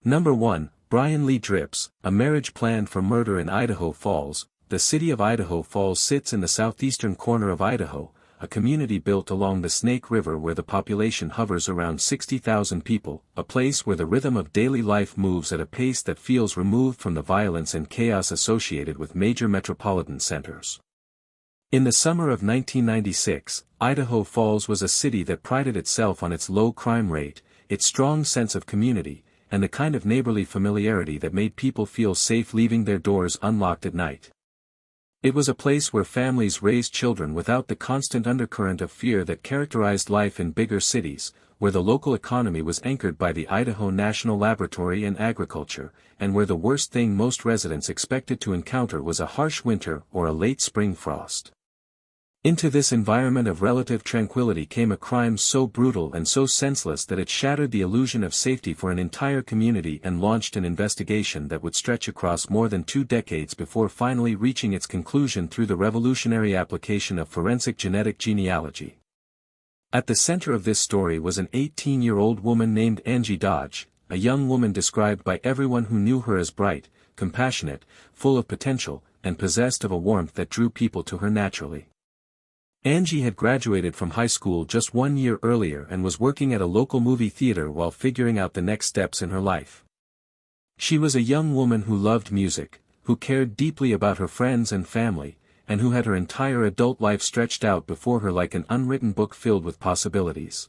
Number 1, Brian Lee Drips, a marriage planned for murder in Idaho Falls. The city of Idaho Falls sits in the southeastern corner of Idaho, a community built along the Snake River where the population hovers around 60,000 people, a place where the rhythm of daily life moves at a pace that feels removed from the violence and chaos associated with major metropolitan centers. In the summer of 1996, Idaho Falls was a city that prided itself on its low crime rate, its strong sense of community, and the kind of neighborly familiarity that made people feel safe leaving their doors unlocked at night. It was a place where families raised children without the constant undercurrent of fear that characterized life in bigger cities, where the local economy was anchored by the Idaho National Laboratory and agriculture, and where the worst thing most residents expected to encounter was a harsh winter or a late spring frost. Into this environment of relative tranquility came a crime so brutal and so senseless that it shattered the illusion of safety for an entire community and launched an investigation that would stretch across more than 2 decades before finally reaching its conclusion through the revolutionary application of forensic genetic genealogy. At the center of this story was an 18-year-old woman named Angie Dodge, a young woman described by everyone who knew her as bright, compassionate, full of potential, and possessed of a warmth that drew people to her naturally. Angie had graduated from high school just 1 year earlier and was working at a local movie theater while figuring out the next steps in her life. She was a young woman who loved music, who cared deeply about her friends and family, and who had her entire adult life stretched out before her like an unwritten book filled with possibilities.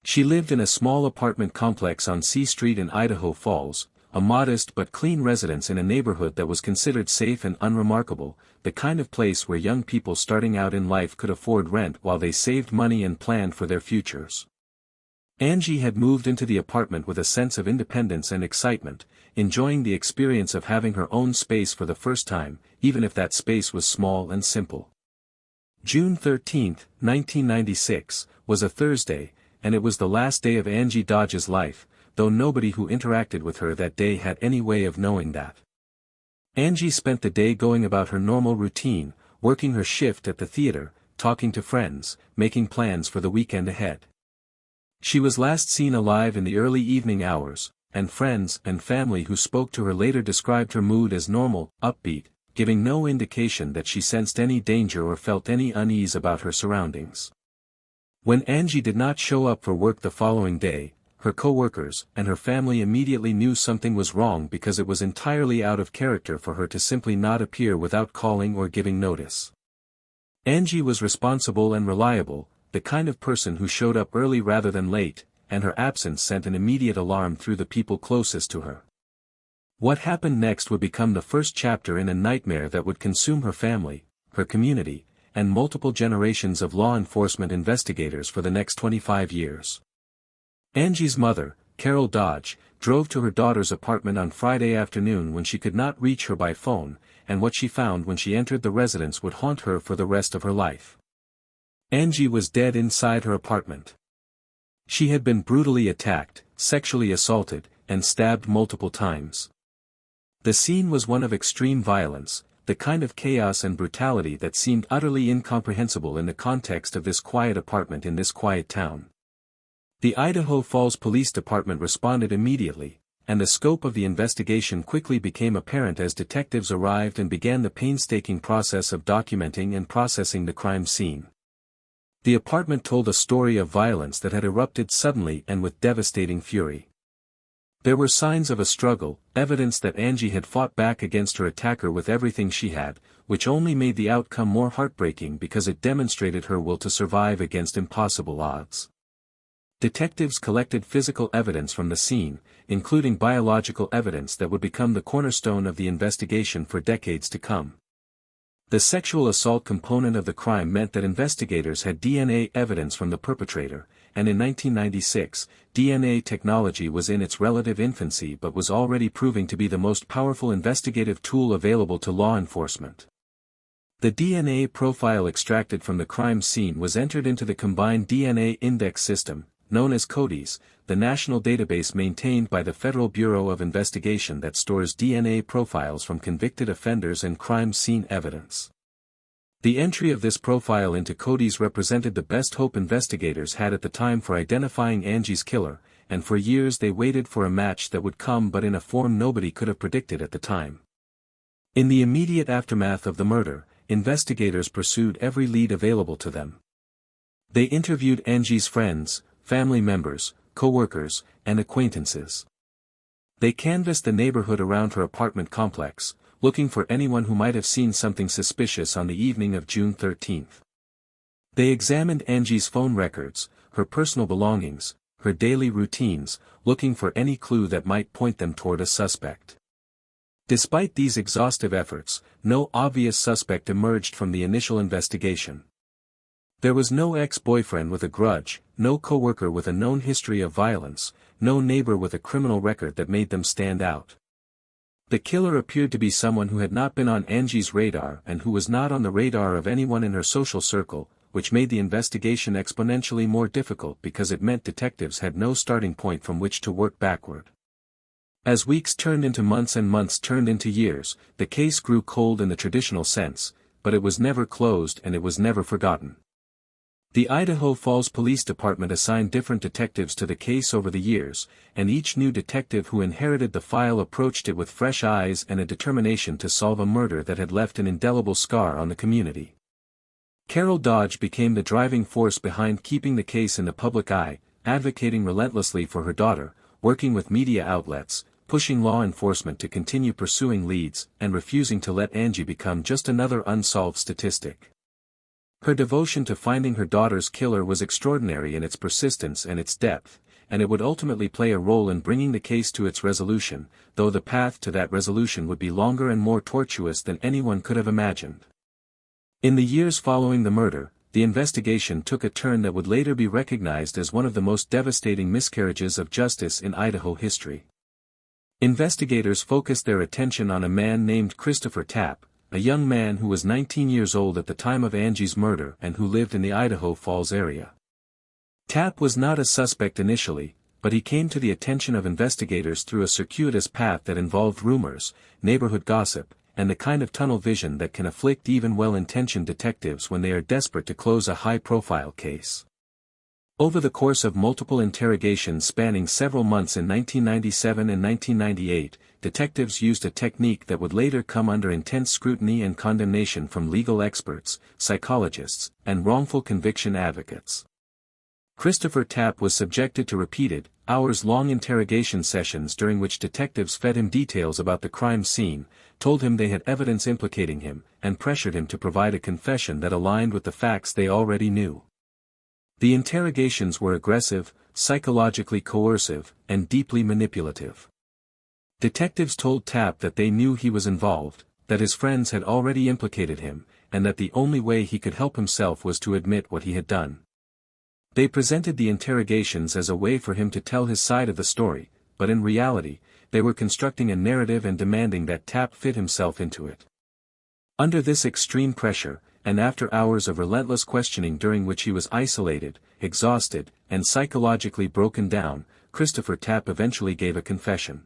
She lived in a small apartment complex on C Street in Idaho Falls, a modest but clean residence in a neighborhood that was considered safe and unremarkable, the kind of place where young people starting out in life could afford rent while they saved money and planned for their futures. Angie had moved into the apartment with a sense of independence and excitement, enjoying the experience of having her own space for the first time, even if that space was small and simple. June 13, 1996, was a Thursday, and it was the last day of Angie Dodge's life, though nobody who interacted with her that day had any way of knowing that. Angie spent the day going about her normal routine, working her shift at the theater, talking to friends, making plans for the weekend ahead. She was last seen alive in the early evening hours, and friends and family who spoke to her later described her mood as normal, upbeat, giving no indication that she sensed any danger or felt any unease about her surroundings. When Angie did not show up for work the following day, her co-workers and her family immediately knew something was wrong because it was entirely out of character for her to simply not appear without calling or giving notice. Angie was responsible and reliable, the kind of person who showed up early rather than late, and her absence sent an immediate alarm through the people closest to her. What happened next would become the first chapter in a nightmare that would consume her family, her community, and multiple generations of law enforcement investigators for the next 25 years. Angie's mother, Carol Dodge, drove to her daughter's apartment on Friday afternoon when she could not reach her by phone, and what she found when she entered the residence would haunt her for the rest of her life. Angie was dead inside her apartment. She had been brutally attacked, sexually assaulted, and stabbed multiple times. The scene was one of extreme violence, the kind of chaos and brutality that seemed utterly incomprehensible in the context of this quiet apartment in this quiet town. The Idaho Falls Police Department responded immediately, and the scope of the investigation quickly became apparent as detectives arrived and began the painstaking process of documenting and processing the crime scene. The apartment told a story of violence that had erupted suddenly and with devastating fury. There were signs of a struggle, evidence that Angie had fought back against her attacker with everything she had, which only made the outcome more heartbreaking because it demonstrated her will to survive against impossible odds. Detectives collected physical evidence from the scene, including biological evidence that would become the cornerstone of the investigation for decades to come. The sexual assault component of the crime meant that investigators had DNA evidence from the perpetrator, and in 1996, DNA technology was in its relative infancy but was already proving to be the most powerful investigative tool available to law enforcement. The DNA profile extracted from the crime scene was entered into the Combined DNA Index System, known as CODIS, the national database maintained by the Federal Bureau of Investigation that stores DNA profiles from convicted offenders and crime scene evidence. The entry of this profile into CODIS represented the best hope investigators had at the time for identifying Angie's killer, and for years they waited for a match that would come, but in a form nobody could have predicted at the time. In the immediate aftermath of the murder, investigators pursued every lead available to them. They interviewed Angie's friends, family members, co-workers, and acquaintances. They canvassed the neighborhood around her apartment complex, looking for anyone who might have seen something suspicious on the evening of June 13th. They examined Angie's phone records, her personal belongings, her daily routines, looking for any clue that might point them toward a suspect. Despite these exhaustive efforts, no obvious suspect emerged from the initial investigation. There was no ex-boyfriend with a grudge, no coworker with a known history of violence, no neighbor with a criminal record that made them stand out. The killer appeared to be someone who had not been on Angie's radar and who was not on the radar of anyone in her social circle, which made the investigation exponentially more difficult because it meant detectives had no starting point from which to work backward. As weeks turned into months and months turned into years, the case grew cold in the traditional sense, but it was never closed and it was never forgotten. The Idaho Falls Police Department assigned different detectives to the case over the years, and each new detective who inherited the file approached it with fresh eyes and a determination to solve a murder that had left an indelible scar on the community. Carol Dodge became the driving force behind keeping the case in the public eye, advocating relentlessly for her daughter, working with media outlets, pushing law enforcement to continue pursuing leads, and refusing to let Angie become just another unsolved statistic. Her devotion to finding her daughter's killer was extraordinary in its persistence and its depth, and it would ultimately play a role in bringing the case to its resolution, though the path to that resolution would be longer and more tortuous than anyone could have imagined. In the years following the murder, the investigation took a turn that would later be recognized as one of the most devastating miscarriages of justice in Idaho history. Investigators focused their attention on a man named Christopher Tapp, a young man who was 19 years old at the time of Angie's murder and who lived in the Idaho Falls area. Tapp was not a suspect initially, but he came to the attention of investigators through a circuitous path that involved rumors, neighborhood gossip, and the kind of tunnel vision that can afflict even well-intentioned detectives when they are desperate to close a high-profile case. Over the course of multiple interrogations spanning several months in 1997 and 1998, detectives used a technique that would later come under intense scrutiny and condemnation from legal experts, psychologists, and wrongful conviction advocates. Christopher Tapp was subjected to repeated, hours-long interrogation sessions during which detectives fed him details about the crime scene, told him they had evidence implicating him, and pressured him to provide a confession that aligned with the facts they already knew. The interrogations were aggressive, psychologically coercive, and deeply manipulative. Detectives told Tapp that they knew he was involved, that his friends had already implicated him, and that the only way he could help himself was to admit what he had done. They presented the interrogations as a way for him to tell his side of the story, but in reality, they were constructing a narrative and demanding that Tapp fit himself into it. Under this extreme pressure, and after hours of relentless questioning during which he was isolated, exhausted, and psychologically broken down, Christopher Tapp eventually gave a confession.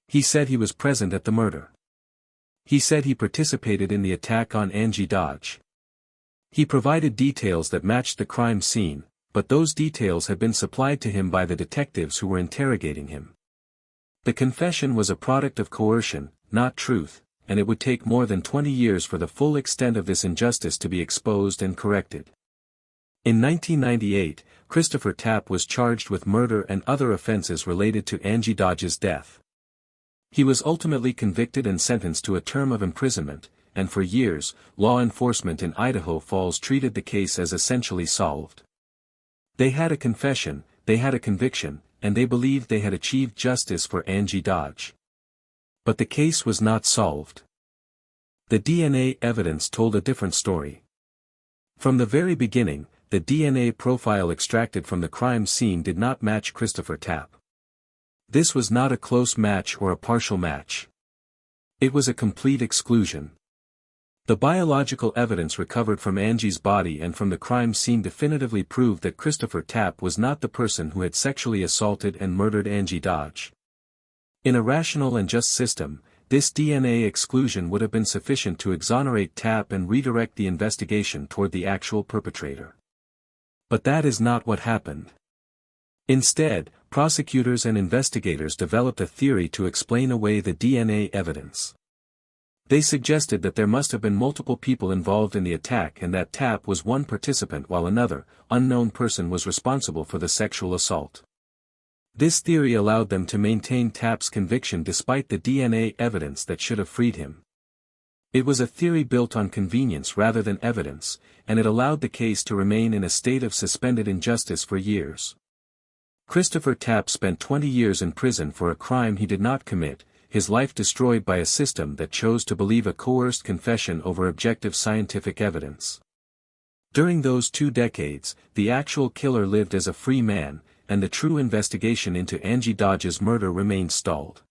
He said he was present at the murder. He said he participated in the attack on Angie Dodge. He provided details that matched the crime scene, but those details had been supplied to him by the detectives who were interrogating him. The confession was a product of coercion, not truth, and it would take more than 20 years for the full extent of this injustice to be exposed and corrected. In 1998, Christopher Tapp was charged with murder and other offenses related to Angie Dodge's death. He was ultimately convicted and sentenced to a term of imprisonment, and for years, law enforcement in Idaho Falls treated the case as essentially solved. They had a confession, they had a conviction, and they believed they had achieved justice for Angie Dodge. But the case was not solved. The DNA evidence told a different story. From the very beginning, the DNA profile extracted from the crime scene did not match Christopher Tapp. This was not a close match or a partial match. It was a complete exclusion. The biological evidence recovered from Angie's body and from the crime scene definitively proved that Christopher Tapp was not the person who had sexually assaulted and murdered Angie Dodge. In a rational and just system, this DNA exclusion would have been sufficient to exonerate Tapp and redirect the investigation toward the actual perpetrator. But that is not what happened. Instead, prosecutors and investigators developed a theory to explain away the DNA evidence. They suggested that there must have been multiple people involved in the attack and that Tapp was one participant while another, unknown person was responsible for the sexual assault. This theory allowed them to maintain Tapp's conviction despite the DNA evidence that should have freed him. It was a theory built on convenience rather than evidence, and it allowed the case to remain in a state of suspended injustice for years. Christopher Tapp spent 20 years in prison for a crime he did not commit, his life destroyed by a system that chose to believe a coerced confession over objective scientific evidence. During those 2 decades, the actual killer lived as a free man, and the true investigation into Angie Dodge's murder remained stalled.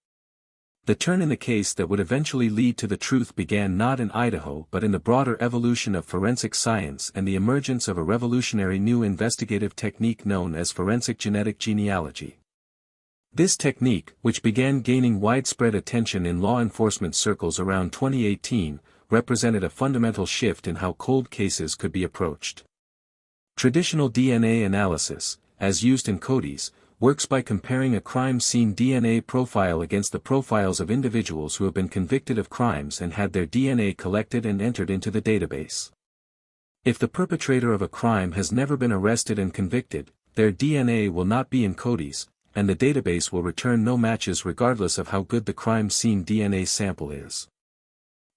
The turn in the case that would eventually lead to the truth began not in Idaho but in the broader evolution of forensic science and the emergence of a revolutionary new investigative technique known as forensic genetic genealogy. This technique, which began gaining widespread attention in law enforcement circles around 2018, represented a fundamental shift in how cold cases could be approached. Traditional DNA analysis, as used in CODIs, works by comparing a crime scene DNA profile against the profiles of individuals who have been convicted of crimes and had their DNA collected and entered into the database. If the perpetrator of a crime has never been arrested and convicted, their DNA will not be in CODIs, and the database will return no matches regardless of how good the crime scene DNA sample is.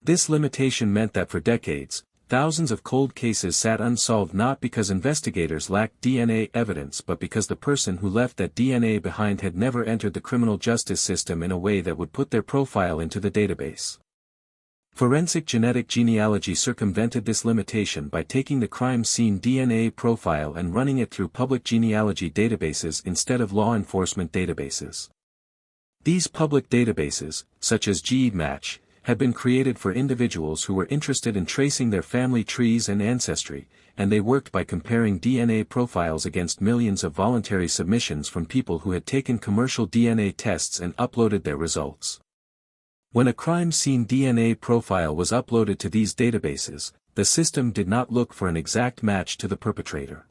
This limitation meant that for decades, thousands of cold cases sat unsolved not because investigators lacked DNA evidence but because the person who left that DNA behind had never entered the criminal justice system in a way that would put their profile into the database. Forensic genetic genealogy circumvented this limitation by taking the crime scene DNA profile and running it through public genealogy databases instead of law enforcement databases. These public databases, such as GEDmatch, had been created for individuals who were interested in tracing their family trees and ancestry, and they worked by comparing DNA profiles against millions of voluntary submissions from people who had taken commercial DNA tests and uploaded their results. When a crime scene DNA profile was uploaded to these databases, the system did not look for an exact match to the perpetrator.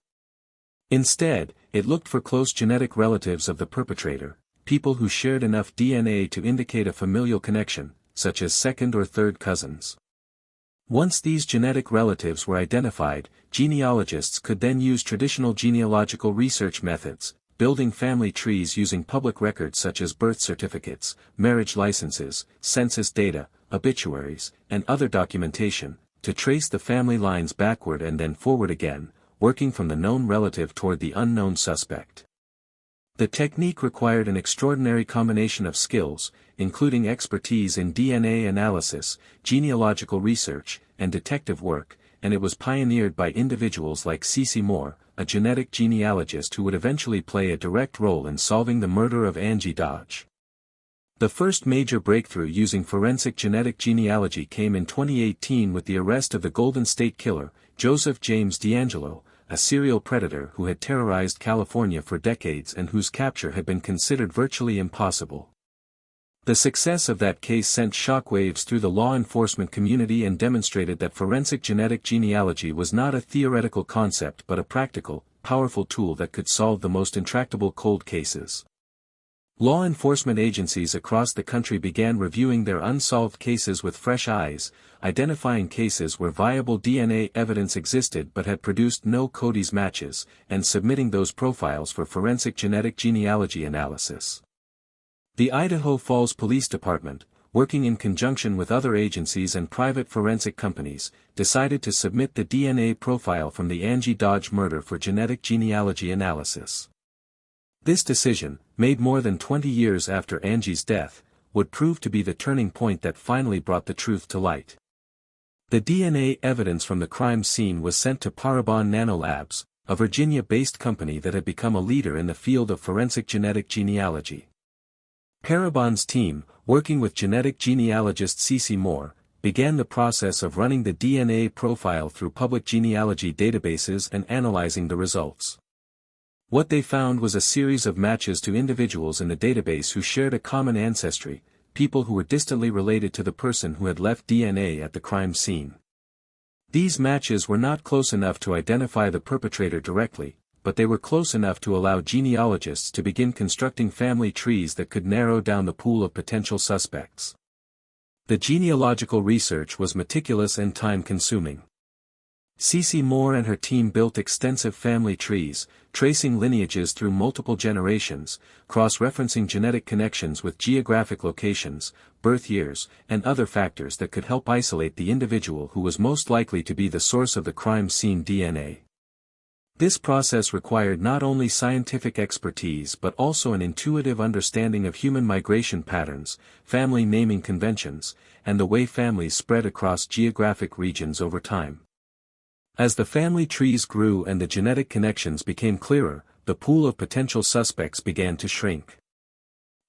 Instead, it looked for close genetic relatives of the perpetrator, people who shared enough DNA to indicate a familial connection, such as second or third cousins. Once these genetic relatives were identified, genealogists could then use traditional genealogical research methods, building family trees using public records such as birth certificates, marriage licenses, census data, obituaries, and other documentation, to trace the family lines backward and then forward again, working from the known relative toward the unknown suspect. The technique required an extraordinary combination of skills, including expertise in DNA analysis, genealogical research, and detective work, and it was pioneered by individuals like Cece Moore, a genetic genealogist who would eventually play a direct role in solving the murder of Angie Dodge. The first major breakthrough using forensic genetic genealogy came in 2018 with the arrest of the Golden State Killer, Joseph James DeAngelo, a serial predator who had terrorized California for decades and whose capture had been considered virtually impossible. The success of that case sent shockwaves through the law enforcement community and demonstrated that forensic genetic genealogy was not a theoretical concept but a practical, powerful tool that could solve the most intractable cold cases. Law enforcement agencies across the country began reviewing their unsolved cases with fresh eyes, identifying cases where viable DNA evidence existed but had produced no CODIs matches, and submitting those profiles for forensic genetic genealogy analysis. The Idaho Falls Police Department, working in conjunction with other agencies and private forensic companies, decided to submit the DNA profile from the Angie Dodge murder for genetic genealogy analysis. This decision, made more than 20 years after Angie's death, would prove to be the turning point that finally brought the truth to light. The DNA evidence from the crime scene was sent to Parabon Nanolabs, a Virginia-based company that had become a leader in the field of forensic genetic genealogy. Parabon's team, working with genetic genealogist Cece Moore, began the process of running the DNA profile through public genealogy databases and analyzing the results. What they found was a series of matches to individuals in the database who shared a common ancestry, people who were distantly related to the person who had left DNA at the crime scene. These matches were not close enough to identify the perpetrator directly, but they were close enough to allow genealogists to begin constructing family trees that could narrow down the pool of potential suspects. The genealogical research was meticulous and time-consuming. Cece Moore and her team built extensive family trees, tracing lineages through multiple generations, cross-referencing genetic connections with geographic locations, birth years, and other factors that could help isolate the individual who was most likely to be the source of the crime scene DNA. This process required not only scientific expertise but also an intuitive understanding of human migration patterns, family naming conventions, and the way families spread across geographic regions over time. As the family trees grew and the genetic connections became clearer, the pool of potential suspects began to shrink.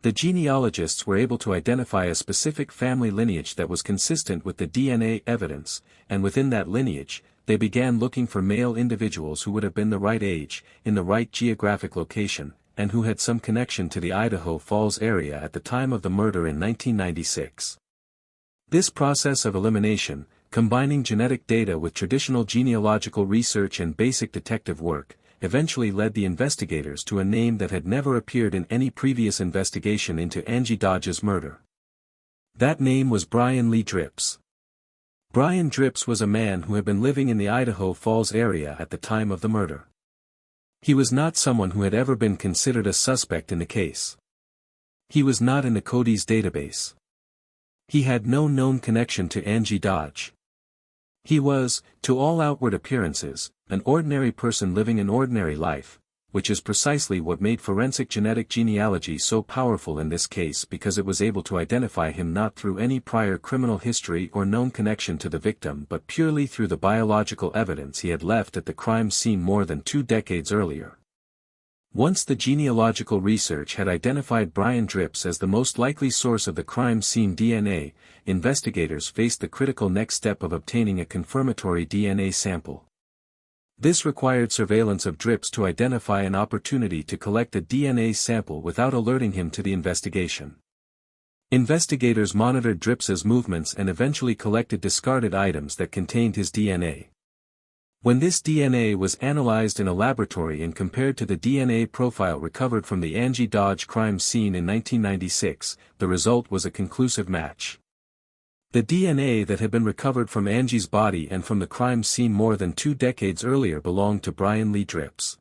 The genealogists were able to identify a specific family lineage that was consistent with the DNA evidence, and within that lineage, they began looking for male individuals who would have been the right age, in the right geographic location, and who had some connection to the Idaho Falls area at the time of the murder in 1996. This process of elimination, combining genetic data with traditional genealogical research and basic detective work, eventually led the investigators to a name that had never appeared in any previous investigation into Angie Dodge's murder. That name was Brian Lee Dripps. Brian Dripps was a man who had been living in the Idaho Falls area at the time of the murder. He was not someone who had ever been considered a suspect in the case. He was not in the Cody's database. He had no known connection to Angie Dodge. He was, to all outward appearances, an ordinary person living an ordinary life, which is precisely what made forensic genetic genealogy so powerful in this case because it was able to identify him not through any prior criminal history or known connection to the victim but purely through the biological evidence he had left at the crime scene more than 2 decades earlier. Once the genealogical research had identified Brian Dripps as the most likely source of the crime scene DNA, investigators faced the critical next step of obtaining a confirmatory DNA sample. This required surveillance of Dripps to identify an opportunity to collect a DNA sample without alerting him to the investigation. Investigators monitored Dripps's movements and eventually collected discarded items that contained his DNA. When this DNA was analyzed in a laboratory and compared to the DNA profile recovered from the Angie Dodge crime scene in 1996, the result was a conclusive match. The DNA that had been recovered from Angie's body and from the crime scene more than 2 decades earlier belonged to Brian Lee Dripps.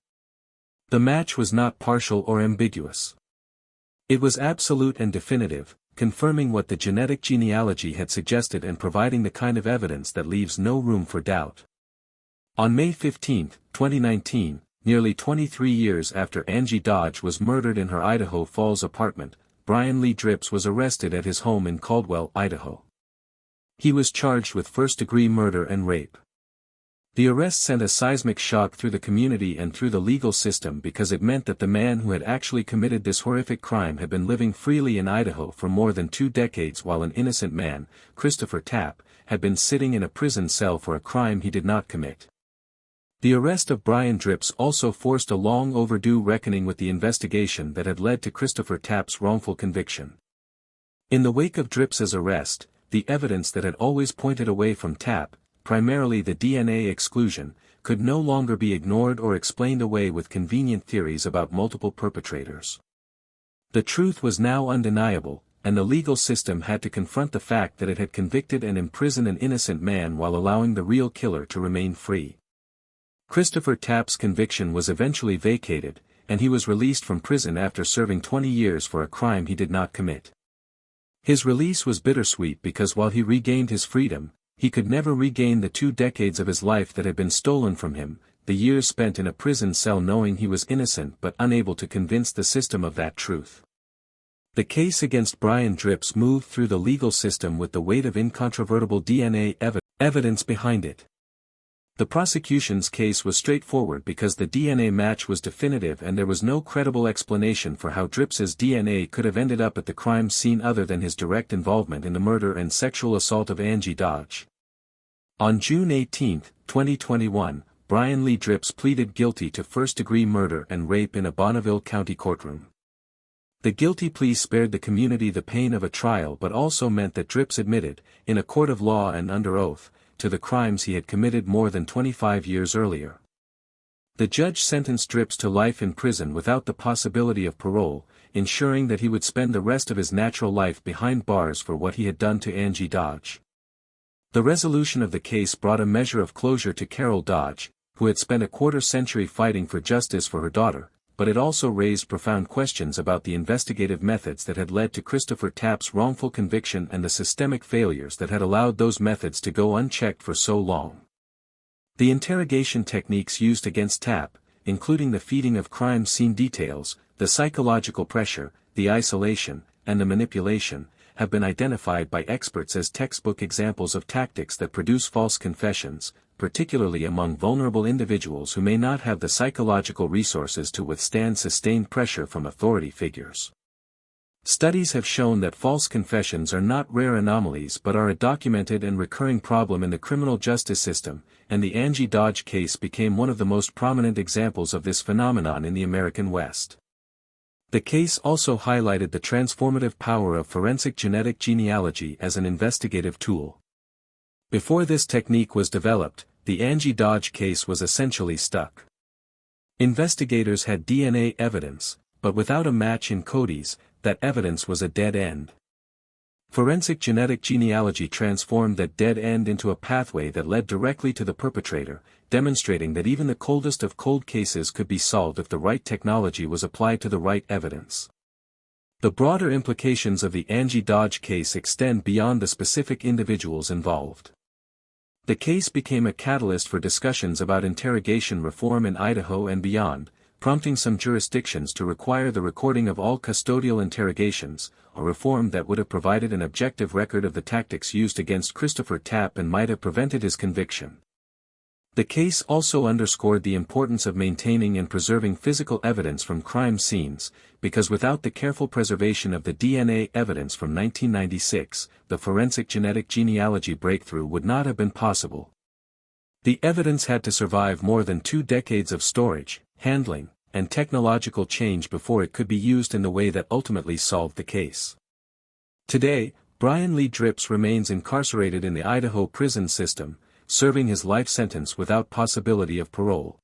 The match was not partial or ambiguous. It was absolute and definitive, confirming what the genetic genealogy had suggested and providing the kind of evidence that leaves no room for doubt. On May 15, 2019, nearly 23 years after Angie Dodge was murdered in her Idaho Falls apartment, Brian Lee Dripps was arrested at his home in Caldwell, Idaho. He was charged with first-degree murder and rape. The arrest sent a seismic shock through the community and through the legal system because it meant that the man who had actually committed this horrific crime had been living freely in Idaho for more than 2 decades while an innocent man, Christopher Tapp, had been sitting in a prison cell for a crime he did not commit. The arrest of Brian Dripps also forced a long-overdue reckoning with the investigation that had led to Christopher Tapp's wrongful conviction. In the wake of Dripps's arrest, the evidence that had always pointed away from Tapp, primarily the DNA exclusion, could no longer be ignored or explained away with convenient theories about multiple perpetrators. The truth was now undeniable, and the legal system had to confront the fact that it had convicted and imprisoned an innocent man while allowing the real killer to remain free. Christopher Tapp's conviction was eventually vacated, and he was released from prison after serving 20 years for a crime he did not commit. His release was bittersweet because while he regained his freedom, he could never regain the 2 decades of his life that had been stolen from him, the years spent in a prison cell knowing he was innocent but unable to convince the system of that truth. The case against Brian Dripps moved through the legal system with the weight of incontrovertible DNA evidence behind it. The prosecution's case was straightforward because the DNA match was definitive and there was no credible explanation for how Dripps's DNA could have ended up at the crime scene other than his direct involvement in the murder and sexual assault of Angie Dodge. On June 18, 2021, Brian Lee Dripps pleaded guilty to first-degree murder and rape in a Bonneville County courtroom. The guilty plea spared the community the pain of a trial but also meant that Dripps admitted, in a court of law and under oath, to the crimes he had committed more than 25 years earlier. The judge sentenced Drips to life in prison without the possibility of parole, ensuring that he would spend the rest of his natural life behind bars for what he had done to Angie Dodge. The resolution of the case brought a measure of closure to Carol Dodge, who had spent a quarter-century fighting for justice for her daughter, but it also raised profound questions about the investigative methods that had led to Christopher Tapp's wrongful conviction and the systemic failures that had allowed those methods to go unchecked for so long. The interrogation techniques used against Tapp, including the feeding of crime scene details, the psychological pressure, the isolation, and the manipulation, have been identified by experts as textbook examples of tactics that produce false confessions, particularly among vulnerable individuals who may not have the psychological resources to withstand sustained pressure from authority figures. Studies have shown that false confessions are not rare anomalies but are a documented and recurring problem in the criminal justice system, and the Angie Dodge case became one of the most prominent examples of this phenomenon in the American West. The case also highlighted the transformative power of forensic genetic genealogy as an investigative tool. Before this technique was developed, the Angie Dodge case was essentially stuck. Investigators had DNA evidence, but without a match in Cody's, that evidence was a dead end. Forensic genetic genealogy transformed that dead end into a pathway that led directly to the perpetrator, demonstrating that even the coldest of cold cases could be solved if the right technology was applied to the right evidence. The broader implications of the Angie Dodge case extend beyond the specific individuals involved. The case became a catalyst for discussions about interrogation reform in Idaho and beyond, prompting some jurisdictions to require the recording of all custodial interrogations, a reform that would have provided an objective record of the tactics used against Christopher Tapp and might have prevented his conviction. The case also underscored the importance of maintaining and preserving physical evidence from crime scenes, because without the careful preservation of the DNA evidence from 1996, the forensic genetic genealogy breakthrough would not have been possible. The evidence had to survive more than 2 decades of storage, handling, and technological change before it could be used in the way that ultimately solved the case. Today, Brian Lee Drips remains incarcerated in the Idaho prison system, serving his life sentence without possibility of parole.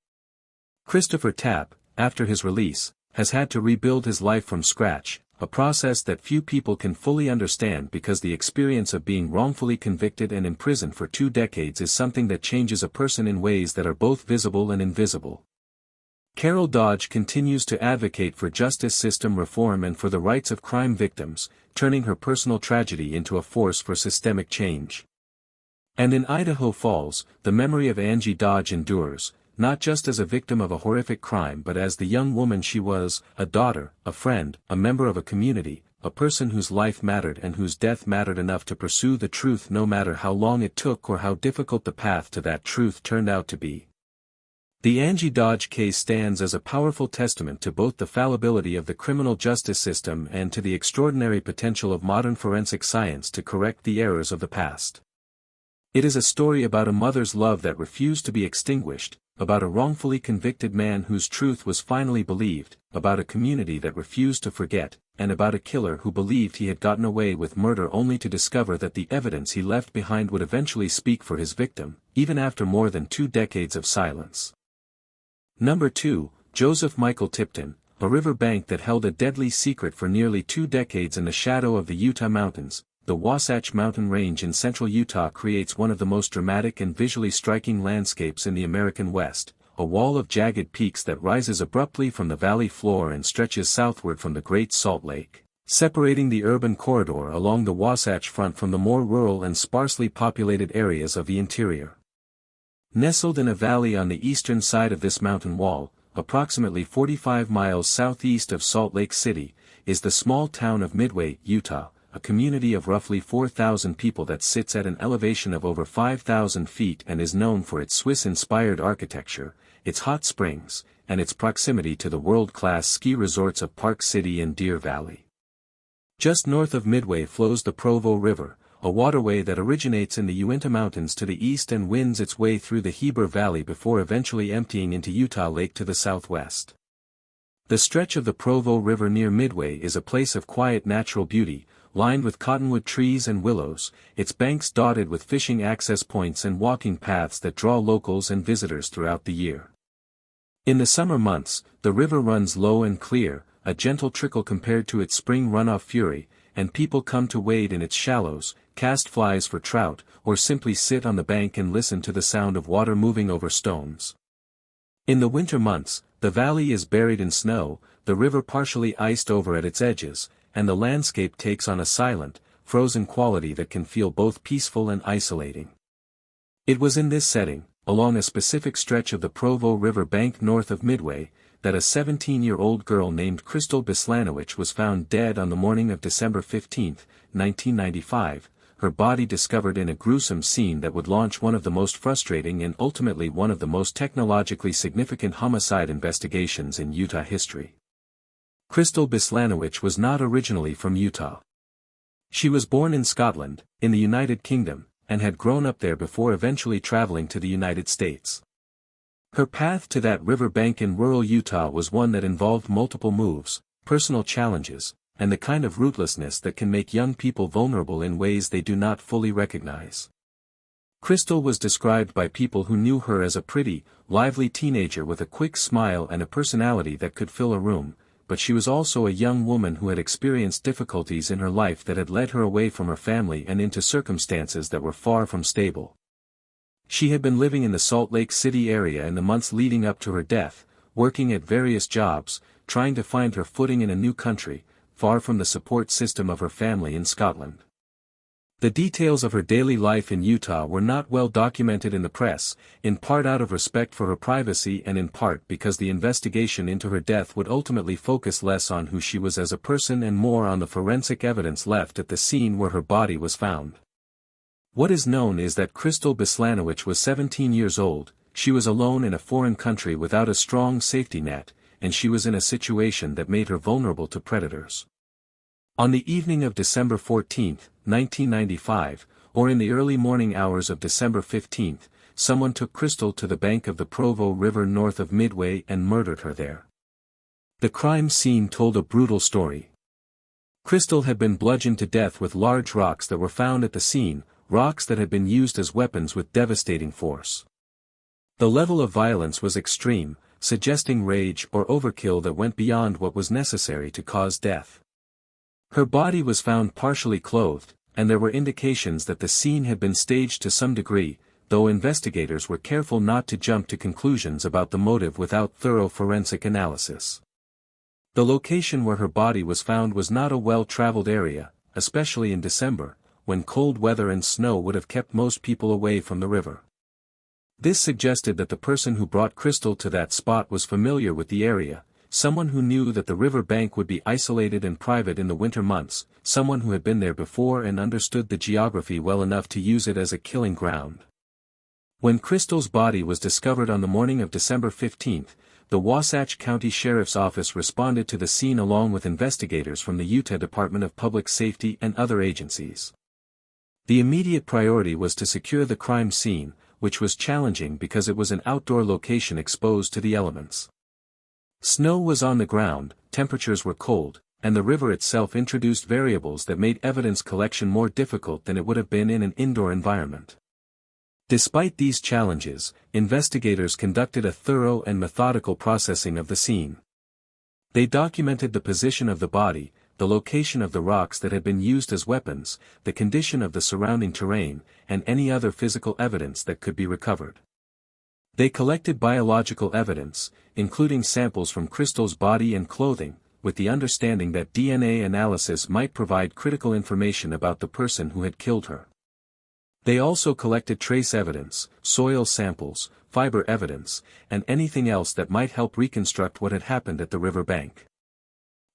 Christopher Tapp, after his release, has had to rebuild his life from scratch, a process that few people can fully understand because the experience of being wrongfully convicted and imprisoned for 2 decades is something that changes a person in ways that are both visible and invisible. Carol Dodge continues to advocate for justice system reform and for the rights of crime victims, turning her personal tragedy into a force for systemic change. And in Idaho Falls, the memory of Angie Dodge endures, not just as a victim of a horrific crime but as the young woman she was, a daughter, a friend, a member of a community, a person whose life mattered and whose death mattered enough to pursue the truth no matter how long it took or how difficult the path to that truth turned out to be. The Angie Dodge case stands as a powerful testament to both the fallibility of the criminal justice system and to the extraordinary potential of modern forensic science to correct the errors of the past. It is a story about a mother's love that refused to be extinguished, about a wrongfully convicted man whose truth was finally believed, about a community that refused to forget, and about a killer who believed he had gotten away with murder only to discover that the evidence he left behind would eventually speak for his victim, even after more than 2 decades of silence. Number 2, Joseph Michael Tipton, a river bank that held a deadly secret for nearly 2 decades in the shadow of the Utah Mountains. The Wasatch Mountain Range in central Utah creates one of the most dramatic and visually striking landscapes in the American West, a wall of jagged peaks that rises abruptly from the valley floor and stretches southward from the Great Salt Lake, separating the urban corridor along the Wasatch Front from the more rural and sparsely populated areas of the interior. Nestled in a valley on the eastern side of this mountain wall, approximately 45 miles southeast of Salt Lake City, is the small town of Midway, Utah, a community of roughly 4,000 people that sits at an elevation of over 5,000 feet and is known for its Swiss-inspired architecture, its hot springs, and its proximity to the world-class ski resorts of Park City and Deer Valley. Just north of Midway flows the Provo River, a waterway that originates in the Uinta Mountains to the east and winds its way through the Heber Valley before eventually emptying into Utah Lake to the southwest. The stretch of the Provo River near Midway is a place of quiet natural beauty, lined with cottonwood trees and willows, its banks dotted with fishing access points and walking paths that draw locals and visitors throughout the year. In the summer months, the river runs low and clear, a gentle trickle compared to its spring runoff fury, and people come to wade in its shallows, cast flies for trout, or simply sit on the bank and listen to the sound of water moving over stones. In the winter months, the valley is buried in snow, the river partially iced over at its edges, and the landscape takes on a silent, frozen quality that can feel both peaceful and isolating. It was in this setting, along a specific stretch of the Provo River bank north of Midway, that a 17-year-old girl named Crystal Bislanowicz was found dead on the morning of December 15, 1995, her body discovered in a gruesome scene that would launch one of the most frustrating and ultimately one of the most technologically significant homicide investigations in Utah history. Crystal Bislanowicz was not originally from Utah. She was born in Scotland, in the United Kingdom, and had grown up there before eventually traveling to the United States. Her path to that river bank in rural Utah was one that involved multiple moves, personal challenges, and the kind of rootlessness that can make young people vulnerable in ways they do not fully recognize. Crystal was described by people who knew her as a pretty, lively teenager with a quick smile and a personality that could fill a room, but she was also a young woman who had experienced difficulties in her life that had led her away from her family and into circumstances that were far from stable. She had been living in the Salt Lake City area in the months leading up to her death, working at various jobs, trying to find her footing in a new country, far from the support system of her family in Scotland. The details of her daily life in Utah were not well documented in the press, in part out of respect for her privacy and in part because the investigation into her death would ultimately focus less on who she was as a person and more on the forensic evidence left at the scene where her body was found. What is known is that Crystal Bislanowicz was 17 years old, she was alone in a foreign country without a strong safety net, and she was in a situation that made her vulnerable to predators. On the evening of December 14, 1995, or in the early morning hours of December 15, someone took Crystal to the bank of the Provo River north of Midway and murdered her there. The crime scene told a brutal story. Crystal had been bludgeoned to death with large rocks that were found at the scene, rocks that had been used as weapons with devastating force. The level of violence was extreme, suggesting rage or overkill that went beyond what was necessary to cause death. Her body was found partially clothed, and there were indications that the scene had been staged to some degree, though investigators were careful not to jump to conclusions about the motive without thorough forensic analysis. The location where her body was found was not a well-traveled area, especially in December, when cold weather and snow would have kept most people away from the river. This suggested that the person who brought Crystal to that spot was familiar with the area, someone who knew that the river bank would be isolated and private in the winter months, someone who had been there before and understood the geography well enough to use it as a killing ground. When Crystal's body was discovered on the morning of December 15, the Wasatch County Sheriff's Office responded to the scene along with investigators from the Utah Department of Public Safety and other agencies. The immediate priority was to secure the crime scene, which was challenging because it was an outdoor location exposed to the elements. Snow was on the ground, temperatures were cold, and the river itself introduced variables that made evidence collection more difficult than it would have been in an indoor environment. Despite these challenges, investigators conducted a thorough and methodical processing of the scene. They documented the position of the body, the location of the rocks that had been used as weapons, the condition of the surrounding terrain, and any other physical evidence that could be recovered. They collected biological evidence, including samples from Crystal's body and clothing, with the understanding that DNA analysis might provide critical information about the person who had killed her. They also collected trace evidence, soil samples, fiber evidence, and anything else that might help reconstruct what had happened at the river bank.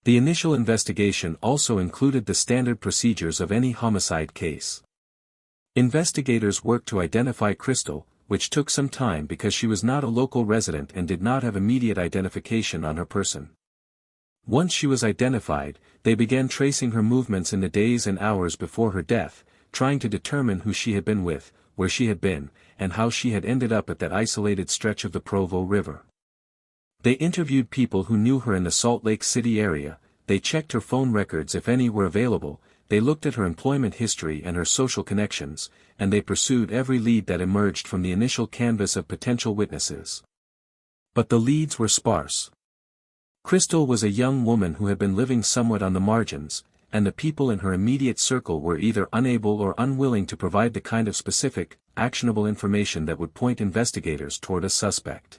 The initial investigation also included the standard procedures of any homicide case. Investigators worked to identify Crystal, which took some time because she was not a local resident and did not have immediate identification on her person. Once she was identified, they began tracing her movements in the days and hours before her death, trying to determine who she had been with, where she had been, and how she had ended up at that isolated stretch of the Provo River. They interviewed people who knew her in the Salt Lake City area, they checked her phone records if any were available, they looked at her employment history and her social connections, and they pursued every lead that emerged from the initial canvas of potential witnesses. But the leads were sparse. Crystal was a young woman who had been living somewhat on the margins, and the people in her immediate circle were either unable or unwilling to provide the kind of specific, actionable information that would point investigators toward a suspect.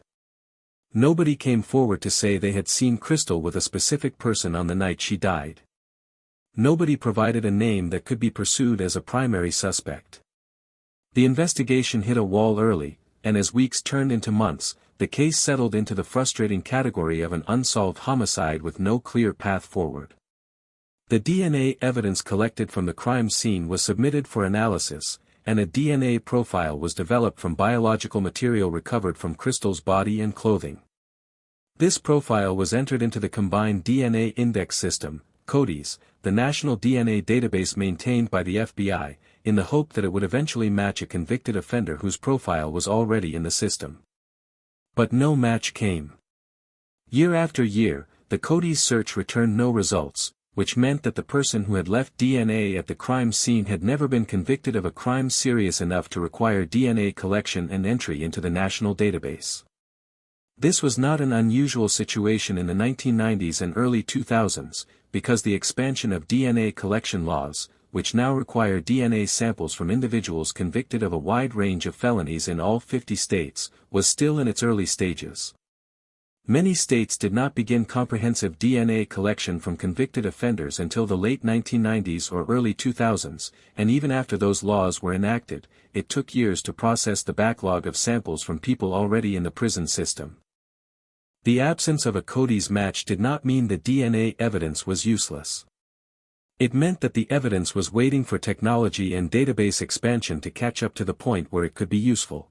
Nobody came forward to say they had seen Crystal with a specific person on the night she died. Nobody provided a name that could be pursued as a primary suspect. The investigation hit a wall early, and as weeks turned into months, the case settled into the frustrating category of an unsolved homicide with no clear path forward. The DNA evidence collected from the crime scene was submitted for analysis, and a DNA profile was developed from biological material recovered from Crystal's body and clothing. This profile was entered into the Combined DNA Index System, CODIS, the national DNA database maintained by the FBI, in the hope that it would eventually match a convicted offender whose profile was already in the system. But no match came. Year after year, the CODIS search returned no results, which meant that the person who had left DNA at the crime scene had never been convicted of a crime serious enough to require DNA collection and entry into the national database. This was not an unusual situation in the 1990s and early 2000s, because the expansion of DNA collection laws, which now require DNA samples from individuals convicted of a wide range of felonies in all 50 states, was still in its early stages. Many states did not begin comprehensive DNA collection from convicted offenders until the late 1990s or early 2000s, and even after those laws were enacted, it took years to process the backlog of samples from people already in the prison system. The absence of a CODIS match did not mean the DNA evidence was useless. It meant that the evidence was waiting for technology and database expansion to catch up to the point where it could be useful.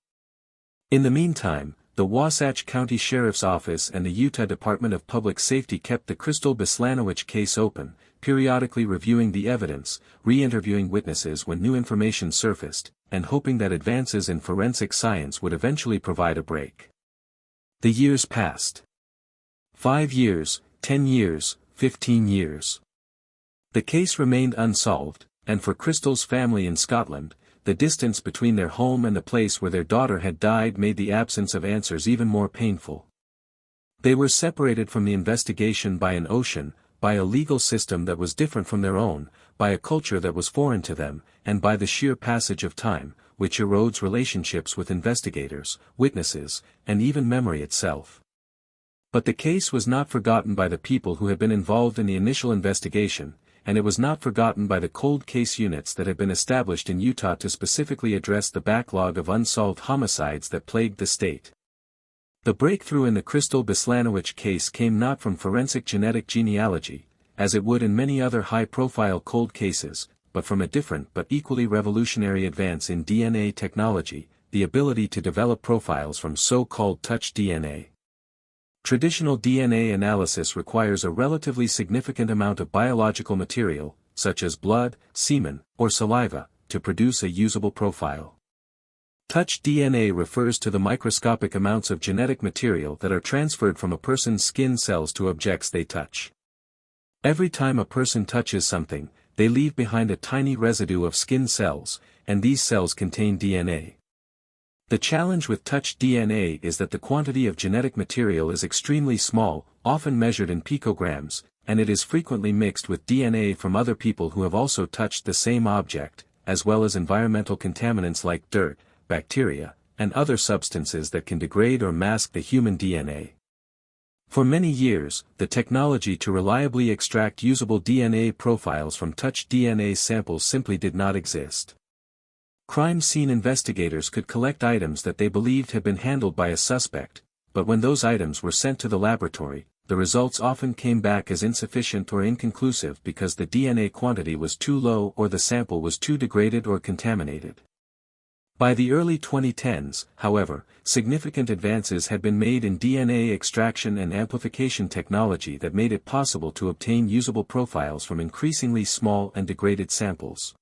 In the meantime, the Wasatch County Sheriff's Office and the Utah Department of Public Safety kept the Crystal Beslanowicz case open, periodically reviewing the evidence, re-interviewing witnesses when new information surfaced, and hoping that advances in forensic science would eventually provide a break. The years passed. 5 years, 10 years, 15 years. The case remained unsolved, and for Crystal's family in Scotland, the distance between their home and the place where their daughter had died made the absence of answers even more painful. They were separated from the investigation by an ocean, by a legal system that was different from their own, by a culture that was foreign to them, and by the sheer passage of time, which erodes relationships with investigators, witnesses, and even memory itself. But the case was not forgotten by the people who had been involved in the initial investigation, and it was not forgotten by the cold case units that had been established in Utah to specifically address the backlog of unsolved homicides that plagued the state. The breakthrough in the Crystal Beslanowicz case came not from forensic genetic genealogy, as it would in many other high-profile cold cases, but from a different but equally revolutionary advance in DNA technology, the ability to develop profiles from so-called touch DNA. Traditional DNA analysis requires a relatively significant amount of biological material, such as blood, semen, or saliva, to produce a usable profile. Touch DNA refers to the microscopic amounts of genetic material that are transferred from a person's skin cells to objects they touch. Every time a person touches something, they leave behind a tiny residue of skin cells, and these cells contain DNA. The challenge with touch DNA is that the quantity of genetic material is extremely small, often measured in picograms, and it is frequently mixed with DNA from other people who have also touched the same object, as well as environmental contaminants like dirt, bacteria, and other substances that can degrade or mask the human DNA. For many years, the technology to reliably extract usable DNA profiles from touch DNA samples simply did not exist. Crime scene investigators could collect items that they believed had been handled by a suspect, but when those items were sent to the laboratory, the results often came back as insufficient or inconclusive because the DNA quantity was too low or the sample was too degraded or contaminated. By the early 2010s, however, significant advances had been made in DNA extraction and amplification technology that made it possible to obtain usable profiles from increasingly small and degraded samples.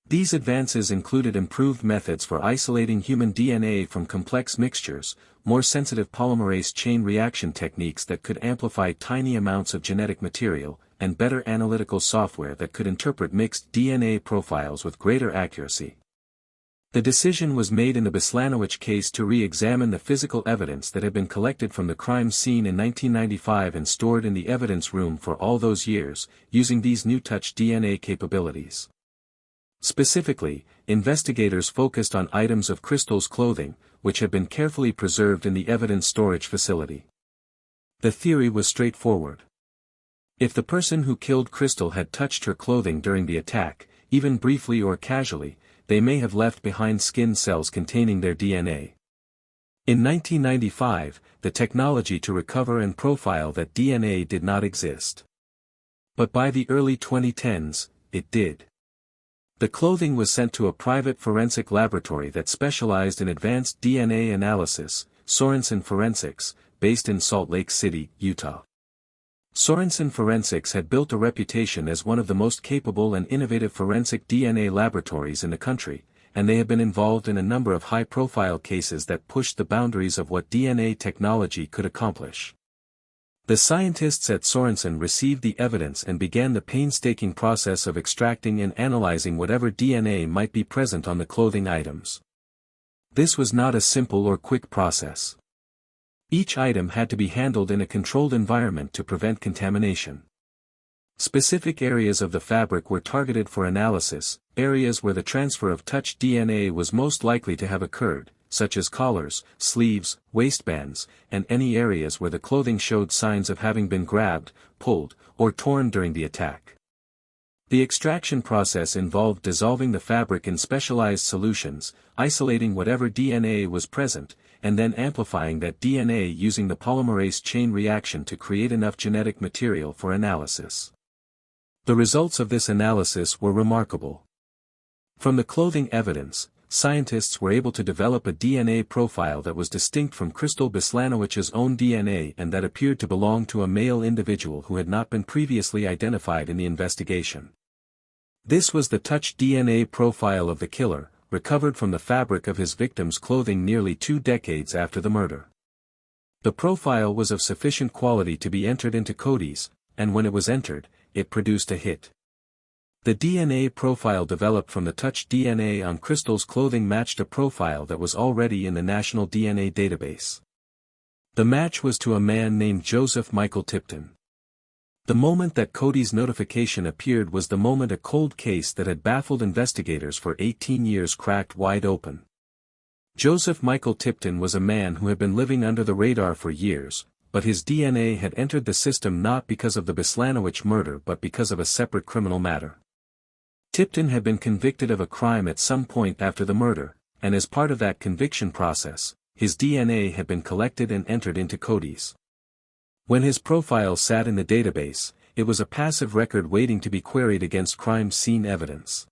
These advances included improved methods for isolating human DNA from complex mixtures, more sensitive polymerase chain reaction techniques that could amplify tiny amounts of genetic material, and better analytical software that could interpret mixed DNA profiles with greater accuracy. The decision was made in the Beslanowicz case to re-examine the physical evidence that had been collected from the crime scene in 1995 and stored in the evidence room for all those years, using these new touch DNA capabilities. Specifically, investigators focused on items of Crystal's clothing, which had been carefully preserved in the evidence storage facility. The theory was straightforward. If the person who killed Crystal had touched her clothing during the attack, even briefly or casually, they may have left behind skin cells containing their DNA. In 1995, the technology to recover and profile that DNA did not exist. But by the early 2010s, it did. The clothing was sent to a private forensic laboratory that specialized in advanced DNA analysis, Sorensen Forensics, based in Salt Lake City, Utah. Sorensen Forensics had built a reputation as one of the most capable and innovative forensic DNA laboratories in the country, and they had been involved in a number of high-profile cases that pushed the boundaries of what DNA technology could accomplish. The scientists at Sorensen received the evidence and began the painstaking process of extracting and analyzing whatever DNA might be present on the clothing items. This was not a simple or quick process. Each item had to be handled in a controlled environment to prevent contamination. Specific areas of the fabric were targeted for analysis, areas where the transfer of touched DNA was most likely to have occurred, such as collars, sleeves, waistbands, and any areas where the clothing showed signs of having been grabbed, pulled, or torn during the attack. The extraction process involved dissolving the fabric in specialized solutions, isolating whatever DNA was present, and then amplifying that DNA using the polymerase chain reaction to create enough genetic material for analysis. The results of this analysis were remarkable. From the clothing evidence, scientists were able to develop a DNA profile that was distinct from Crystal Beslanowicz's own DNA and that appeared to belong to a male individual who had not been previously identified in the investigation. This was the touch DNA profile of the killer, recovered from the fabric of his victim's clothing nearly 2 decades after the murder. The profile was of sufficient quality to be entered into CODIS, and when it was entered, it produced a hit. The DNA profile developed from the touch DNA on Crystal's clothing matched a profile that was already in the National DNA Database. The match was to a man named Joseph Michael Tipton. The moment that CODIS notification appeared was the moment a cold case that had baffled investigators for 18 years cracked wide open. Joseph Michael Tipton was a man who had been living under the radar for years, but his DNA had entered the system not because of the Beslanowicz murder but because of a separate criminal matter. Tipton had been convicted of a crime at some point after the murder, and as part of that conviction process, his DNA had been collected and entered into CODIS. When his profile sat in the database, it was a passive record waiting to be queried against crime scene evidence.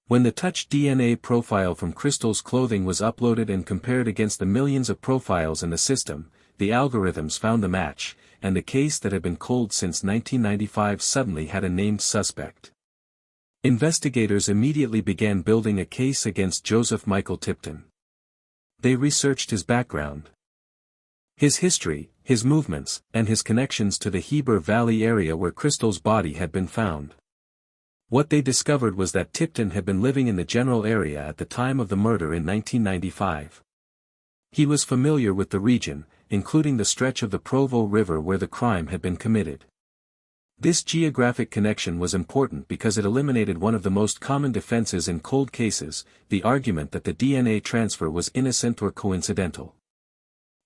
When the touch DNA profile from Crystal's clothing was uploaded and compared against the millions of profiles in the system, the algorithms found the match, and the case that had been cold since 1995 suddenly had a named suspect. Investigators immediately began building a case against Joseph Michael Tipton. They researched his background, his history, his movements, and his connections to the Heber Valley area where Crystal's body had been found. What they discovered was that Tipton had been living in the general area at the time of the murder in 1995. He was familiar with the region, including the stretch of the Provo River where the crime had been committed. This geographic connection was important because it eliminated one of the most common defenses in cold cases, the argument that the DNA transfer was innocent or coincidental.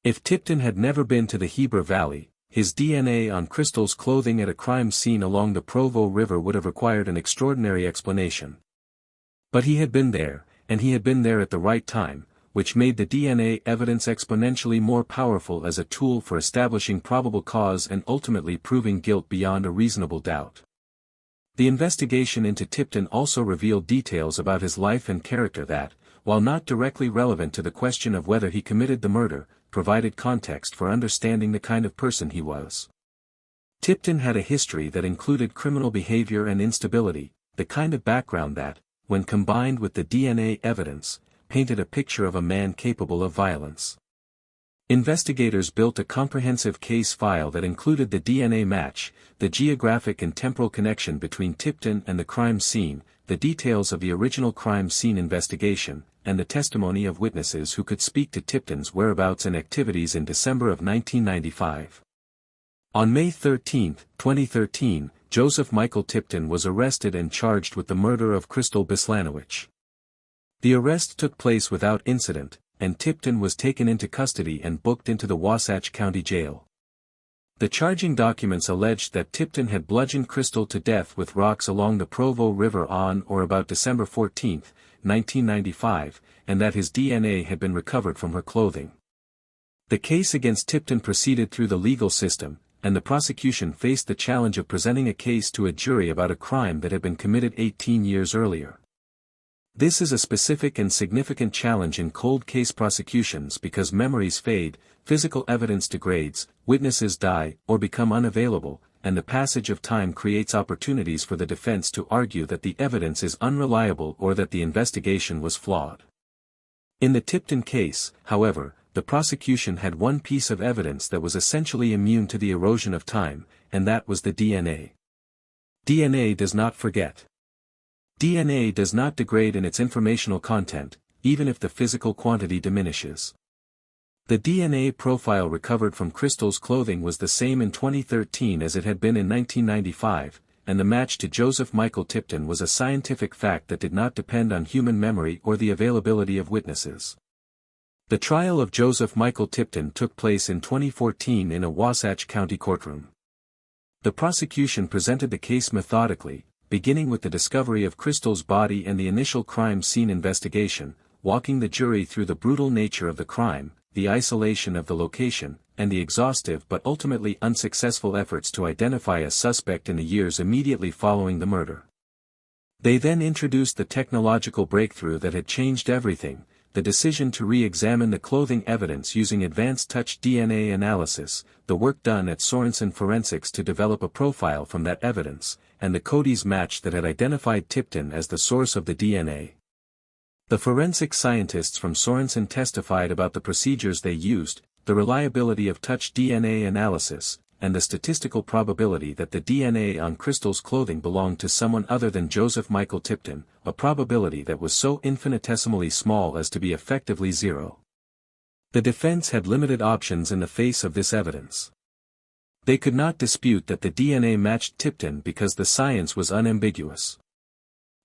If Tipton had never been to the Heber Valley, his DNA on Crystal's clothing at a crime scene along the Provo River would have required an extraordinary explanation. But he had been there, and he had been there at the right time, which made the DNA evidence exponentially more powerful as a tool for establishing probable cause and ultimately proving guilt beyond a reasonable doubt. The investigation into Tipton also revealed details about his life and character that, while not directly relevant to the question of whether he committed the murder, provided context for understanding the kind of person he was. Tipton had a history that included criminal behavior and instability, the kind of background that, when combined with the DNA evidence, painted a picture of a man capable of violence. Investigators built a comprehensive case file that included the DNA match, the geographic and temporal connection between Tipton and the crime scene, the details of the original crime scene investigation, and the testimony of witnesses who could speak to Tipton's whereabouts and activities in December of 1995. On May 13, 2013, Joseph Michael Tipton was arrested and charged with the murder of Crystal Bislanowicz. The arrest took place without incident, and Tipton was taken into custody and booked into the Wasatch County Jail. The charging documents alleged that Tipton had bludgeoned Crystal to death with rocks along the Provo River on or about December 14, 1995, and that his DNA had been recovered from her clothing. The case against Tipton proceeded through the legal system, and the prosecution faced the challenge of presenting a case to a jury about a crime that had been committed 18 years earlier. This is a specific and significant challenge in cold case prosecutions because memories fade, physical evidence degrades, witnesses die or become unavailable, and the passage of time creates opportunities for the defense to argue that the evidence is unreliable or that the investigation was flawed. In the Tipton case, however, the prosecution had one piece of evidence that was essentially immune to the erosion of time, and that was the DNA. DNA does not forget. DNA does not degrade in its informational content, even if the physical quantity diminishes. The DNA profile recovered from Crystal's clothing was the same in 2013 as it had been in 1995, and the match to Joseph Michael Tipton was a scientific fact that did not depend on human memory or the availability of witnesses. The trial of Joseph Michael Tipton took place in 2014 in a Wasatch County courtroom. The prosecution presented the case methodically, beginning with the discovery of Crystal's body and the initial crime scene investigation, walking the jury through the brutal nature of the crime, the isolation of the location, and the exhaustive but ultimately unsuccessful efforts to identify a suspect in the years immediately following the murder. They then introduced the technological breakthrough that had changed everything, the decision to re-examine the clothing evidence using advanced touch DNA analysis, the work done at Sorensen Forensics to develop a profile from that evidence, and the Cody's match that had identified Tipton as the source of the DNA. The forensic scientists from Sorensen testified about the procedures they used, the reliability of touch DNA analysis, and the statistical probability that the DNA on Crystal's clothing belonged to someone other than Joseph Michael Tipton, a probability that was so infinitesimally small as to be effectively zero. The defense had limited options in the face of this evidence. They could not dispute that the DNA matched Tipton because the science was unambiguous.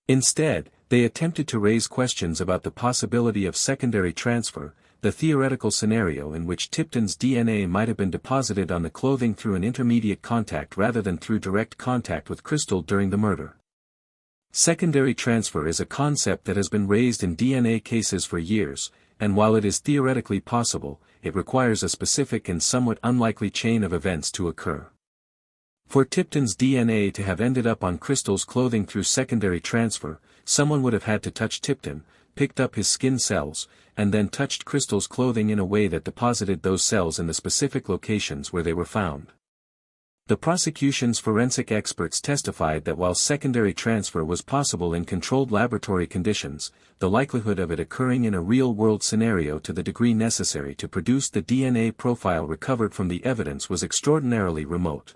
Instead, they attempted to raise questions about the possibility of secondary transfer, the theoretical scenario in which Tipton's DNA might have been deposited on the clothing through an intermediate contact rather than through direct contact with Crystal during the murder. Secondary transfer is a concept that has been raised in DNA cases for years, and while it is theoretically possible, it requires a specific and somewhat unlikely chain of events to occur. For Tipton's DNA to have ended up on Crystal's clothing through secondary transfer, someone would have had to touch Tipton, picked up his skin cells, and then touched Crystal's clothing in a way that deposited those cells in the specific locations where they were found. The prosecution's forensic experts testified that while secondary transfer was possible in controlled laboratory conditions, the likelihood of it occurring in a real-world scenario to the degree necessary to produce the DNA profile recovered from the evidence was extraordinarily remote.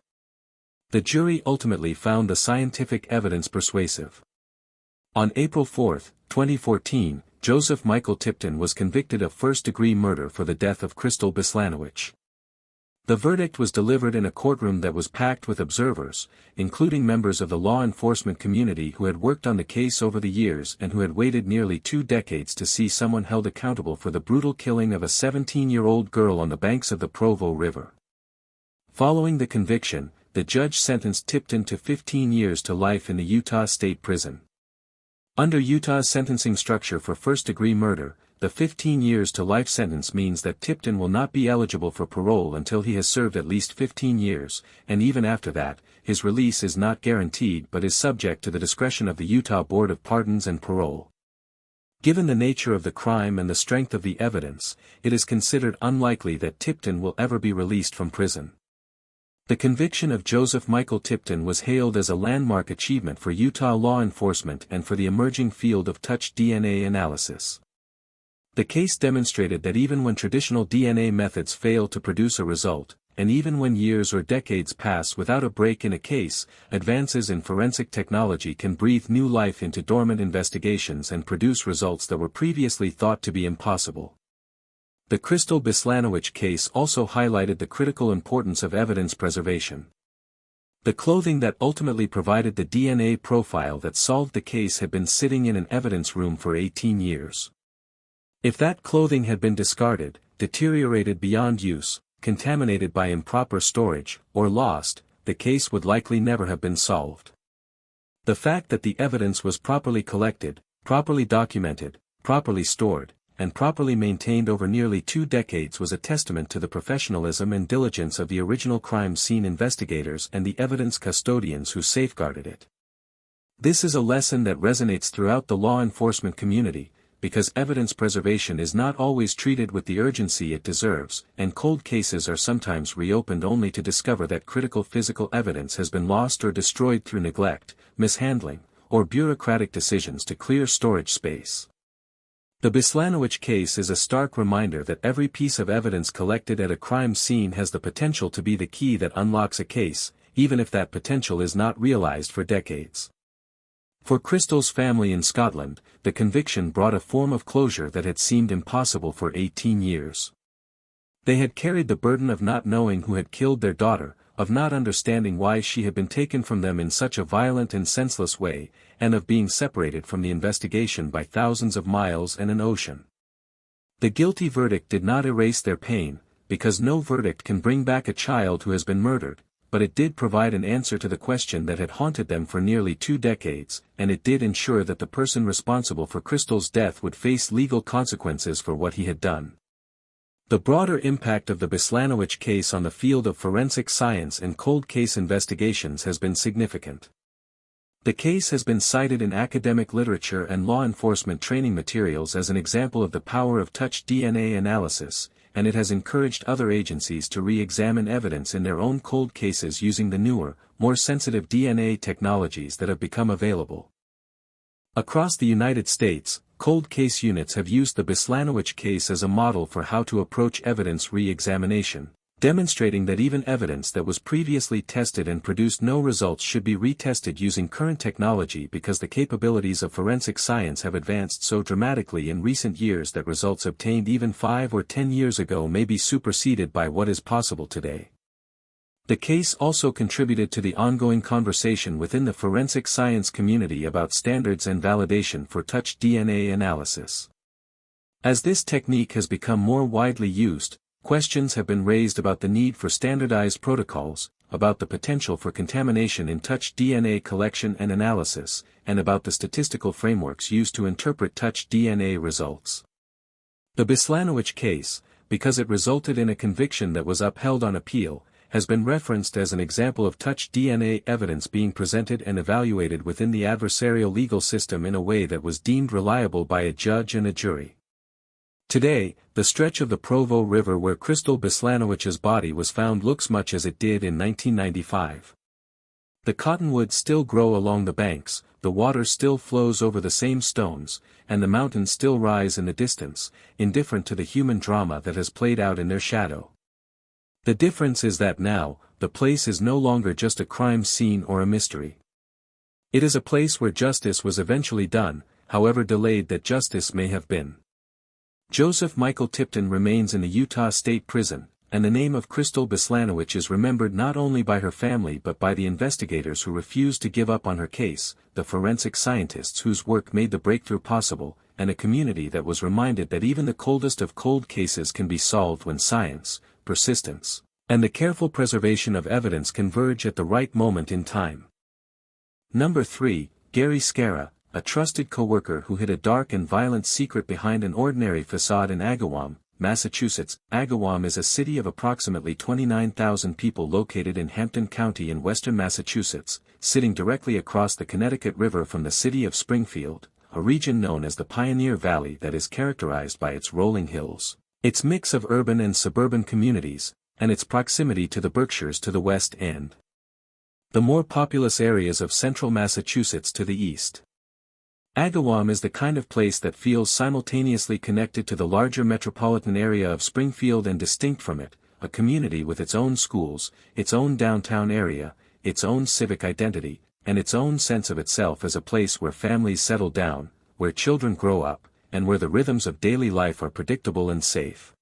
The jury ultimately found the scientific evidence persuasive. On April 4, 2014, Joseph Michael Tipton was convicted of first-degree murder for the death of Crystal Bislanowicz. The verdict was delivered in a courtroom that was packed with observers, including members of the law enforcement community who had worked on the case over the years and who had waited nearly 2 decades to see someone held accountable for the brutal killing of a 17-year-old girl on the banks of the Provo River. Following the conviction, the judge sentenced Tipton to 15 years to life in the Utah State Prison. Under Utah's sentencing structure for first-degree murder, the 15 years to life sentence means that Tipton will not be eligible for parole until he has served at least 15 years, and even after that, his release is not guaranteed but is subject to the discretion of the Utah Board of Pardons and Parole. Given the nature of the crime and the strength of the evidence, it is considered unlikely that Tipton will ever be released from prison. The conviction of Joseph Michael Tipton was hailed as a landmark achievement for Utah law enforcement and for the emerging field of touch DNA analysis. The case demonstrated that even when traditional DNA methods fail to produce a result, and even when years or decades pass without a break in a case, advances in forensic technology can breathe new life into dormant investigations and produce results that were previously thought to be impossible. The Crystal Bislanowicz case also highlighted the critical importance of evidence preservation. The clothing that ultimately provided the DNA profile that solved the case had been sitting in an evidence room for 18 years. If that clothing had been discarded, deteriorated beyond use, contaminated by improper storage, or lost, the case would likely never have been solved. The fact that the evidence was properly collected, properly documented, properly stored, and properly maintained over nearly 2 decades was a testament to the professionalism and diligence of the original crime scene investigators and the evidence custodians who safeguarded it. This is a lesson that resonates throughout the law enforcement community, because evidence preservation is not always treated with the urgency it deserves, and cold cases are sometimes reopened only to discover that critical physical evidence has been lost or destroyed through neglect, mishandling, or bureaucratic decisions to clear storage space. The Bislanowicz case is a stark reminder that every piece of evidence collected at a crime scene has the potential to be the key that unlocks a case, even if that potential is not realized for decades. For Crystal's family in Scotland, the conviction brought a form of closure that had seemed impossible for 18 years. They had carried the burden of not knowing who had killed their daughter, of not understanding why she had been taken from them in such a violent and senseless way, and of being separated from the investigation by thousands of miles and an ocean. The guilty verdict did not erase their pain, because no verdict can bring back a child who has been murdered, but it did provide an answer to the question that had haunted them for nearly 2 decades, and it did ensure that the person responsible for Crystal's death would face legal consequences for what he had done. The broader impact of the Bislanowicz case on the field of forensic science and cold case investigations has been significant. The case has been cited in academic literature and law enforcement training materials as an example of the power of touch DNA analysis, and it has encouraged other agencies to re-examine evidence in their own cold cases using the newer, more sensitive DNA technologies that have become available. Across the United States, cold case units have used the Bislanowicz case as a model for how to approach evidence re-examination, demonstrating that even evidence that was previously tested and produced no results should be retested using current technology because the capabilities of forensic science have advanced so dramatically in recent years that results obtained even 5 or 10 years ago may be superseded by what is possible today. The case also contributed to the ongoing conversation within the forensic science community about standards and validation for touch DNA analysis. As this technique has become more widely used, questions have been raised about the need for standardized protocols, about the potential for contamination in touch DNA collection and analysis, and about the statistical frameworks used to interpret touch DNA results. The Bislanowicz case, because it resulted in a conviction that was upheld on appeal, has been referenced as an example of touch DNA evidence being presented and evaluated within the adversarial legal system in a way that was deemed reliable by a judge and a jury. Today, the stretch of the Provo River where Crystal Bislanowicz's body was found looks much as it did in 1995. The cottonwoods still grow along the banks, the water still flows over the same stones, and the mountains still rise in the distance, indifferent to the human drama that has played out in their shadow. The difference is that now, the place is no longer just a crime scene or a mystery. It is a place where justice was eventually done, however delayed that justice may have been. Joseph Michael Tipton remains in the Utah State Prison, and the name of Crystal Bislanowicz is remembered not only by her family but by the investigators who refused to give up on her case, the forensic scientists whose work made the breakthrough possible, and a community that was reminded that even the coldest of cold cases can be solved when science, persistence, and the careful preservation of evidence converge at the right moment in time. Number 3, Gary Scarra, a trusted co-worker who hid a dark and violent secret behind an ordinary facade in Agawam, Massachusetts. Agawam is a city of approximately 29,000 people located in Hampton County in western Massachusetts, sitting directly across the Connecticut River from the city of Springfield, a region known as the Pioneer Valley that is characterized by its rolling hills, its mix of urban and suburban communities, and its proximity to the Berkshires to the west and the more populous areas of central Massachusetts to the east. Agawam is the kind of place that feels simultaneously connected to the larger metropolitan area of Springfield and distinct from it, a community with its own schools, its own downtown area, its own civic identity, and its own sense of itself as a place where families settle down, where children grow up, and where the rhythms of daily life are predictable and safe.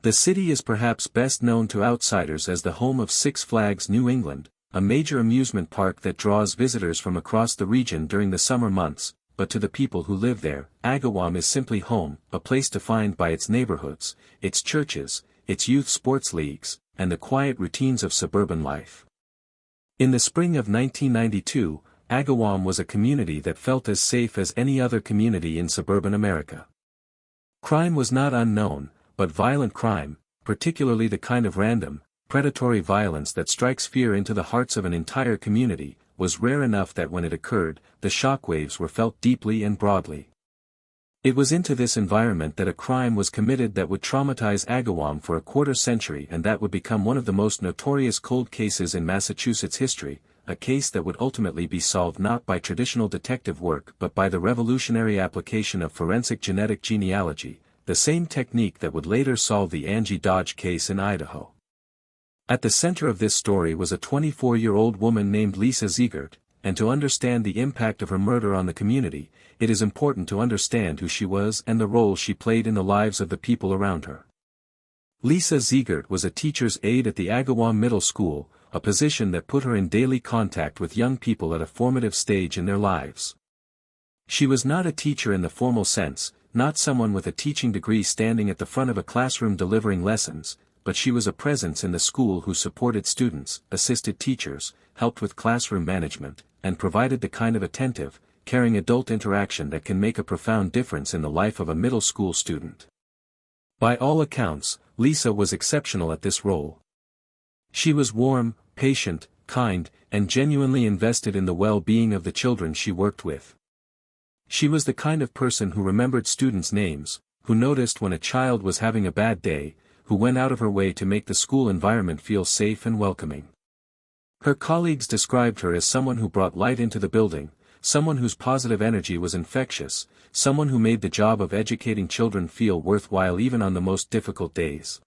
The city is perhaps best known to outsiders as the home of Six Flags New England, a major amusement park that draws visitors from across the region during the summer months, but to the people who live there, Agawam is simply home, a place defined by its neighborhoods, its churches, its youth sports leagues, and the quiet routines of suburban life. In the spring of 1992, Agawam was a community that felt as safe as any other community in suburban America. Crime was not unknown, but violent crime, particularly the kind of random, predatory violence that strikes fear into the hearts of an entire community, was rare enough that when it occurred, the shockwaves were felt deeply and broadly. It was into this environment that a crime was committed that would traumatize Agawam for a quarter century and that would become one of the most notorious cold cases in Massachusetts history, a case that would ultimately be solved not by traditional detective work but by the revolutionary application of forensic genetic genealogy, the same technique that would later solve the Angie Dodge case in Idaho. At the center of this story was a 24-year-old woman named Lisa Ziegert, and to understand the impact of her murder on the community, it is important to understand who she was and the role she played in the lives of the people around her. Lisa Ziegert was a teacher's aide at the Agawam Middle School, a position that put her in daily contact with young people at a formative stage in their lives. She was not a teacher in the formal sense, not someone with a teaching degree standing at the front of a classroom delivering lessons, but she was a presence in the school who supported students, assisted teachers, helped with classroom management, and provided the kind of attentive, caring adult interaction that can make a profound difference in the life of a middle school student. By all accounts, Lisa was exceptional at this role. She was warm, patient, kind, and genuinely invested in the well-being of the children she worked with. She was the kind of person who remembered students' names, who noticed when a child was having a bad day, who went out of her way to make the school environment feel safe and welcoming. Her colleagues described her as someone who brought light into the building, someone whose positive energy was infectious, someone who made the job of educating children feel worthwhile even on the most difficult days.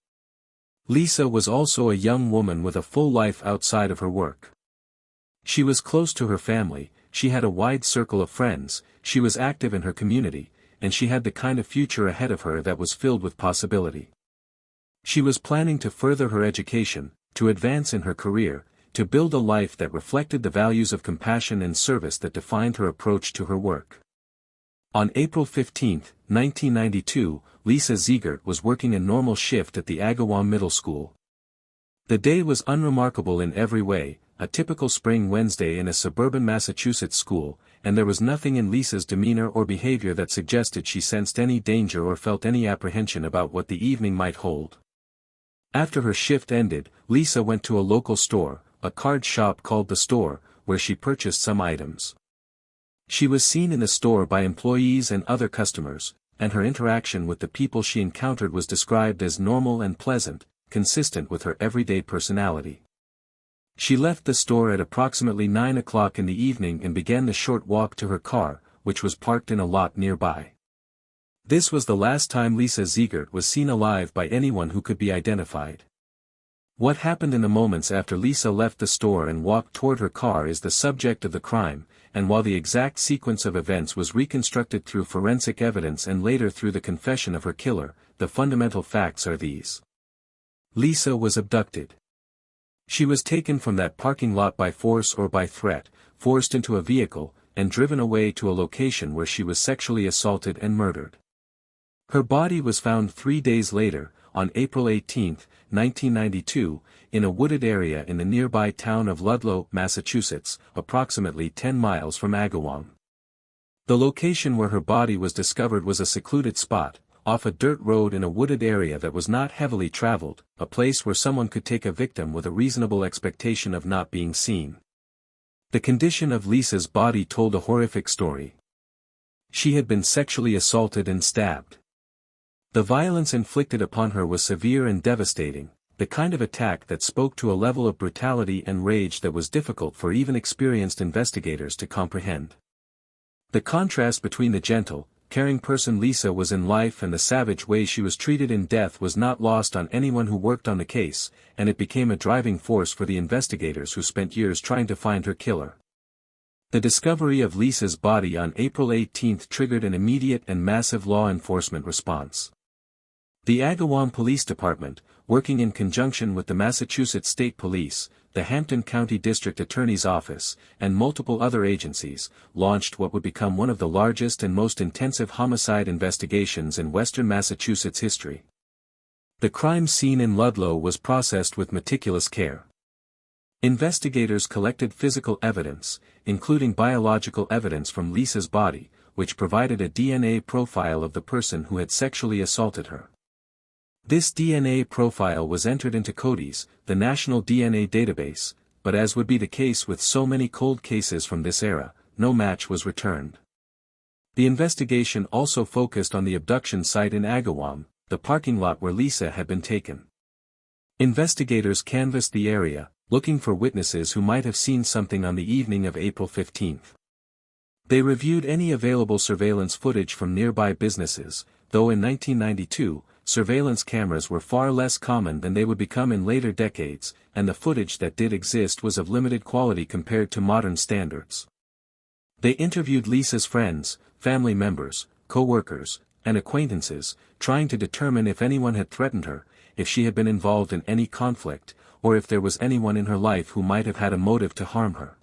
Lisa was also a young woman with a full life outside of her work. She was close to her family, she had a wide circle of friends, she was active in her community, and she had the kind of future ahead of her that was filled with possibility. She was planning to further her education, to advance in her career, to build a life that reflected the values of compassion and service that defined her approach to her work. On April 15, 1992, Lisa Ziegert was working a normal shift at the Agawam Middle School. The day was unremarkable in every way, a typical spring Wednesday in a suburban Massachusetts school, and there was nothing in Lisa's demeanor or behavior that suggested she sensed any danger or felt any apprehension about what the evening might hold. After her shift ended, Lisa went to a local store, a card shop called The Store, where she purchased some items. She was seen in the store by employees and other customers, and her interaction with the people she encountered was described as normal and pleasant, consistent with her everyday personality. She left the store at approximately 9 o'clock in the evening and began the short walk to her car, which was parked in a lot nearby. This was the last time Lisa Ziegert was seen alive by anyone who could be identified. What happened in the moments after Lisa left the store and walked toward her car is the subject of the crime, and while the exact sequence of events was reconstructed through forensic evidence and later through the confession of her killer, the fundamental facts are these. Lisa was abducted. She was taken from that parking lot by force or by threat, forced into a vehicle, and driven away to a location where she was sexually assaulted and murdered. Her body was found 3 days later, on April 18, 1992, in a wooded area in the nearby town of Ludlow, Massachusetts, approximately 10 miles from Agawam. The location where her body was discovered was a secluded spot, off a dirt road in a wooded area that was not heavily traveled, a place where someone could take a victim with a reasonable expectation of not being seen. The condition of Lisa's body told a horrific story. She had been sexually assaulted and stabbed. The violence inflicted upon her was severe and devastating, the kind of attack that spoke to a level of brutality and rage that was difficult for even experienced investigators to comprehend. The contrast between the gentle, caring person Lisa was in life, and the savage way she was treated in death was not lost on anyone who worked on the case, and it became a driving force for the investigators who spent years trying to find her killer. The discovery of Lisa's body on April 18 triggered an immediate and massive law enforcement response. The Agawam Police Department, working in conjunction with the Massachusetts State Police, the Hampton County District Attorney's Office, and multiple other agencies, launched what would become one of the largest and most intensive homicide investigations in western Massachusetts history. The crime scene in Ludlow was processed with meticulous care. Investigators collected physical evidence, including biological evidence from Lisa's body, which provided a DNA profile of the person who had sexually assaulted her. This DNA profile was entered into CODIS, the National DNA Database, but as would be the case with so many cold cases from this era, no match was returned. The investigation also focused on the abduction site in Agawam, the parking lot where Lisa had been taken. Investigators canvassed the area, looking for witnesses who might have seen something on the evening of April 15. They reviewed any available surveillance footage from nearby businesses, though in 1992, surveillance cameras were far less common than they would become in later decades, and the footage that did exist was of limited quality compared to modern standards. They interviewed Lisa's friends, family members, co-workers, and acquaintances, trying to determine if anyone had threatened her, if she had been involved in any conflict, or if there was anyone in her life who might have had a motive to harm her.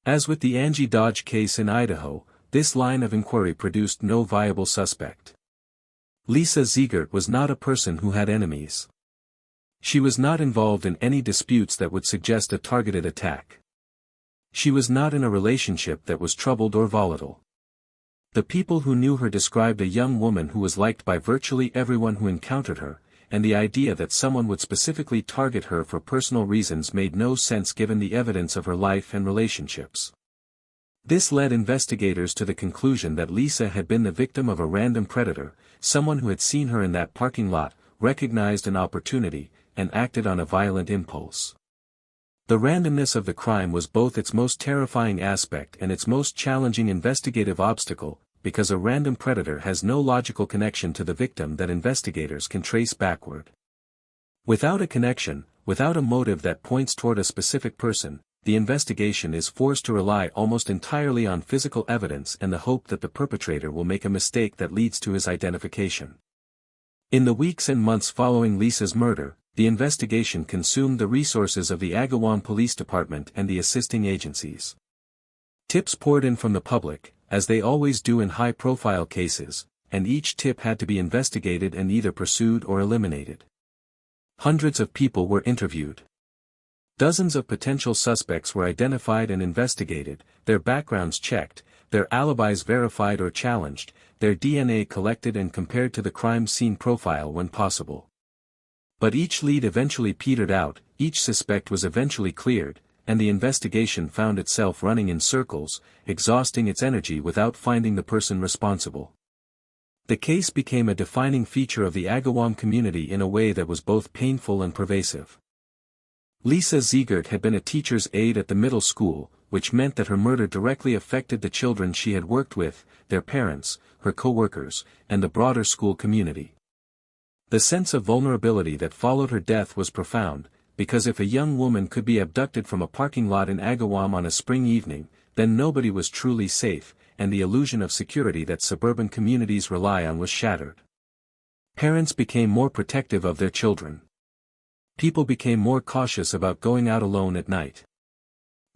As with the Angie Dodge case in Idaho, this line of inquiry produced no viable suspect. Lisa Ziegert was not a person who had enemies. She was not involved in any disputes that would suggest a targeted attack. She was not in a relationship that was troubled or volatile. The people who knew her described a young woman who was liked by virtually everyone who encountered her, and the idea that someone would specifically target her for personal reasons made no sense given the evidence of her life and relationships. This led investigators to the conclusion that Lisa had been the victim of a random predator, someone who had seen her in that parking lot, recognized an opportunity, and acted on a violent impulse. The randomness of the crime was both its most terrifying aspect and its most challenging investigative obstacle, because a random predator has no logical connection to the victim that investigators can trace backward. Without a connection, without a motive that points toward a specific person, the investigation is forced to rely almost entirely on physical evidence and the hope that the perpetrator will make a mistake that leads to his identification. In the weeks and months following Lisa's murder, the investigation consumed the resources of the Agawam Police Department and the assisting agencies. Tips poured in from the public, as they always do in high-profile cases, and each tip had to be investigated and either pursued or eliminated. Hundreds of people were interviewed. Dozens of potential suspects were identified and investigated, their backgrounds checked, their alibis verified or challenged, their DNA collected and compared to the crime scene profile when possible. But each lead eventually petered out, each suspect was eventually cleared, and the investigation found itself running in circles, exhausting its energy without finding the person responsible. The case became a defining feature of the Agawam community in a way that was both painful and pervasive. Lisa Ziegert had been a teacher's aide at the middle school, which meant that her murder directly affected the children she had worked with, their parents, her co-workers, and the broader school community. The sense of vulnerability that followed her death was profound, because if a young woman could be abducted from a parking lot in Agawam on a spring evening, then nobody was truly safe, and the illusion of security that suburban communities rely on was shattered. Parents became more protective of their children. People became more cautious about going out alone at night.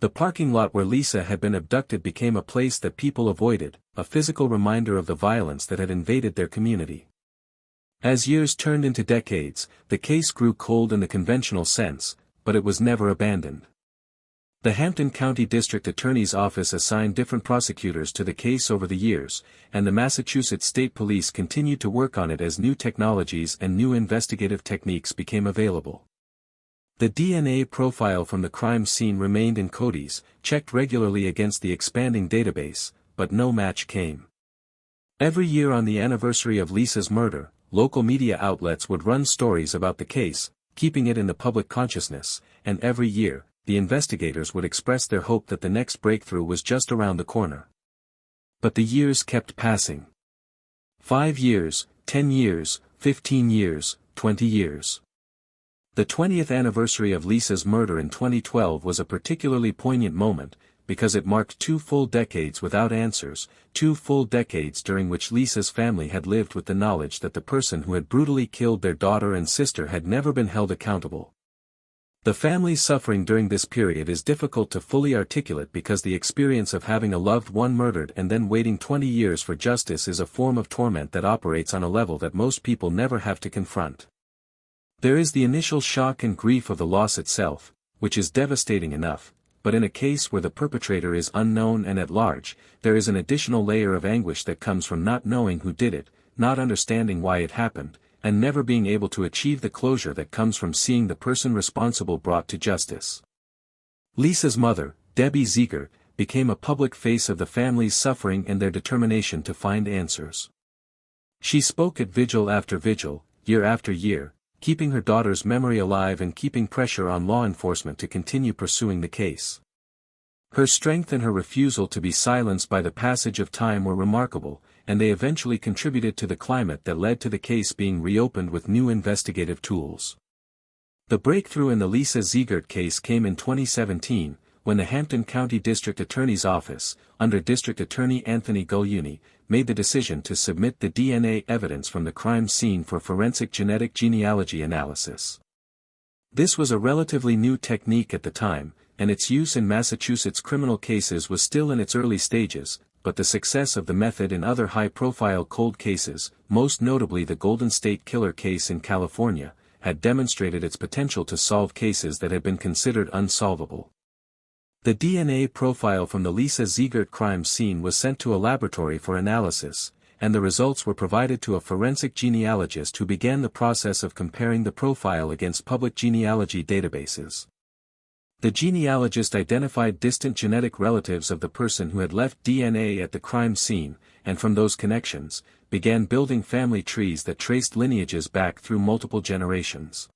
The parking lot where Lisa had been abducted became a place that people avoided, a physical reminder of the violence that had invaded their community. As years turned into decades, the case grew cold in the conventional sense, but it was never abandoned. The Hampton County District Attorney's Office assigned different prosecutors to the case over the years, and the Massachusetts State Police continued to work on it as new technologies and new investigative techniques became available. The DNA profile from the crime scene remained in CODIS, checked regularly against the expanding database, but no match came. Every year on the anniversary of Lisa's murder, local media outlets would run stories about the case, keeping it in the public consciousness, and every year, the investigators would express their hope that the next breakthrough was just around the corner. But the years kept passing. 5 years, 10 years, 15 years, 20 years. The 20th anniversary of Lisa's murder in 2012 was a particularly poignant moment, because it marked 2 full decades without answers, 2 full decades during which Lisa's family had lived with the knowledge that the person who had brutally killed their daughter and sister had never been held accountable. The family's suffering during this period is difficult to fully articulate because the experience of having a loved one murdered and then waiting 20 years for justice is a form of torment that operates on a level that most people never have to confront. There is the initial shock and grief of the loss itself, which is devastating enough, but in a case where the perpetrator is unknown and at large, there is an additional layer of anguish that comes from not knowing who did it, not understanding why it happened, and never being able to achieve the closure that comes from seeing the person responsible brought to justice. Lisa's mother, Debbie Ziegert, became a public face of the family's suffering and their determination to find answers. She spoke at vigil after vigil, year after year, keeping her daughter's memory alive and keeping pressure on law enforcement to continue pursuing the case. Her strength and her refusal to be silenced by the passage of time were remarkable, and they eventually contributed to the climate that led to the case being reopened with new investigative tools. The breakthrough in the Lisa Ziegert case came in 2017, when the Hampton County District Attorney's Office, under District Attorney Anthony Guglielmi, made the decision to submit the DNA evidence from the crime scene for forensic genetic genealogy analysis. This was a relatively new technique at the time, and its use in Massachusetts criminal cases was still in its early stages, but the success of the method in other high-profile cold cases, most notably the Golden State Killer case in California, had demonstrated its potential to solve cases that had been considered unsolvable. The DNA profile from the Lisa Ziegert crime scene was sent to a laboratory for analysis, and the results were provided to a forensic genealogist who began the process of comparing the profile against public genealogy databases. The genealogist identified distant genetic relatives of the person who had left DNA at the crime scene, and from those connections, began building family trees that traced lineages back through multiple generations.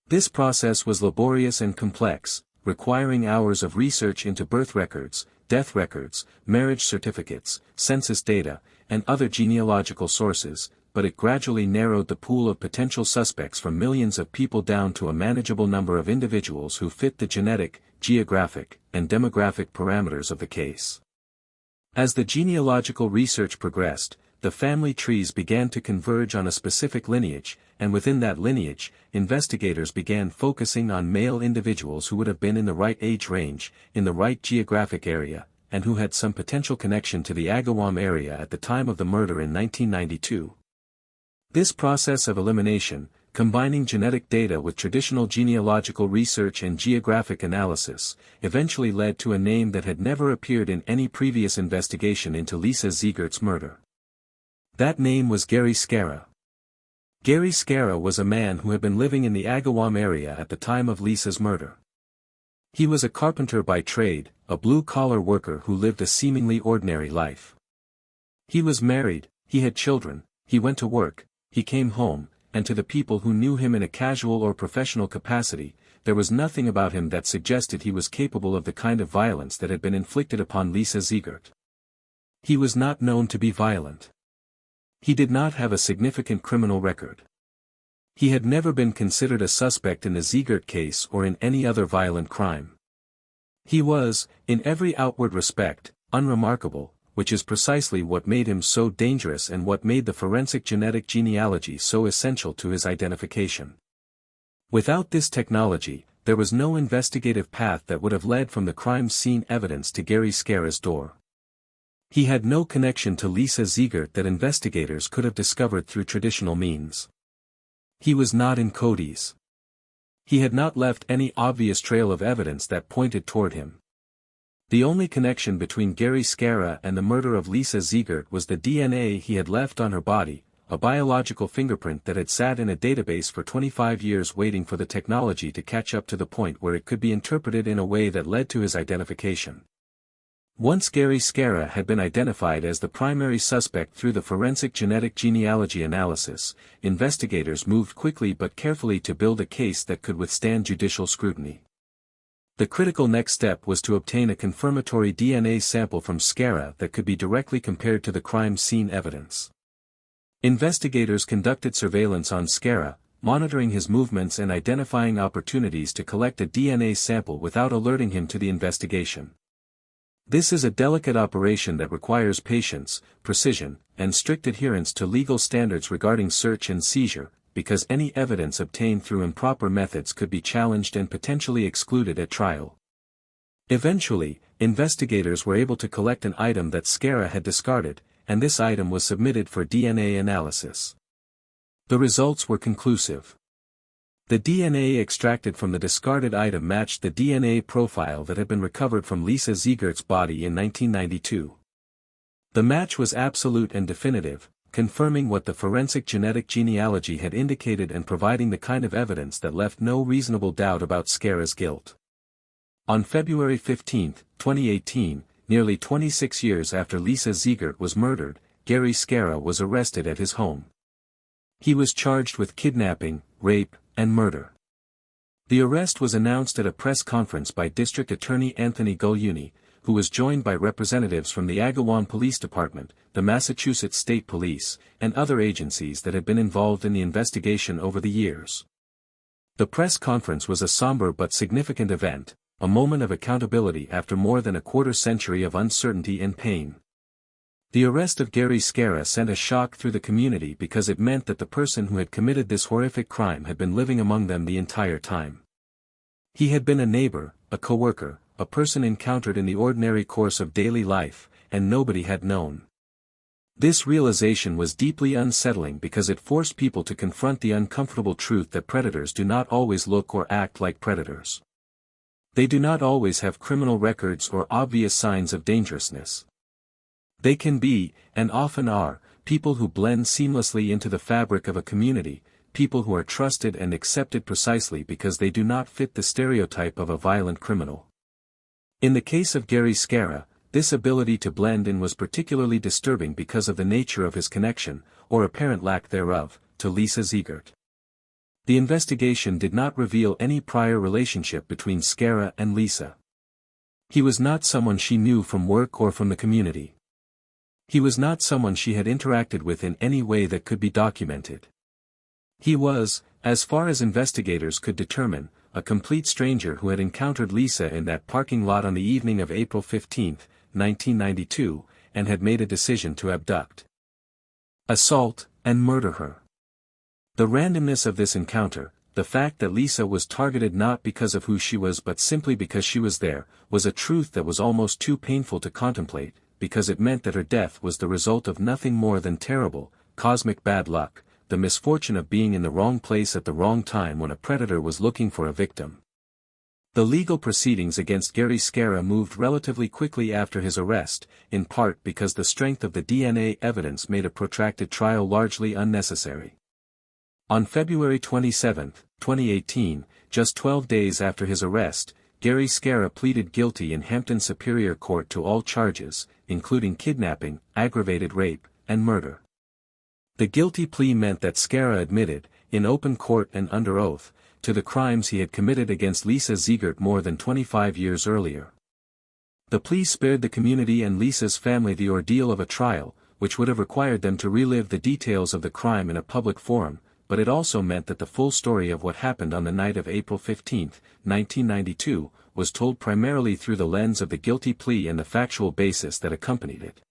This process was laborious and complex, requiring hours of research into birth records, death records, marriage certificates, census data, and other genealogical sources, but it gradually narrowed the pool of potential suspects from millions of people down to a manageable number of individuals who fit the genetic, geographic, and demographic parameters of the case. As the genealogical research progressed, the family trees began to converge on a specific lineage, and within that lineage, investigators began focusing on male individuals who would have been in the right age range, in the right geographic area, and who had some potential connection to the Agawam area at the time of the murder in 1992. This process of elimination, combining genetic data with traditional genealogical research and geographic analysis, eventually led to a name that had never appeared in any previous investigation into Lisa Ziegert's murder. That name was Gary Scarra. Gary Scarra was a man who had been living in the Agawam area at the time of Lisa's murder. He was a carpenter by trade, a blue-collar worker who lived a seemingly ordinary life. He was married, he had children, he went to work, he came home, and to the people who knew him in a casual or professional capacity, there was nothing about him that suggested he was capable of the kind of violence that had been inflicted upon Lisa Ziegert. He was not known to be violent. He did not have a significant criminal record. He had never been considered a suspect in the Ziegert case or in any other violent crime. He was, in every outward respect, unremarkable, which is precisely what made him so dangerous and what made the forensic genetic genealogy so essential to his identification. Without this technology, there was no investigative path that would have led from the crime scene evidence to Gary Scarra's door. He had no connection to Lisa Ziegert that investigators could have discovered through traditional means. He was not in Cody's. He had not left any obvious trail of evidence that pointed toward him. The only connection between Gary Scarra and the murder of Lisa Ziegert was the DNA he had left on her body, a biological fingerprint that had sat in a database for 25 years waiting for the technology to catch up to the point where it could be interpreted in a way that led to his identification. Once Gary Scarra had been identified as the primary suspect through the forensic genetic genealogy analysis, investigators moved quickly but carefully to build a case that could withstand judicial scrutiny. The critical next step was to obtain a confirmatory DNA sample from Scarra that could be directly compared to the crime scene evidence. Investigators conducted surveillance on Scara, monitoring his movements and identifying opportunities to collect a DNA sample without alerting him to the investigation. This is a delicate operation that requires patience, precision, and strict adherence to legal standards regarding search and seizure, because any evidence obtained through improper methods could be challenged and potentially excluded at trial. Eventually, investigators were able to collect an item that Scara had discarded, and this item was submitted for DNA analysis. The results were conclusive. The DNA extracted from the discarded item matched the DNA profile that had been recovered from Lisa Ziegert's body in 1992. The match was absolute and definitive, confirming what the forensic genetic genealogy had indicated and providing the kind of evidence that left no reasonable doubt about Scara's guilt. On February 15, 2018, nearly 26 years after Lisa Ziegert was murdered, Gary Scara was arrested at his home. He was charged with kidnapping, rape, and murder. The arrest was announced at a press conference by District Attorney Anthony Guglielmi, who was joined by representatives from the Agawam Police Department, the Massachusetts State Police, and other agencies that had been involved in the investigation over the years. The press conference was a somber but significant event, a moment of accountability after more than a quarter-century of uncertainty and pain. The arrest of Gary Scara sent a shock through the community because it meant that the person who had committed this horrific crime had been living among them the entire time. He had been a neighbor, a coworker, a person encountered in the ordinary course of daily life, and nobody had known. This realization was deeply unsettling because it forced people to confront the uncomfortable truth that predators do not always look or act like predators. They do not always have criminal records or obvious signs of dangerousness. They can be, and often are, people who blend seamlessly into the fabric of a community, people who are trusted and accepted precisely because they do not fit the stereotype of a violent criminal. In the case of Gary Scara, this ability to blend in was particularly disturbing because of the nature of his connection, or apparent lack thereof, to Lisa Ziegert. The investigation did not reveal any prior relationship between Scara and Lisa. He was not someone she knew from work or from the community. He was not someone she had interacted with in any way that could be documented. He was, as far as investigators could determine, a complete stranger who had encountered Lisa in that parking lot on the evening of April 15, 1992, and had made a decision to abduct, assault, and murder her. The randomness of this encounter, the fact that Lisa was targeted not because of who she was but simply because she was there, was a truth that was almost too painful to contemplate, because it meant that her death was the result of nothing more than terrible, cosmic bad luck, the misfortune of being in the wrong place at the wrong time when a predator was looking for a victim. The legal proceedings against Gary Scara moved relatively quickly after his arrest, in part because the strength of the DNA evidence made a protracted trial largely unnecessary. On February 27, 2018, just 12 days after his arrest, Gary Scara pleaded guilty in Hampton Superior Court to all charges, including kidnapping, aggravated rape, and murder. The guilty plea meant that Scara admitted, in open court and under oath, to the crimes he had committed against Lisa Ziegert more than 25 years earlier. The plea spared the community and Lisa's family the ordeal of a trial, which would have required them to relive the details of the crime in a public forum, but it also meant that the full story of what happened on the night of April 15, 1992, was told primarily through the lens of the guilty plea and the factual basis that accompanied it.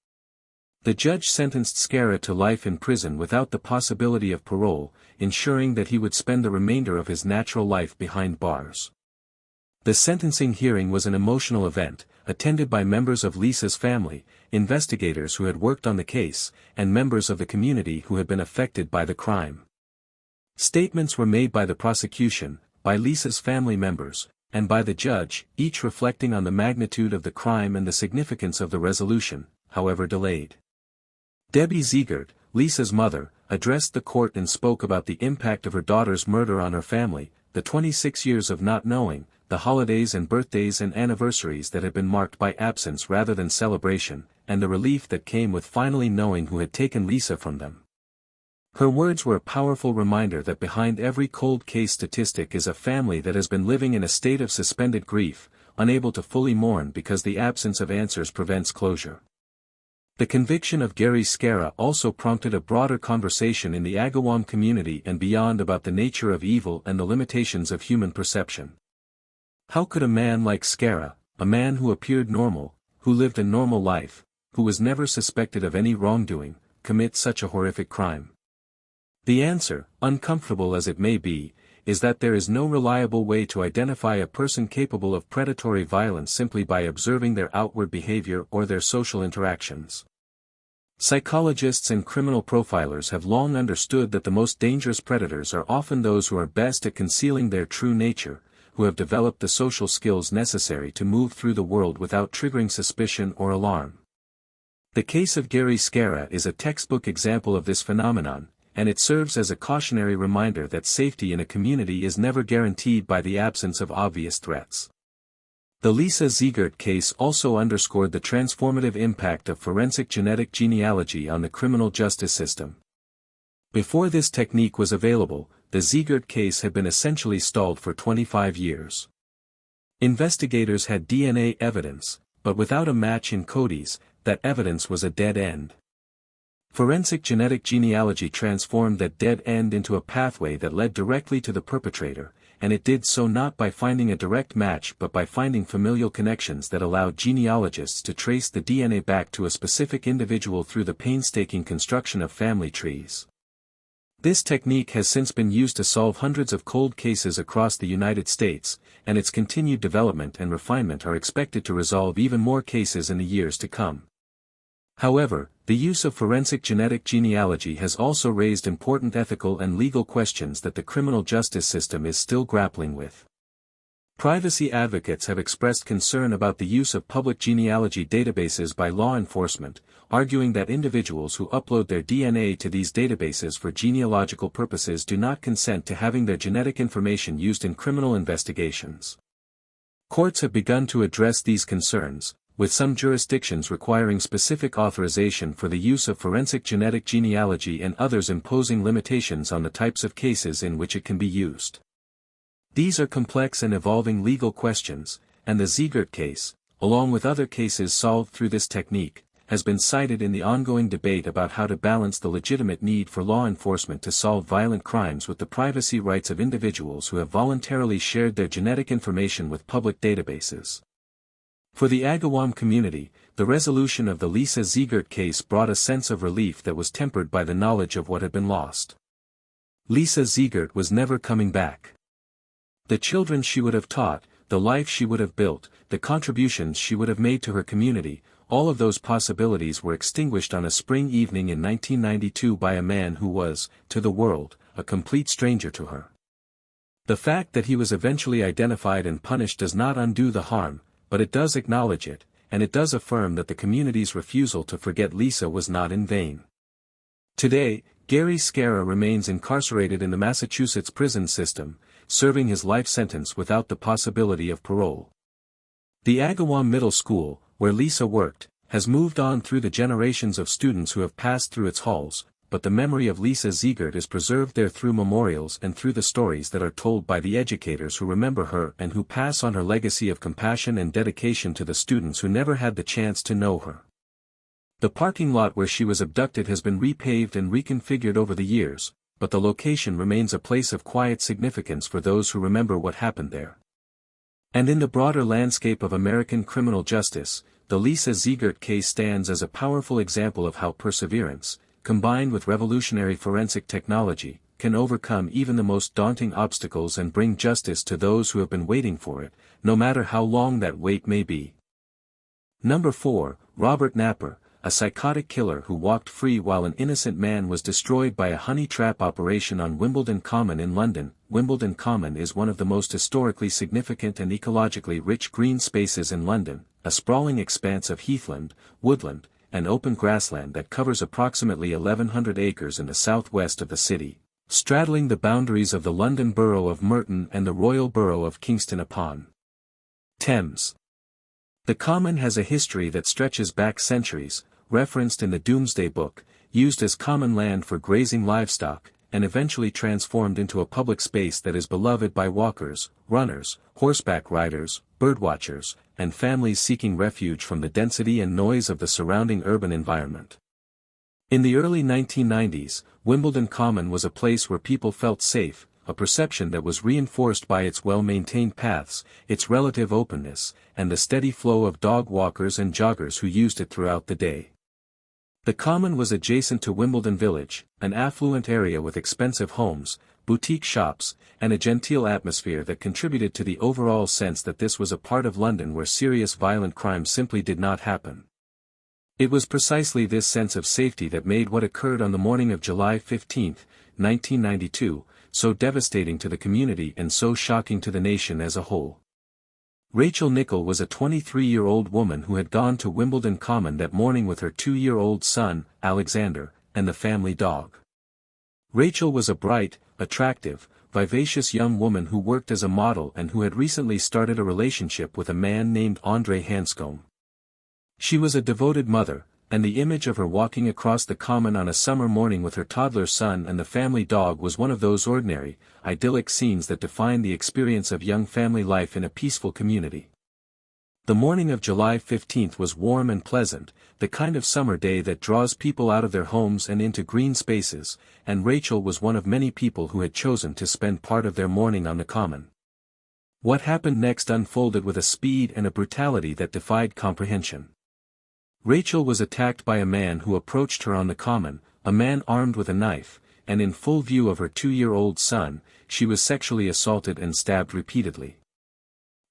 The judge sentenced Scara to life in prison without the possibility of parole, ensuring that he would spend the remainder of his natural life behind bars. The sentencing hearing was an emotional event, attended by members of Lisa's family, investigators who had worked on the case, and members of the community who had been affected by the crime. Statements were made by the prosecution, by Lisa's family members, and by the judge, each reflecting on the magnitude of the crime and the significance of the resolution, however delayed. Debbie Ziegert, Lisa's mother, addressed the court and spoke about the impact of her daughter's murder on her family, the 26 years of not knowing, the holidays and birthdays and anniversaries that had been marked by absence rather than celebration, and the relief that came with finally knowing who had taken Lisa from them. Her words were a powerful reminder that behind every cold case statistic is a family that has been living in a state of suspended grief, unable to fully mourn because the absence of answers prevents closure. The conviction of Gary Scarra also prompted a broader conversation in the Agawam community and beyond about the nature of evil and the limitations of human perception. How could a man like Scarra, a man who appeared normal, who lived a normal life, who was never suspected of any wrongdoing, commit such a horrific crime? The answer, uncomfortable as it may be, is that there is no reliable way to identify a person capable of predatory violence simply by observing their outward behavior or their social interactions. Psychologists and criminal profilers have long understood that the most dangerous predators are often those who are best at concealing their true nature, who have developed the social skills necessary to move through the world without triggering suspicion or alarm. The case of Gary Scarra is a textbook example of this phenomenon, and it serves as a cautionary reminder that safety in a community is never guaranteed by the absence of obvious threats. The Lisa Ziegert case also underscored the transformative impact of forensic genetic genealogy on the criminal justice system. Before this technique was available, the Ziegert case had been essentially stalled for 25 years. Investigators had DNA evidence, but without a match in Cody's, that evidence was a dead end. Forensic genetic genealogy transformed that dead end into a pathway that led directly to the perpetrator, and it did so not by finding a direct match but by finding familial connections that allowed genealogists to trace the DNA back to a specific individual through the painstaking construction of family trees. This technique has since been used to solve hundreds of cold cases across the United States, and its continued development and refinement are expected to resolve even more cases in the years to come. However, the use of forensic genetic genealogy has also raised important ethical and legal questions that the criminal justice system is still grappling with. Privacy advocates have expressed concern about the use of public genealogy databases by law enforcement, arguing that individuals who upload their DNA to these databases for genealogical purposes do not consent to having their genetic information used in criminal investigations. Courts have begun to address these concerns, with some jurisdictions requiring specific authorization for the use of forensic genetic genealogy and others imposing limitations on the types of cases in which it can be used. These are complex and evolving legal questions, and the Ziegert case, along with other cases solved through this technique, has been cited in the ongoing debate about how to balance the legitimate need for law enforcement to solve violent crimes with the privacy rights of individuals who have voluntarily shared their genetic information with public databases. For the Agawam community, the resolution of the Lisa Ziegert case brought a sense of relief that was tempered by the knowledge of what had been lost. Lisa Ziegert was never coming back. The children she would have taught, the life she would have built, the contributions she would have made to her community, all of those possibilities were extinguished on a spring evening in 1992 by a man who was, to the world, a complete stranger to her. The fact that he was eventually identified and punished does not undo the harm, but it does acknowledge it, and it does affirm that the community's refusal to forget Lisa was not in vain. Today, Gary Scarra remains incarcerated in the Massachusetts prison system, serving his life sentence without the possibility of parole. The Agawam Middle School, where Lisa worked, has moved on through the generations of students who have passed through its halls, but the memory of Lisa Ziegert is preserved there through memorials and through the stories that are told by the educators who remember her and who pass on her legacy of compassion and dedication to the students who never had the chance to know her. The parking lot where she was abducted has been repaved and reconfigured over the years, but the location remains a place of quiet significance for those who remember what happened there. And in the broader landscape of American criminal justice, the Lisa Ziegert case stands as a powerful example of how perseverance, combined with revolutionary forensic technology, can overcome even the most daunting obstacles and bring justice to those who have been waiting for it, no matter how long that wait may be. Number 4, Robert Napper, a psychotic killer who walked free while an innocent man was destroyed by a honey trap operation on Wimbledon Common in London. Wimbledon Common is one of the most historically significant and ecologically rich green spaces in London, a sprawling expanse of heathland, woodland, and open grassland that covers approximately 1,100 acres in the southwest of the city, straddling the boundaries of the London Borough of Merton and the Royal Borough of Kingston upon Thames. The Common has a history that stretches back centuries, referenced in the Domesday Book, used as common land for grazing livestock, and eventually transformed into a public space that is beloved by walkers, runners, horseback riders, birdwatchers, and families seeking refuge from the density and noise of the surrounding urban environment. In the early 1990s, Wimbledon Common was a place where people felt safe, a perception that was reinforced by its well-maintained paths, its relative openness, and the steady flow of dog walkers and joggers who used it throughout the day. The Common was adjacent to Wimbledon Village, an affluent area with expensive homes, boutique shops, and a genteel atmosphere that contributed to the overall sense that this was a part of London where serious violent crime simply did not happen. It was precisely this sense of safety that made what occurred on the morning of July 15, 1992, so devastating to the community and so shocking to the nation as a whole. Rachel Nichol was a 23-year-old woman who had gone to Wimbledon Common that morning with her 2-year-old son, Alexander, and the family dog. Rachel was a bright, attractive, vivacious young woman who worked as a model and who had recently started a relationship with a man named Andre Hanscombe. She was a devoted mother, and the image of her walking across the Common on a summer morning with her toddler son and the family dog was one of those ordinary, idyllic scenes that define the experience of young family life in a peaceful community. The morning of July 15 was warm and pleasant, the kind of summer day that draws people out of their homes and into green spaces, and Rachel was one of many people who had chosen to spend part of their morning on the Common. What happened next unfolded with a speed and a brutality that defied comprehension. Rachel was attacked by a man who approached her on the Common, a man armed with a knife, and in full view of her 2-year-old son, she was sexually assaulted and stabbed repeatedly.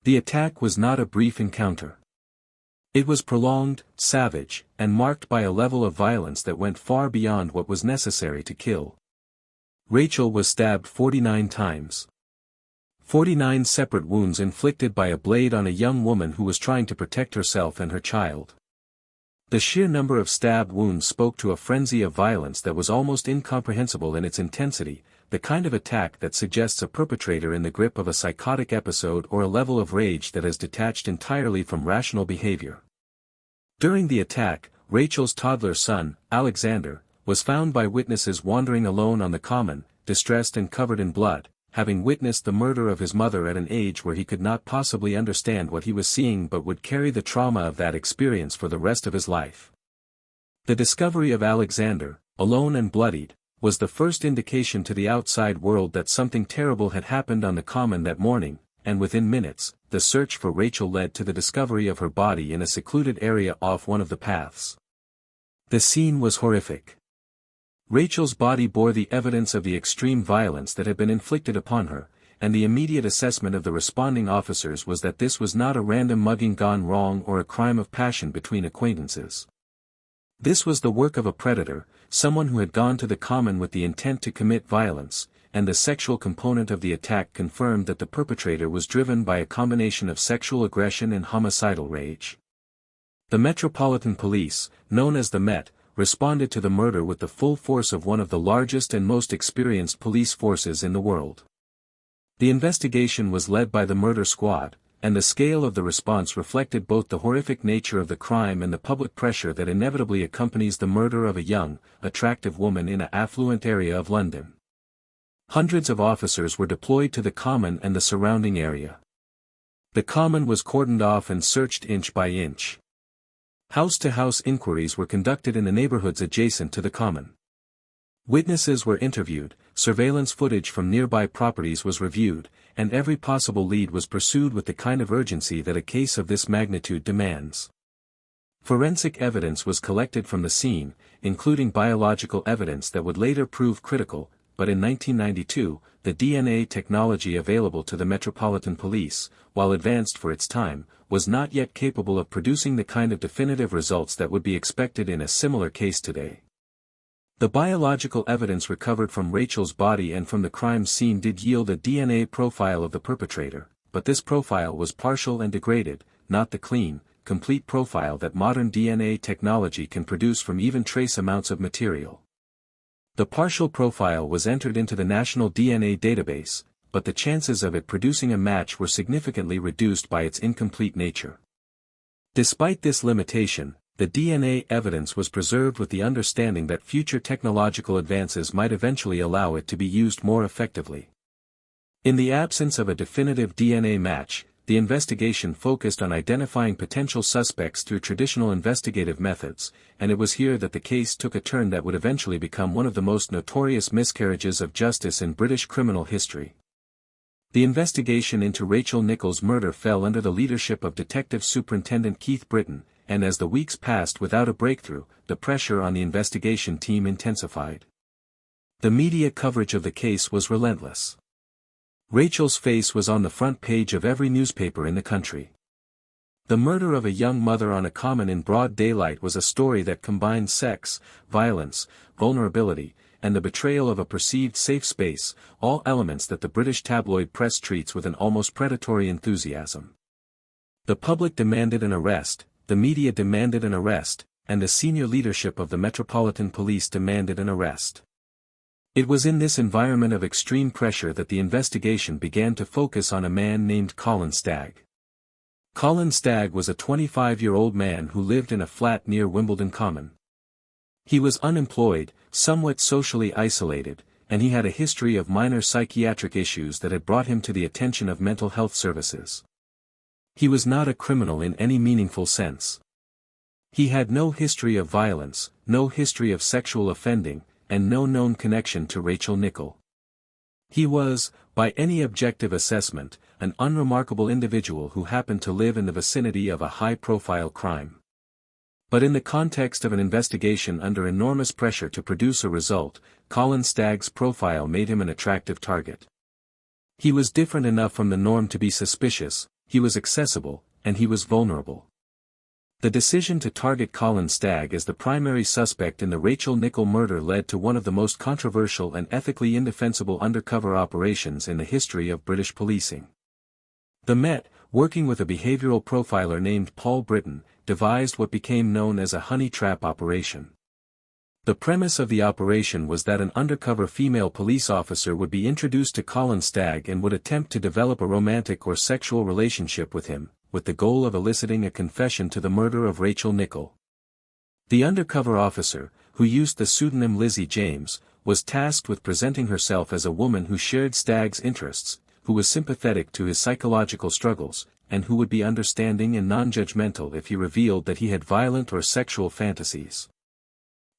The attack was not a brief encounter. It was prolonged, savage, and marked by a level of violence that went far beyond what was necessary to kill. Rachel was stabbed 49 times. 49 separate wounds inflicted by a blade on a young woman who was trying to protect herself and her child. The sheer number of stab wounds spoke to a frenzy of violence that was almost incomprehensible in its intensity, the kind of attack that suggests a perpetrator in the grip of a psychotic episode or a level of rage that is detached entirely from rational behavior. During the attack, Rachel's toddler son, Alexander, was found by witnesses wandering alone on the Common, distressed and covered in blood, having witnessed the murder of his mother at an age where he could not possibly understand what he was seeing but would carry the trauma of that experience for the rest of his life. The discovery of Alexander, alone and bloodied, was the first indication to the outside world that something terrible had happened on the Common that morning, and within minutes, the search for Rachel led to the discovery of her body in a secluded area off one of the paths. The scene was horrific. Rachel's body bore the evidence of the extreme violence that had been inflicted upon her, and the immediate assessment of the responding officers was that this was not a random mugging gone wrong or a crime of passion between acquaintances. This was the work of a predator, someone who had gone to the Common with the intent to commit violence, and the sexual component of the attack confirmed that the perpetrator was driven by a combination of sexual aggression and homicidal rage. The Metropolitan Police, known as the Met, responded to the murder with the full force of one of the largest and most experienced police forces in the world. The investigation was led by the Murder Squad, and the scale of the response reflected both the horrific nature of the crime and the public pressure that inevitably accompanies the murder of a young, attractive woman in an affluent area of London. Hundreds of officers were deployed to the Common and the surrounding area. The Common was cordoned off and searched inch by inch. House-to-house inquiries were conducted in the neighborhoods adjacent to the Common. Witnesses were interviewed, surveillance footage from nearby properties was reviewed, and every possible lead was pursued with the kind of urgency that a case of this magnitude demands. Forensic evidence was collected from the scene, including biological evidence that would later prove critical, but in 1992, the DNA technology available to the Metropolitan Police, while advanced for its time, was not yet capable of producing the kind of definitive results that would be expected in a similar case today. The biological evidence recovered from Rachel's body and from the crime scene did yield a DNA profile of the perpetrator, but this profile was partial and degraded, not the clean, complete profile that modern DNA technology can produce from even trace amounts of material. The partial profile was entered into the National DNA Database, but the chances of it producing a match were significantly reduced by its incomplete nature. Despite this limitation, the DNA evidence was preserved with the understanding that future technological advances might eventually allow it to be used more effectively. In the absence of a definitive DNA match, the investigation focused on identifying potential suspects through traditional investigative methods, and it was here that the case took a turn that would eventually become one of the most notorious miscarriages of justice in British criminal history. The investigation into Rachel Nichols' murder fell under the leadership of Detective Superintendent Keith Britton, and as the weeks passed without a breakthrough, the pressure on the investigation team intensified. The media coverage of the case was relentless. Rachel's face was on the front page of every newspaper in the country. The murder of a young mother on a common in broad daylight was a story that combined sex, violence, vulnerability, and the betrayal of a perceived safe space, all elements that the British tabloid press treats with an almost predatory enthusiasm. The public demanded an arrest, the media demanded an arrest, and the senior leadership of the Metropolitan Police demanded an arrest. It was in this environment of extreme pressure that the investigation began to focus on a man named Cullen Stagg. Cullen Stagg was a 25-year-old man who lived in a flat near Wimbledon Common. He was unemployed, somewhat socially isolated, and he had a history of minor psychiatric issues that had brought him to the attention of mental health services. He was not a criminal in any meaningful sense. He had no history of violence, no history of sexual offending, and no known connection to Rachel Nichols. He was, by any objective assessment, an unremarkable individual who happened to live in the vicinity of a high-profile crime. But in the context of an investigation under enormous pressure to produce a result, Cullen Stagg's profile made him an attractive target. He was different enough from the norm to be suspicious, he was accessible, and he was vulnerable. The decision to target Cullen Stagg as the primary suspect in the Rachel Nichols murder led to one of the most controversial and ethically indefensible undercover operations in the history of British policing. The Met, working with a behavioral profiler named Paul Britton, devised what became known as a honey trap operation. The premise of the operation was that an undercover female police officer would be introduced to Cullen Stagg and would attempt to develop a romantic or sexual relationship with him, with the goal of eliciting a confession to the murder of Rachel Nichols. The undercover officer, who used the pseudonym Lizzie James, was tasked with presenting herself as a woman who shared Stagg's interests, who was sympathetic to his psychological struggles, and who would be understanding and non-judgmental if he revealed that he had violent or sexual fantasies.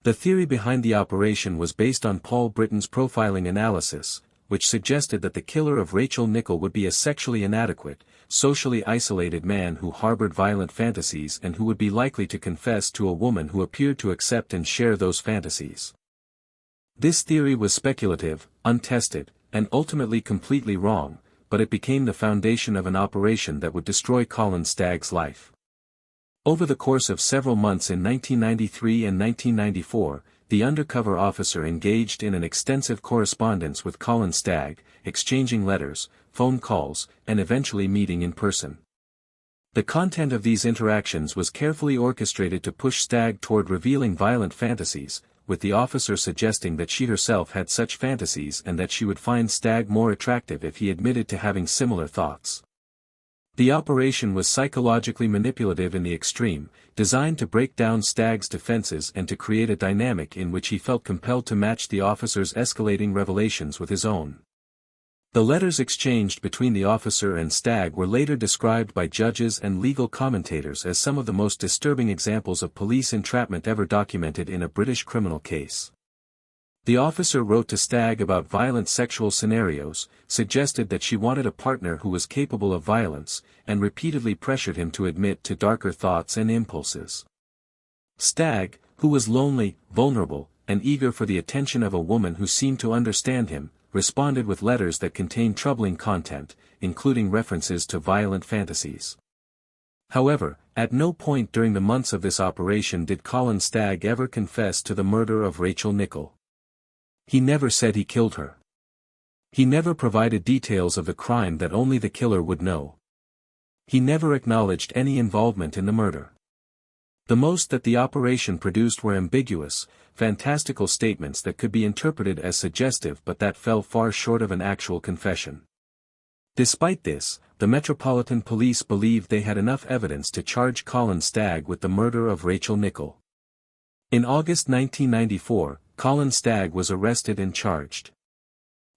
The theory behind the operation was based on Paul Britton's profiling analysis, which suggested that the killer of Rachel Nichols would be a sexually inadequate, socially isolated man who harbored violent fantasies and who would be likely to confess to a woman who appeared to accept and share those fantasies. This theory was speculative, untested, and ultimately completely wrong, but it became the foundation of an operation that would destroy Cullen Stagg's life. Over the course of several months in 1993 and 1994, the undercover officer engaged in an extensive correspondence with Cullen Stagg, exchanging letters, phone calls, and eventually meeting in person. The content of these interactions was carefully orchestrated to push Stagg toward revealing violent fantasies, with the officer suggesting that she herself had such fantasies and that she would find Stagg more attractive if he admitted to having similar thoughts. The operation was psychologically manipulative in the extreme, designed to break down Stagg's defenses and to create a dynamic in which he felt compelled to match the officer's escalating revelations with his own. The letters exchanged between the officer and Stagg were later described by judges and legal commentators as some of the most disturbing examples of police entrapment ever documented in a British criminal case. The officer wrote to Stagg about violent sexual scenarios, suggested that she wanted a partner who was capable of violence, and repeatedly pressured him to admit to darker thoughts and impulses. Stagg, who was lonely, vulnerable, and eager for the attention of a woman who seemed to understand him, responded with letters that contained troubling content, including references to violent fantasies. However, at no point during the months of this operation did Cullen Stagg ever confess to the murder of Rachel Nichols. He never said he killed her. He never provided details of the crime that only the killer would know. He never acknowledged any involvement in the murder. The most that the operation produced were ambiguous, fantastical statements that could be interpreted as suggestive but that fell far short of an actual confession. Despite this, the Metropolitan Police believed they had enough evidence to charge Cullen Stagg with the murder of Rachel Nichols. In August 1994, Cullen Stagg was arrested and charged.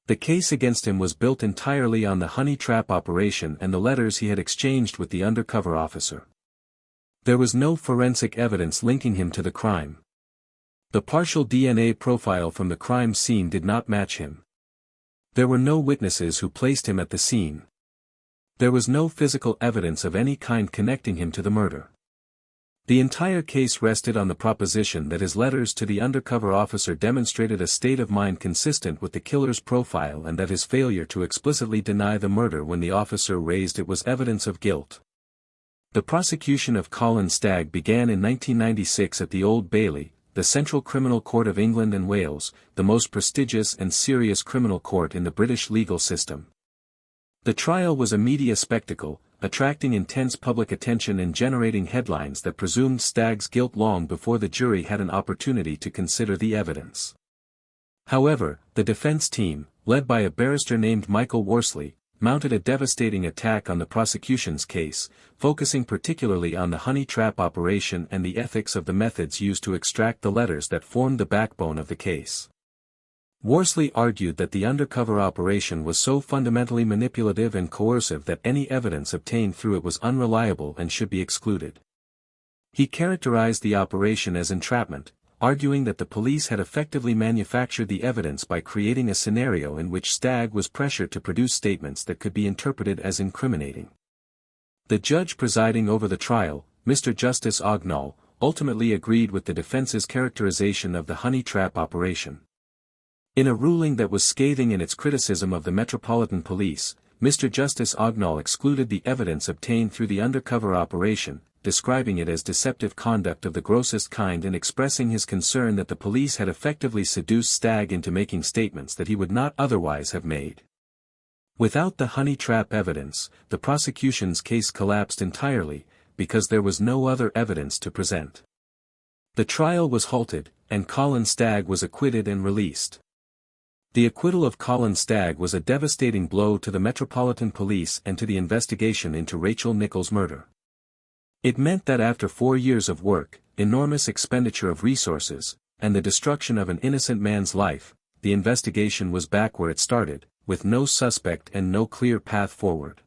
The case against him was built entirely on the honey trap operation and the letters he had exchanged with the undercover officer. There was no forensic evidence linking him to the crime. The partial DNA profile from the crime scene did not match him. There were no witnesses who placed him at the scene. There was no physical evidence of any kind connecting him to the murder. The entire case rested on the proposition that his letters to the undercover officer demonstrated a state of mind consistent with the killer's profile and that his failure to explicitly deny the murder when the officer raised it was evidence of guilt. The prosecution of Cullen Stagg began in 1996 at the Old Bailey, the Central Criminal Court of England and Wales, the most prestigious and serious criminal court in the British legal system. The trial was a media spectacle, attracting intense public attention and generating headlines that presumed Stagg's guilt long before the jury had an opportunity to consider the evidence. However, the defense team, led by a barrister named Michael Worsley, mounted a devastating attack on the prosecution's case, focusing particularly on the honey trap operation and the ethics of the methods used to extract the letters that formed the backbone of the case. Worsley argued that the undercover operation was so fundamentally manipulative and coercive that any evidence obtained through it was unreliable and should be excluded. He characterized the operation as entrapment, arguing that the police had effectively manufactured the evidence by creating a scenario in which Stagg was pressured to produce statements that could be interpreted as incriminating. The judge presiding over the trial, Mr. Justice Ognall, ultimately agreed with the defense's characterization of the honey trap operation. In a ruling that was scathing in its criticism of the Metropolitan Police, Mr. Justice Ognall excluded the evidence obtained through the undercover operation, describing it as deceptive conduct of the grossest kind and expressing his concern that the police had effectively seduced Stagg into making statements that he would not otherwise have made. Without the honey trap evidence, the prosecution's case collapsed entirely, because there was no other evidence to present. The trial was halted, and Cullen Stagg was acquitted and released. The acquittal of Cullen Stagg was a devastating blow to the Metropolitan Police and to the investigation into Rachel Nichols' murder. It meant that after 4 years of work, enormous expenditure of resources, and the destruction of an innocent man's life, the investigation was back where it started, with no suspect and no clear path forward.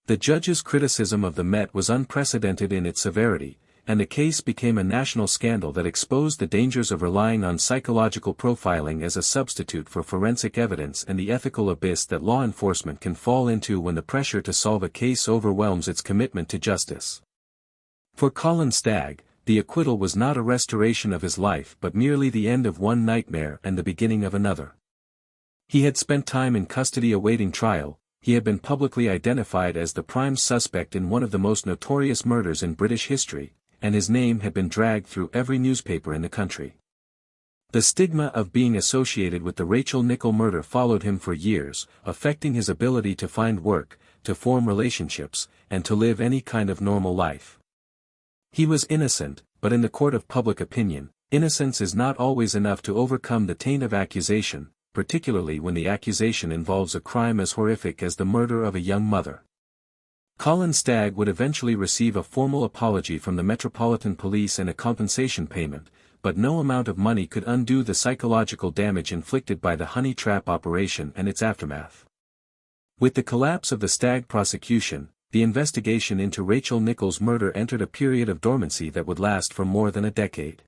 The judge's criticism of the Met was unprecedented in its severity, and the case became a national scandal that exposed the dangers of relying on psychological profiling as a substitute for forensic evidence and the ethical abyss that law enforcement can fall into when the pressure to solve a case overwhelms its commitment to justice. For Cullen Stagg, the acquittal was not a restoration of his life but merely the end of one nightmare and the beginning of another. He had spent time in custody awaiting trial, he had been publicly identified as the prime suspect in one of the most notorious murders in British history, and his name had been dragged through every newspaper in the country. The stigma of being associated with the Rachel Nichols murder followed him for years, affecting his ability to find work, to form relationships, and to live any kind of normal life. He was innocent, but in the court of public opinion, innocence is not always enough to overcome the taint of accusation, particularly when the accusation involves a crime as horrific as the murder of a young mother. Cullen Stagg would eventually receive a formal apology from the Metropolitan Police and a compensation payment, but no amount of money could undo the psychological damage inflicted by the honey trap operation and its aftermath. With the collapse of the Stagg prosecution, the investigation into Rachel Nichols' murder entered a period of dormancy that would last for more than a decade.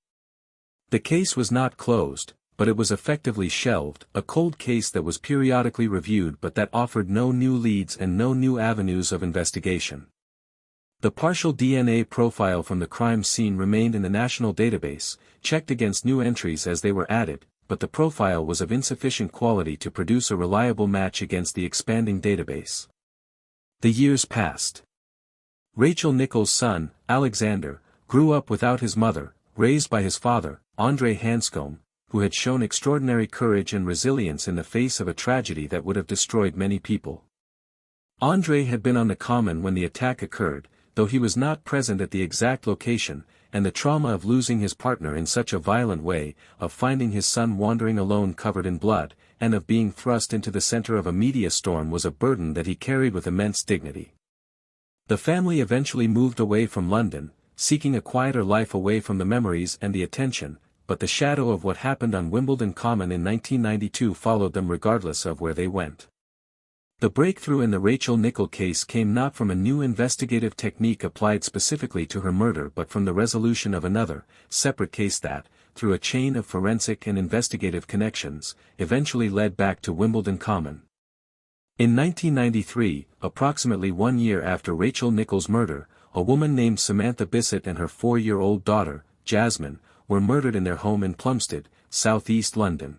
The case was not closed, but it was effectively shelved, a cold case that was periodically reviewed but that offered no new leads and no new avenues of investigation. The partial DNA profile from the crime scene remained in the national database, checked against new entries as they were added, but the profile was of insufficient quality to produce a reliable match against the expanding database. The years passed. Rachel Nichols' son, Alexander, grew up without his mother, raised by his father, André Hanscom, who had shown extraordinary courage and resilience in the face of a tragedy that would have destroyed many people. André had been on the common when the attack occurred, though he was not present at the exact location, and the trauma of losing his partner in such a violent way, of finding his son wandering alone covered in blood, and of being thrust into the center of a media storm was a burden that he carried with immense dignity. The family eventually moved away from London, seeking a quieter life away from the memories and the attention, but the shadow of what happened on Wimbledon Common in 1992 followed them regardless of where they went. The breakthrough in the Rachel Nicholl case came not from a new investigative technique applied specifically to her murder but from the resolution of another, separate case that, through a chain of forensic and investigative connections, eventually led back to Wimbledon Common. In 1993, approximately 1 year after Rachel Nicholl's murder, a woman named Samantha Bissett and her 4-year-old daughter, Jasmine, were murdered in their home in Plumstead, southeast London.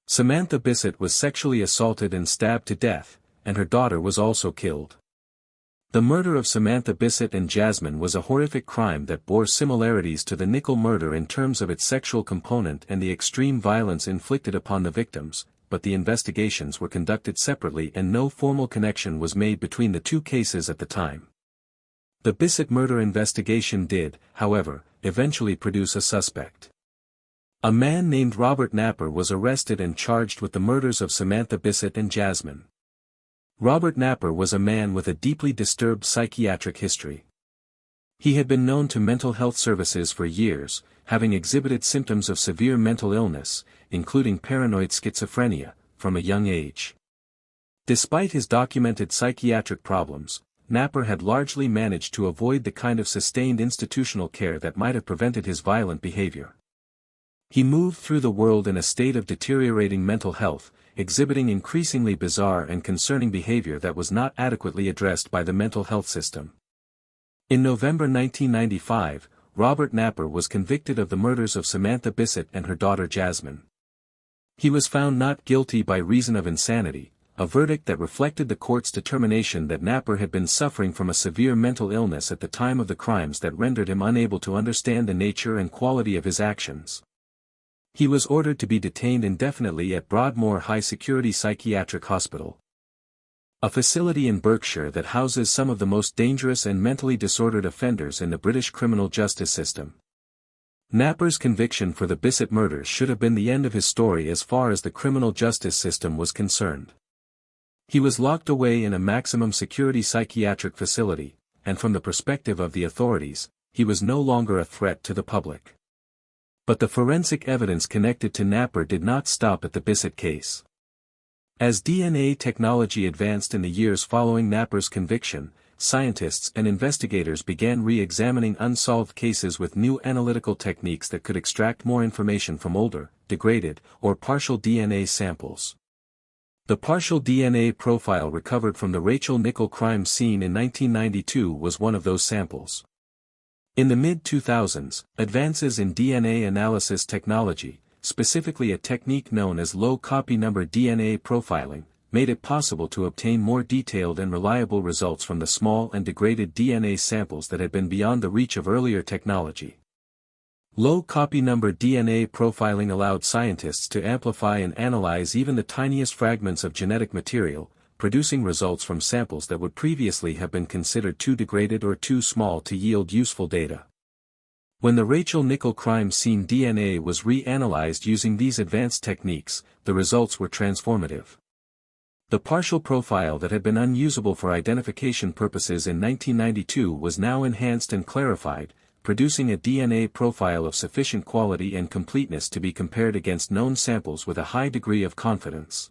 Samantha Bissett was sexually assaulted and stabbed to death, and her daughter was also killed. The murder of Samantha Bissett and Jasmine was a horrific crime that bore similarities to the Nicholl murder in terms of its sexual component and the extreme violence inflicted upon the victims, but the investigations were conducted separately and no formal connection was made between the two cases at the time. The Bissett murder investigation did, however, eventually produce a suspect. A man named Robert Napper was arrested and charged with the murders of Samantha Bissett and Jasmine. Robert Napper was a man with a deeply disturbed psychiatric history. He had been known to mental health services for years, having exhibited symptoms of severe mental illness, including paranoid schizophrenia, from a young age. Despite his documented psychiatric problems, Napper had largely managed to avoid the kind of sustained institutional care that might have prevented his violent behavior. He moved through the world in a state of deteriorating mental health, exhibiting increasingly bizarre and concerning behavior that was not adequately addressed by the mental health system. In November 1995, Robert Napper was convicted of the murders of Samantha Bissett and her daughter Jasmine. He was found not guilty by reason of insanity, a verdict that reflected the court's determination that Napper had been suffering from a severe mental illness at the time of the crimes that rendered him unable to understand the nature and quality of his actions. He was ordered to be detained indefinitely at Broadmoor High Security Psychiatric Hospital, a facility in Berkshire that houses some of the most dangerous and mentally disordered offenders in the British criminal justice system. Napper's conviction for the Bissett murders should have been the end of his story as far as the criminal justice system was concerned. He was locked away in a maximum security psychiatric facility, and from the perspective of the authorities, he was no longer a threat to the public. But the forensic evidence connected to Napper did not stop at the Bissett case. As DNA technology advanced in the years following Napper's conviction, scientists and investigators began re-examining unsolved cases with new analytical techniques that could extract more information from older, degraded, or partial DNA samples. The partial DNA profile recovered from the Rachel Nicholl crime scene in 1992 was one of those samples. In the mid-2000s, advances in DNA analysis technology, specifically a technique known as low copy number DNA profiling, made it possible to obtain more detailed and reliable results from the small and degraded DNA samples that had been beyond the reach of earlier technology. Low copy number DNA profiling allowed scientists to amplify and analyze even the tiniest fragments of genetic material, producing results from samples that would previously have been considered too degraded or too small to yield useful data. When the Rachel Nicholl crime scene DNA was re-analyzed using these advanced techniques, the results were transformative. The partial profile that had been unusable for identification purposes in 1992 was now enhanced and clarified, producing a DNA profile of sufficient quality and completeness to be compared against known samples with a high degree of confidence.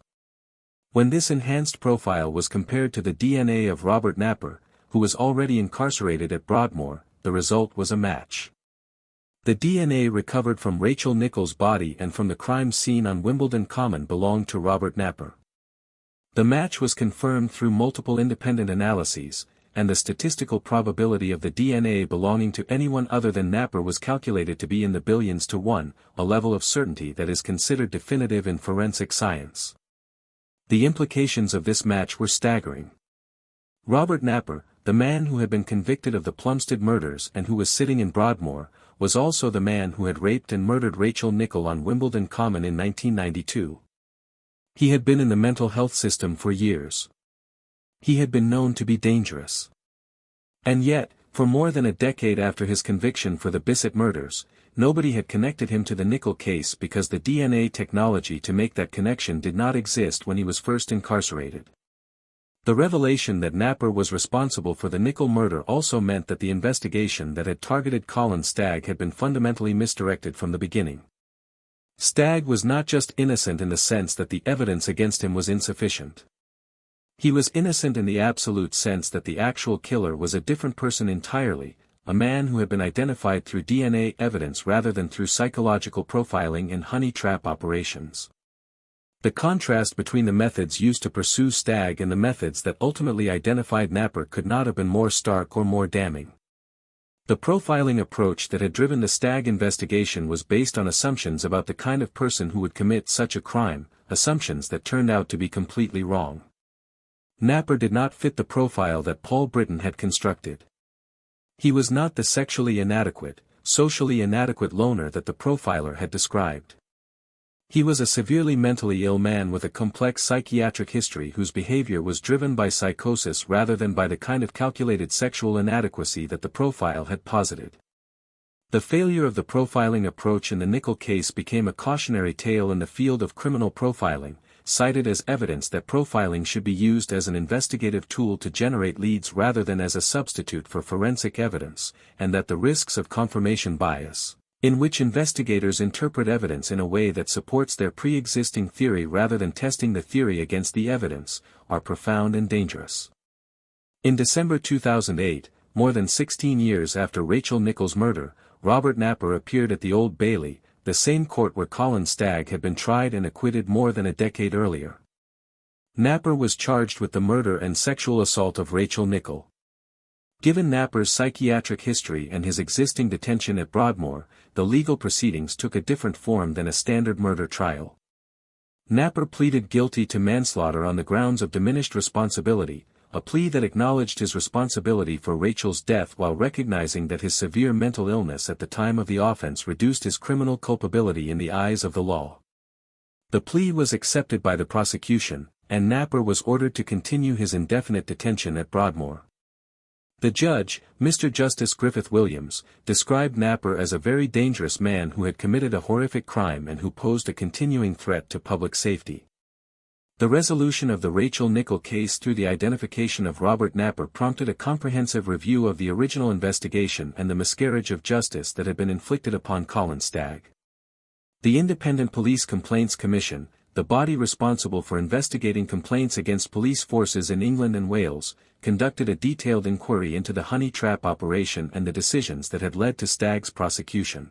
When this enhanced profile was compared to the DNA of Robert Napper, who was already incarcerated at Broadmoor, the result was a match. The DNA recovered from Rachel Nicholl's body and from the crime scene on Wimbledon Common belonged to Robert Napper. The match was confirmed through multiple independent analyses, and the statistical probability of the DNA belonging to anyone other than Napper was calculated to be in the billions to 1, a level of certainty that is considered definitive in forensic science. The implications of this match were staggering. Robert Napper, the man who had been convicted of the Plumstead murders and who was sitting in Broadmoor, was also the man who had raped and murdered Rachel Nicholl on Wimbledon Common in 1992. He had been in the mental health system for years. He had been known to be dangerous. And yet, for more than a decade after his conviction for the Bissett murders, nobody had connected him to the Nicholl case because the DNA technology to make that connection did not exist when he was first incarcerated. The revelation that Napper was responsible for the Nickel murder also meant that the investigation that had targeted Cullen Stagg had been fundamentally misdirected from the beginning. Stagg was not just innocent in the sense that the evidence against him was insufficient. He was innocent in the absolute sense that the actual killer was a different person entirely, a man who had been identified through DNA evidence rather than through psychological profiling and honey trap operations. The contrast between the methods used to pursue Stagg and the methods that ultimately identified Napper could not have been more stark or more damning. The profiling approach that had driven the Stagg investigation was based on assumptions about the kind of person who would commit such a crime, assumptions that turned out to be completely wrong. Napper did not fit the profile that Paul Britton had constructed. He was not the sexually inadequate, socially inadequate loner that the profiler had described. He was a severely mentally ill man with a complex psychiatric history whose behavior was driven by psychosis rather than by the kind of calculated sexual inadequacy that the profile had posited. The failure of the profiling approach in the Nickel case became a cautionary tale in the field of criminal profiling, cited as evidence that profiling should be used as an investigative tool to generate leads rather than as a substitute for forensic evidence, and that the risks of confirmation bias, in which investigators interpret evidence in a way that supports their pre-existing theory rather than testing the theory against the evidence, are profound and dangerous. In December 2008, more than 16 years after Rachel Nichols' murder, Robert Napper appeared at the Old Bailey, the same court where Cullen Stagg had been tried and acquitted more than a decade earlier. Napper was charged with the murder and sexual assault of Rachel Nichols. Given Napper's psychiatric history and his existing detention at Broadmoor, the legal proceedings took a different form than a standard murder trial. Napper pleaded guilty to manslaughter on the grounds of diminished responsibility, a plea that acknowledged his responsibility for Rachel's death while recognizing that his severe mental illness at the time of the offense reduced his criminal culpability in the eyes of the law. The plea was accepted by the prosecution, and Napper was ordered to continue his indefinite detention at Broadmoor. The judge, Mr. Justice Griffith Williams, described Napper as a very dangerous man who had committed a horrific crime and who posed a continuing threat to public safety. The resolution of the Rachel Nichols case through the identification of Robert Napper prompted a comprehensive review of the original investigation and the miscarriage of justice that had been inflicted upon Cullen Stagg. The Independent Police Complaints Commission, the body responsible for investigating complaints against police forces in England and Wales, conducted a detailed inquiry into the honey trap operation and the decisions that had led to Stagg's prosecution.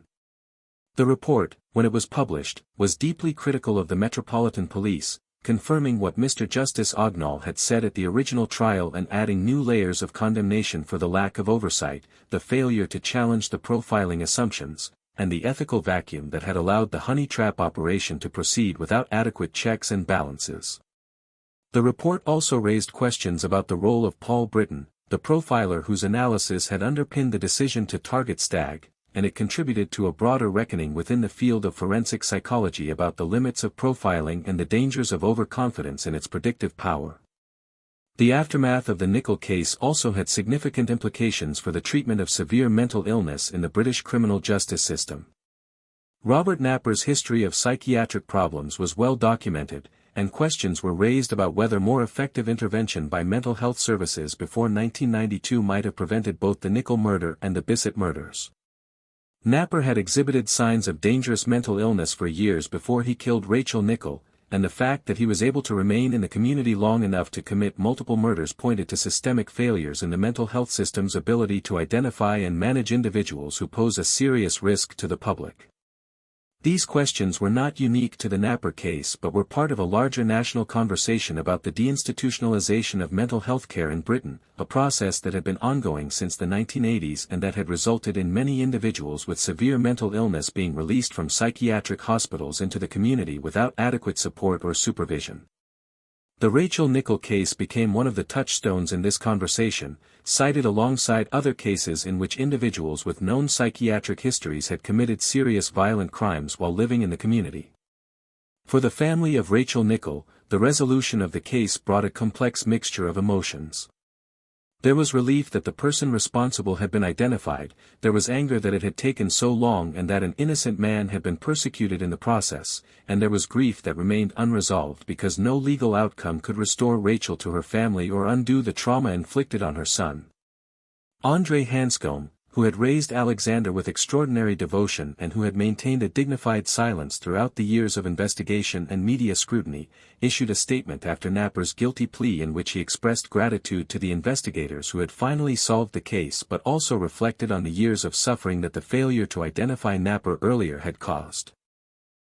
The report, when it was published, was deeply critical of the Metropolitan Police, confirming what Mr. Justice Ognall had said at the original trial and adding new layers of condemnation for the lack of oversight, the failure to challenge the profiling assumptions, and the ethical vacuum that had allowed the honey trap operation to proceed without adequate checks and balances. The report also raised questions about the role of Paul Britton, the profiler whose analysis had underpinned the decision to target Stagg, and it contributed to a broader reckoning within the field of forensic psychology about the limits of profiling and the dangers of overconfidence in its predictive power. The aftermath of the Nichols case also had significant implications for the treatment of severe mental illness in the British criminal justice system. Robert Napper's history of psychiatric problems was well documented, and questions were raised about whether more effective intervention by mental health services before 1992 might have prevented both the Nichols murder and the Bissett murders. Napper had exhibited signs of dangerous mental illness for years before he killed Rachel Nichols, and the fact that he was able to remain in the community long enough to commit multiple murders pointed to systemic failures in the mental health system's ability to identify and manage individuals who pose a serious risk to the public. These questions were not unique to the Napper case but were part of a larger national conversation about the deinstitutionalization of mental health care in Britain, a process that had been ongoing since the 1980s and that had resulted in many individuals with severe mental illness being released from psychiatric hospitals into the community without adequate support or supervision. The Rachel Nichols case became one of the touchstones in this conversation, cited alongside other cases in which individuals with known psychiatric histories had committed serious violent crimes while living in the community. For the family of Rachel Nichols, the resolution of the case brought a complex mixture of emotions. There was relief that the person responsible had been identified, there was anger that it had taken so long and that an innocent man had been persecuted in the process, and there was grief that remained unresolved because no legal outcome could restore Rachel to her family or undo the trauma inflicted on her son. Andre Hanscom, who had raised Alexander with extraordinary devotion and who had maintained a dignified silence throughout the years of investigation and media scrutiny, issued a statement after Napper's guilty plea in which he expressed gratitude to the investigators who had finally solved the case but also reflected on the years of suffering that the failure to identify Napper earlier had caused.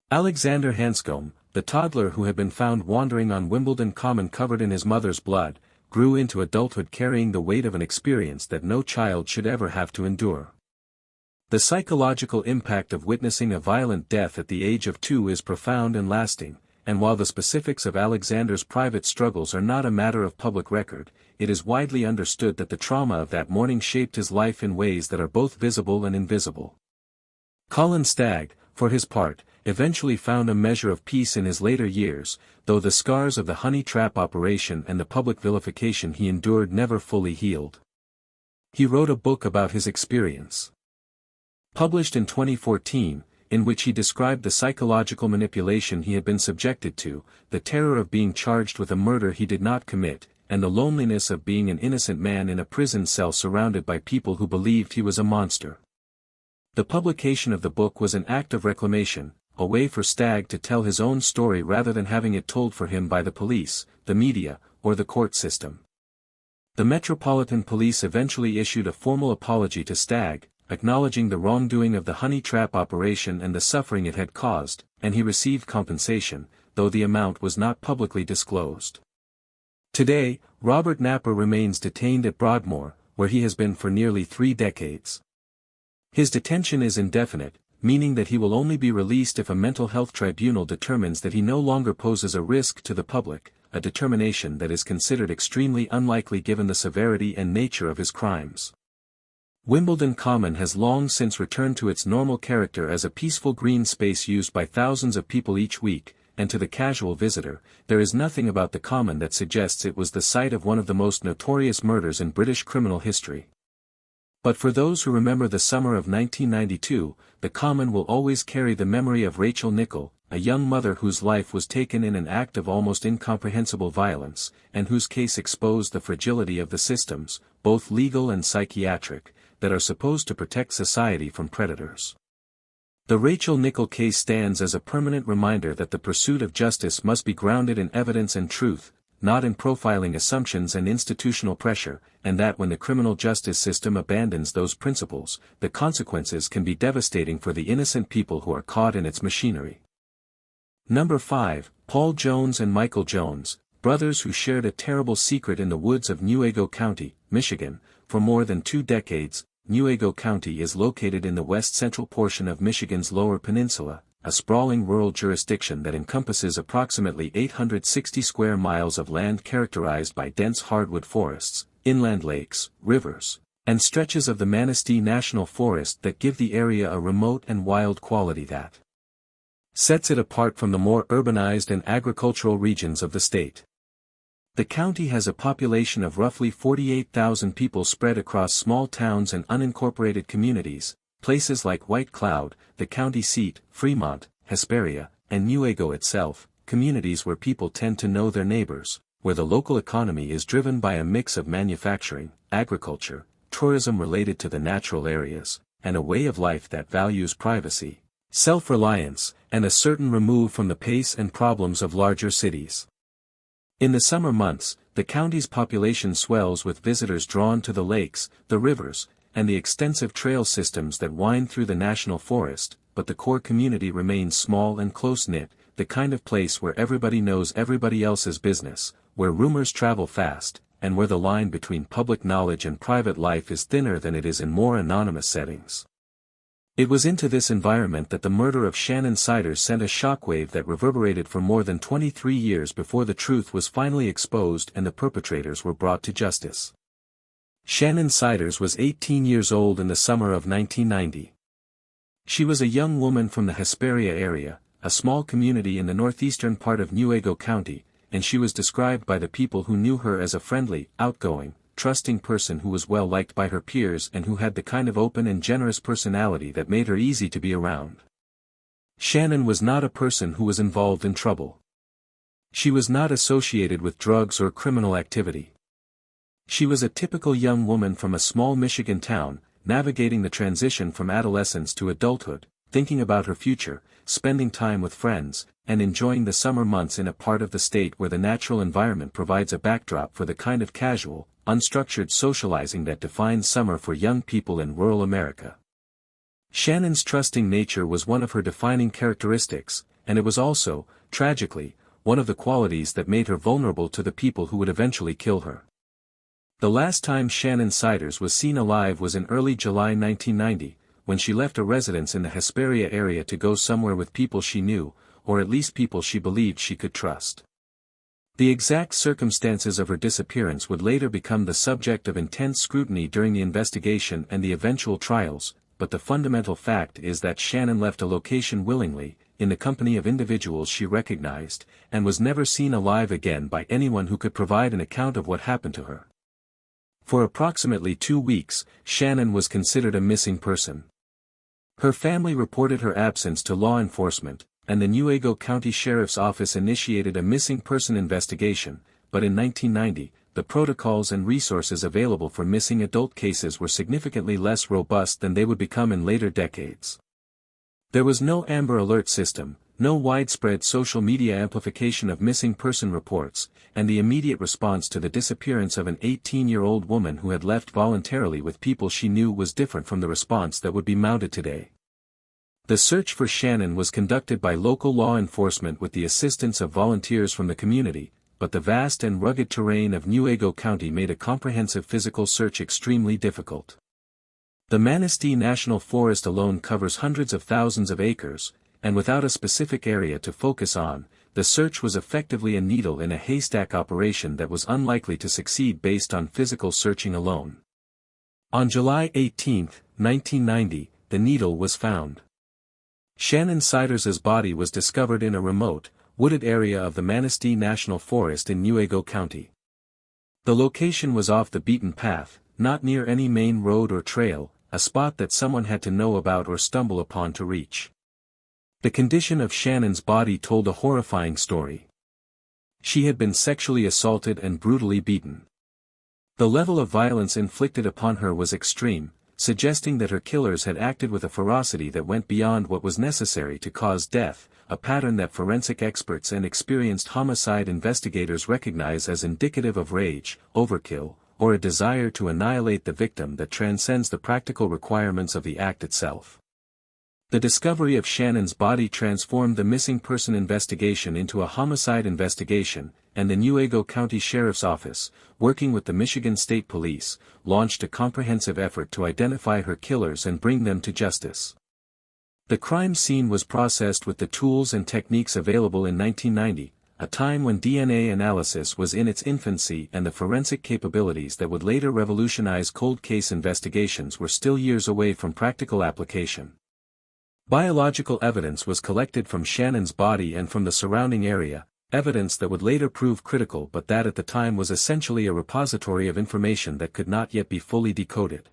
Alexander Hanscom, the toddler who had been found wandering on Wimbledon Common covered in his mother's blood, grew into adulthood carrying the weight of an experience that no child should ever have to endure. The psychological impact of witnessing a violent death at the age of 2 is profound and lasting, and while the specifics of Alexander's private struggles are not a matter of public record, it is widely understood that the trauma of that morning shaped his life in ways that are both visible and invisible. Cullen Stagg, for his part, eventually found a measure of peace in his later years, though the scars of the honey trap operation and the public vilification he endured never fully healed. He wrote a book about his experience. Published in 2014, in which he described the psychological manipulation he had been subjected to, the terror of being charged with a murder he did not commit, and the loneliness of being an innocent man in a prison cell surrounded by people who believed he was a monster. The publication of the book was an act of reclamation, a way for Stagg to tell his own story rather than having it told for him by the police, the media, or the court system. The Metropolitan Police eventually issued a formal apology to Stagg, acknowledging the wrongdoing of the honey trap operation and the suffering it had caused, and he received compensation, though the amount was not publicly disclosed. Today, Robert Napper remains detained at Broadmoor, where he has been for nearly 3 decades. His detention is indefinite, meaning that he will only be released if a mental health tribunal determines that he no longer poses a risk to the public, a determination that is considered extremely unlikely given the severity and nature of his crimes. Wimbledon Common has long since returned to its normal character as a peaceful green space used by thousands of people each week, and to the casual visitor, there is nothing about the Common that suggests it was the site of one of the most notorious murders in British criminal history. But for those who remember the summer of 1992, the Common will always carry the memory of Rachel Nichol, a young mother whose life was taken in an act of almost incomprehensible violence, and whose case exposed the fragility of the systems, both legal and psychiatric, that are supposed to protect society from predators. The Rachel Nichol case stands as a permanent reminder that the pursuit of justice must be grounded in evidence and truth, not in profiling assumptions and institutional pressure, and that when the criminal justice system abandons those principles, the consequences can be devastating for the innocent people who are caught in its machinery. Number 5, Paul Jones and Michael Jones, brothers who shared a terrible secret in the woods of Newaygo County, Michigan. For more than 2 decades, Newaygo County is located in the west-central portion of Michigan's Lower Peninsula, a sprawling rural jurisdiction that encompasses approximately 860 square miles of land characterized by dense hardwood forests, inland lakes, rivers, and stretches of the Manistee National Forest that give the area a remote and wild quality that sets it apart from the more urbanized and agricultural regions of the state. The county has a population of roughly 48,000 people spread across small towns and unincorporated communities, places like White Cloud, the county seat, Fremont, Hesperia, and Newaygo itself, communities where people tend to know their neighbors, where the local economy is driven by a mix of manufacturing, agriculture, tourism related to the natural areas, and a way of life that values privacy, self-reliance, and a certain remove from the pace and problems of larger cities. In the summer months, the county's population swells with visitors drawn to the lakes, the rivers, and the extensive trail systems that wind through the national forest, but the core community remains small and close-knit, the kind of place where everybody knows everybody else's business, where rumors travel fast, and where the line between public knowledge and private life is thinner than it is in more anonymous settings. It was into this environment that the murder of Shannon Siders sent a shockwave that reverberated for more than 23 years before the truth was finally exposed and the perpetrators were brought to justice. Shannon Siders was 18 years old in the summer of 1990. She was a young woman from the Hesperia area, a small community in the northeastern part of Newaygo County, and she was described by the people who knew her as a friendly, outgoing, trusting person who was well liked by her peers and who had the kind of open and generous personality that made her easy to be around. Shannon was not a person who was involved in trouble. She was not associated with drugs or criminal activity. She was a typical young woman from a small Michigan town, navigating the transition from adolescence to adulthood, thinking about her future, spending time with friends, and enjoying the summer months in a part of the state where the natural environment provides a backdrop for the kind of casual, unstructured socializing that defines summer for young people in rural America. Shannon's trusting nature was one of her defining characteristics, and it was also, tragically, one of the qualities that made her vulnerable to the people who would eventually kill her. The last time Shannon Siders was seen alive was in early July 1990, when she left a residence in the Hesperia area to go somewhere with people she knew, or at least people she believed she could trust. The exact circumstances of her disappearance would later become the subject of intense scrutiny during the investigation and the eventual trials, but the fundamental fact is that Shannon left a location willingly, in the company of individuals she recognized, and was never seen alive again by anyone who could provide an account of what happened to her. For approximately 2 weeks, Shannon was considered a missing person. Her family reported her absence to law enforcement, and the Newaygo County Sheriff's Office initiated a missing person investigation, but in 1990, the protocols and resources available for missing adult cases were significantly less robust than they would become in later decades. There was no Amber Alert system, no widespread social media amplification of missing person reports, and the immediate response to the disappearance of an 18-year-old woman who had left voluntarily with people she knew was different from the response that would be mounted today. The search for Shannon was conducted by local law enforcement with the assistance of volunteers from the community, but the vast and rugged terrain of Newaygo County made a comprehensive physical search extremely difficult. The Manistee National Forest alone covers hundreds of thousands of acres, and without a specific area to focus on, the search was effectively a needle in a haystack operation that was unlikely to succeed based on physical searching alone. On July 18, 1990, the needle was found. Shannon Siders's body was discovered in a remote, wooded area of the Manistee National Forest in Newaygo County. The location was off the beaten path, not near any main road or trail, a spot that someone had to know about or stumble upon to reach. The condition of Shannon's body told a horrifying story. She had been sexually assaulted and brutally beaten. The level of violence inflicted upon her was extreme, suggesting that her killers had acted with a ferocity that went beyond what was necessary to cause death, a pattern that forensic experts and experienced homicide investigators recognize as indicative of rage, overkill, or a desire to annihilate the victim that transcends the practical requirements of the act itself. The discovery of Shannon's body transformed the missing person investigation into a homicide investigation, and the Newaygo County Sheriff's Office, working with the Michigan State Police, launched a comprehensive effort to identify her killers and bring them to justice. The crime scene was processed with the tools and techniques available in 1990, a time when DNA analysis was in its infancy and the forensic capabilities that would later revolutionize cold case investigations were still years away from practical application. Biological evidence was collected from Shannon's body and from the surrounding area, evidence that would later prove critical but that at the time was essentially a repository of information that could not yet be fully decoded.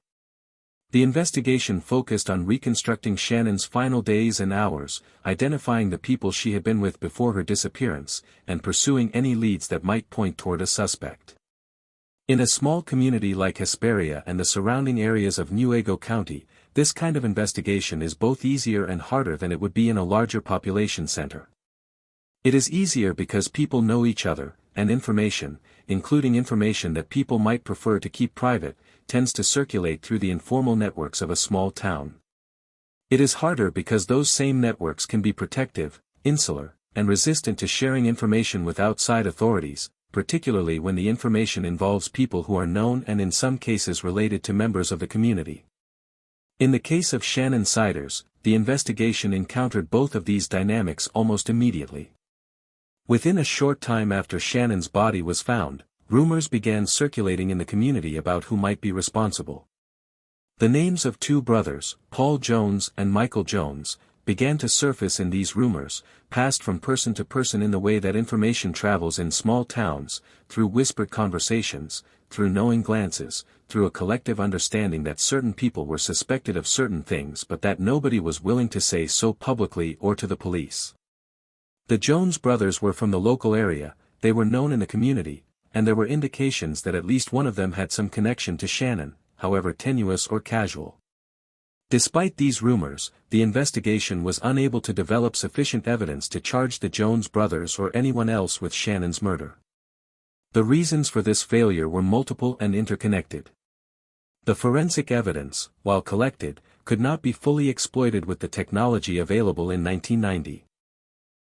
The investigation focused on reconstructing Shannon's final days and hours, identifying the people she had been with before her disappearance, and pursuing any leads that might point toward a suspect. In a small community like Hesperia and the surrounding areas of Newaygo County, this kind of investigation is both easier and harder than it would be in a larger population center. It is easier because people know each other, and information, including information that people might prefer to keep private, tends to circulate through the informal networks of a small town. It is harder because those same networks can be protective, insular, and resistant to sharing information with outside authorities, particularly when the information involves people who are known and in some cases related to members of the community. In the case of Shannon Siders, the investigation encountered both of these dynamics almost immediately. Within a short time after Shannon's body was found, rumors began circulating in the community about who might be responsible. The names of two brothers, Paul Jones and Michael Jones, began to surface in these rumors, passed from person to person in the way that information travels in small towns, through whispered conversations, through knowing glances, through a collective understanding that certain people were suspected of certain things but that nobody was willing to say so publicly or to the police. The Jones brothers were from the local area, they were known in the community, and there were indications that at least one of them had some connection to Shannon, however tenuous or casual. Despite these rumors, the investigation was unable to develop sufficient evidence to charge the Jones brothers or anyone else with Shannon's murder. The reasons for this failure were multiple and interconnected. The forensic evidence, while collected, could not be fully exploited with the technology available in 1990.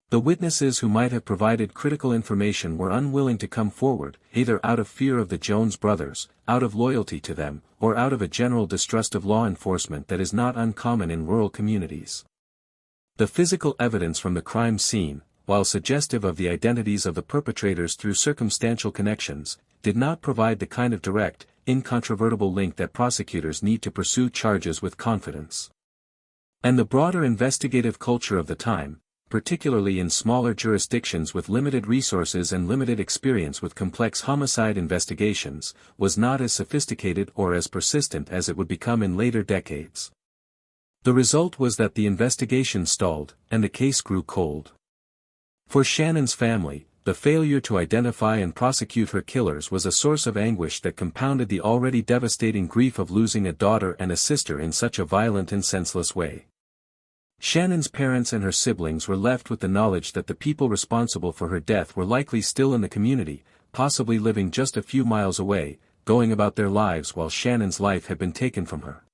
The witnesses who might have provided critical information were unwilling to come forward, either out of fear of the Jones brothers, out of loyalty to them, or out of a general distrust of law enforcement that is not uncommon in rural communities. The physical evidence from the crime scene, while suggestive of the identities of the perpetrators through circumstantial connections, did not provide the kind of direct, incontrovertible link that prosecutors need to pursue charges with confidence. And the broader investigative culture of the time, particularly in smaller jurisdictions with limited resources and limited experience with complex homicide investigations, was not as sophisticated or as persistent as it would become in later decades. The result was that the investigation stalled, and the case grew cold. For Shannon's family, the failure to identify and prosecute her killers was a source of anguish that compounded the already devastating grief of losing a daughter and a sister in such a violent and senseless way. Shannon's parents and her siblings were left with the knowledge that the people responsible for her death were likely still in the community, possibly living just a few miles away, going about their lives while Shannon's life had been taken from her.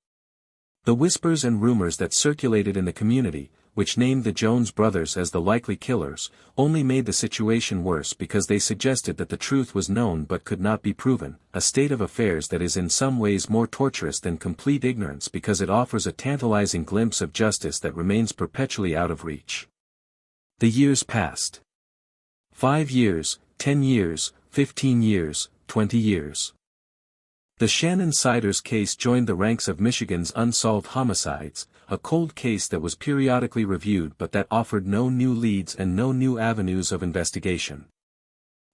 The whispers and rumors that circulated in the community, which named the Jones brothers as the likely killers, only made the situation worse because they suggested that the truth was known but could not be proven, a state of affairs that is in some ways more torturous than complete ignorance because it offers a tantalizing glimpse of justice that remains perpetually out of reach. The years passed. 5 years, 10 years, 15 years, 20 years. The Shannon-Siders case joined the ranks of Michigan's unsolved homicides, a cold case that was periodically reviewed but that offered no new leads and no new avenues of investigation.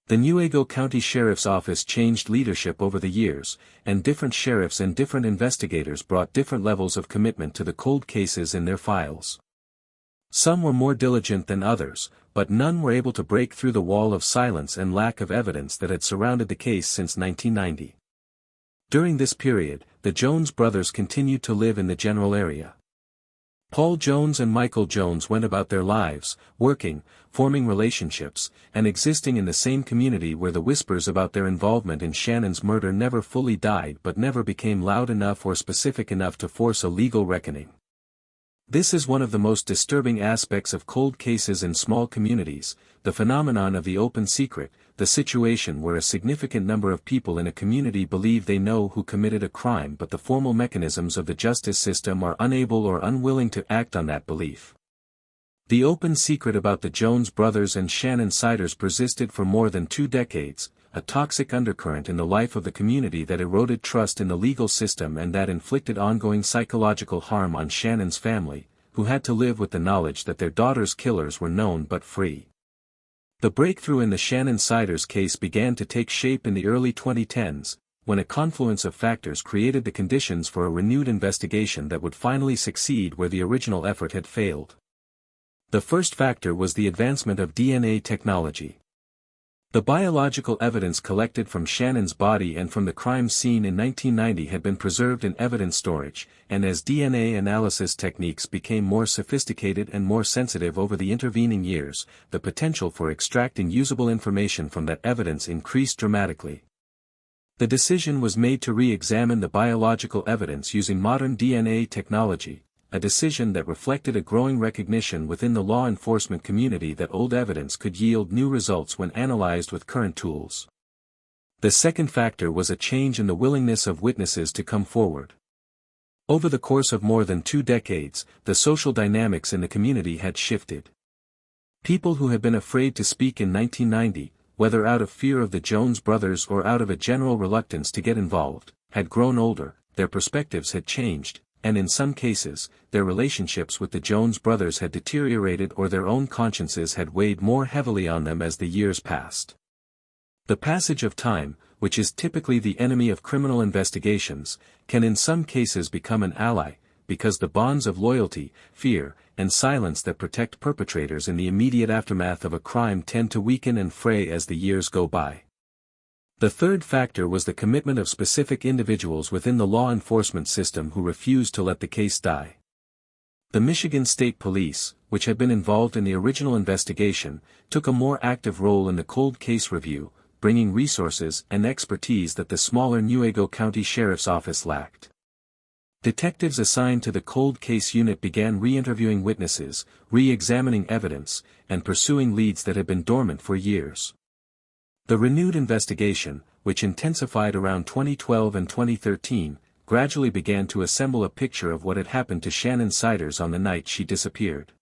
The Newaygo County Sheriff's Office changed leadership over the years, and different sheriffs and different investigators brought different levels of commitment to the cold cases in their files. Some were more diligent than others, but none were able to break through the wall of silence and lack of evidence that had surrounded the case since 1990. During this period, the Jones brothers continued to live in the general area. Paul Jones and Michael Jones went about their lives, working, forming relationships, and existing in the same community where the whispers about their involvement in Shannon's murder never fully died but never became loud enough or specific enough to force a legal reckoning. This is one of the most disturbing aspects of cold cases in small communities, the phenomenon of the open secret, the situation where a significant number of people in a community believe they know who committed a crime but the formal mechanisms of the justice system are unable or unwilling to act on that belief. The open secret about the Jones brothers and Shannon-Siders persisted for more than 2 decades, a toxic undercurrent in the life of the community that eroded trust in the legal system and that inflicted ongoing psychological harm on Shannon's family, who had to live with the knowledge that their daughter's killers were known but free. The breakthrough in the Shannon-Siders case began to take shape in the early 2010s, when a confluence of factors created the conditions for a renewed investigation that would finally succeed where the original effort had failed. The first factor was the advancement of DNA technology. The biological evidence collected from Shannon's body and from the crime scene in 1990 had been preserved in evidence storage, and as DNA analysis techniques became more sophisticated and more sensitive over the intervening years, the potential for extracting usable information from that evidence increased dramatically. The decision was made to re-examine the biological evidence using modern DNA technology, a decision that reflected a growing recognition within the law enforcement community that old evidence could yield new results when analyzed with current tools. The second factor was a change in the willingness of witnesses to come forward. Over the course of more than 2 decades, the social dynamics in the community had shifted. People who had been afraid to speak in 1990, whether out of fear of the Jones brothers or out of a general reluctance to get involved, had grown older, their perspectives had changed, and in some cases, their relationships with the Jones brothers had deteriorated or their own consciences had weighed more heavily on them as the years passed. The passage of time, which is typically the enemy of criminal investigations, can in some cases become an ally, because the bonds of loyalty, fear, and silence that protect perpetrators in the immediate aftermath of a crime tend to weaken and fray as the years go by. The third factor was the commitment of specific individuals within the law enforcement system who refused to let the case die. The Michigan State Police, which had been involved in the original investigation, took a more active role in the cold case review, bringing resources and expertise that the smaller Newaygo County Sheriff's Office lacked. Detectives assigned to the cold case unit began re-interviewing witnesses, re-examining evidence, and pursuing leads that had been dormant for years. The renewed investigation, which intensified around 2012 and 2013, gradually began to assemble a picture of what had happened to Shannon Siders on the night she disappeared.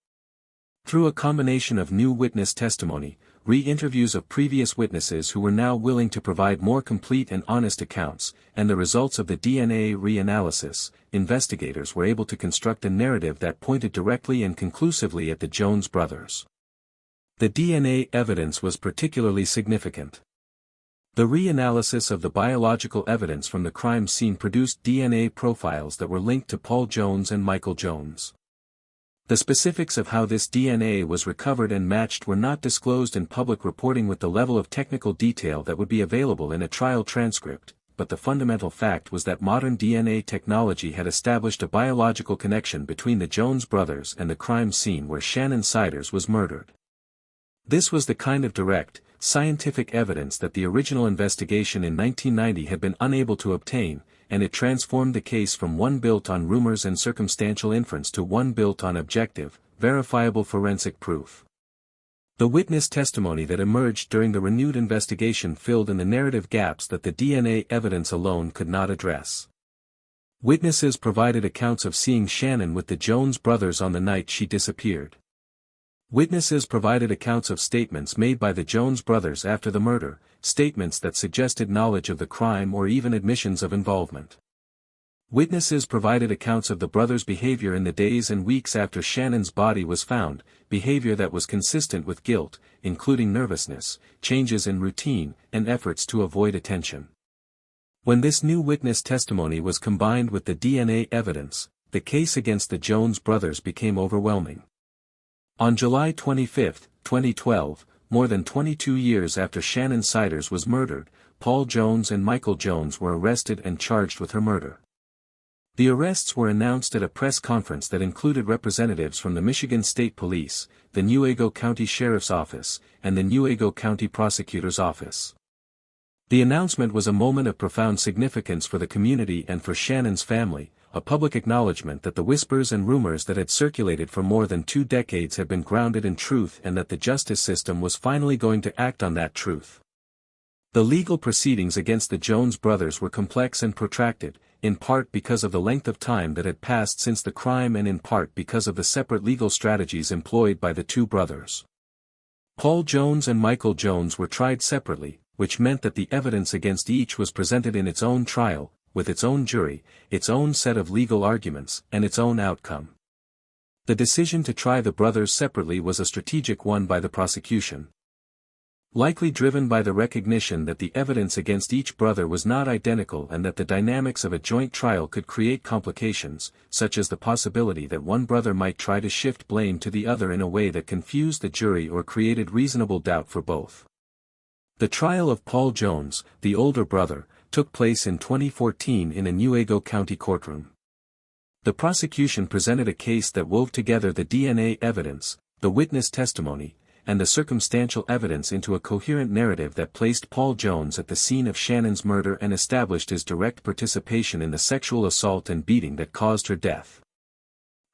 Through a combination of new witness testimony, re-interviews of previous witnesses who were now willing to provide more complete and honest accounts, and the results of the DNA reanalysis, investigators were able to construct a narrative that pointed directly and conclusively at the Jones brothers. The DNA evidence was particularly significant. The reanalysis of the biological evidence from the crime scene produced DNA profiles that were linked to Paul Jones and Michael Jones. The specifics of how this DNA was recovered and matched were not disclosed in public reporting with the level of technical detail that would be available in a trial transcript, but the fundamental fact was that modern DNA technology had established a biological connection between the Jones brothers and the crime scene where Shannon Siders was murdered. This was the kind of direct, scientific evidence that the original investigation in 1990 had been unable to obtain, and it transformed the case from one built on rumors and circumstantial inference to one built on objective, verifiable forensic proof. The witness testimony that emerged during the renewed investigation filled in the narrative gaps that the DNA evidence alone could not address. Witnesses provided accounts of seeing Shannon with the Jones brothers on the night she disappeared. Witnesses provided accounts of statements made by the Jones brothers after the murder, statements that suggested knowledge of the crime or even admissions of involvement. Witnesses provided accounts of the brothers' behavior in the days and weeks after Shannon's body was found, behavior that was consistent with guilt, including nervousness, changes in routine, and efforts to avoid attention. When this new witness testimony was combined with the DNA evidence, the case against the Jones brothers became overwhelming. On July 25, 2012, more than 22 years after Shannon Siders was murdered, Paul Jones and Michael Jones were arrested and charged with her murder. The arrests were announced at a press conference that included representatives from the Michigan State Police, the Newaygo County Sheriff's Office, and the Newaygo County Prosecutor's Office. The announcement was a moment of profound significance for the community and for Shannon's family, a public acknowledgement that the whispers and rumors that had circulated for more than 2 decades had been grounded in truth and that the justice system was finally going to act on that truth. The legal proceedings against the Jones brothers were complex and protracted, in part because of the length of time that had passed since the crime and in part because of the separate legal strategies employed by the two brothers. Paul Jones and Michael Jones were tried separately, which meant that the evidence against each was presented in its own trial, with its own jury, its own set of legal arguments, and its own outcome. The decision to try the brothers separately was a strategic one by the prosecution. Likely driven by the recognition that the evidence against each brother was not identical and that the dynamics of a joint trial could create complications, such as the possibility that one brother might try to shift blame to the other in a way that confused the jury or created reasonable doubt for both. The trial of Paul Jones, the older brother, took place in 2014 in a Newaygo County courtroom. The prosecution presented a case that wove together the DNA evidence, the witness testimony, and the circumstantial evidence into a coherent narrative that placed Paul Jones at the scene of Shannon's murder and established his direct participation in the sexual assault and beating that caused her death.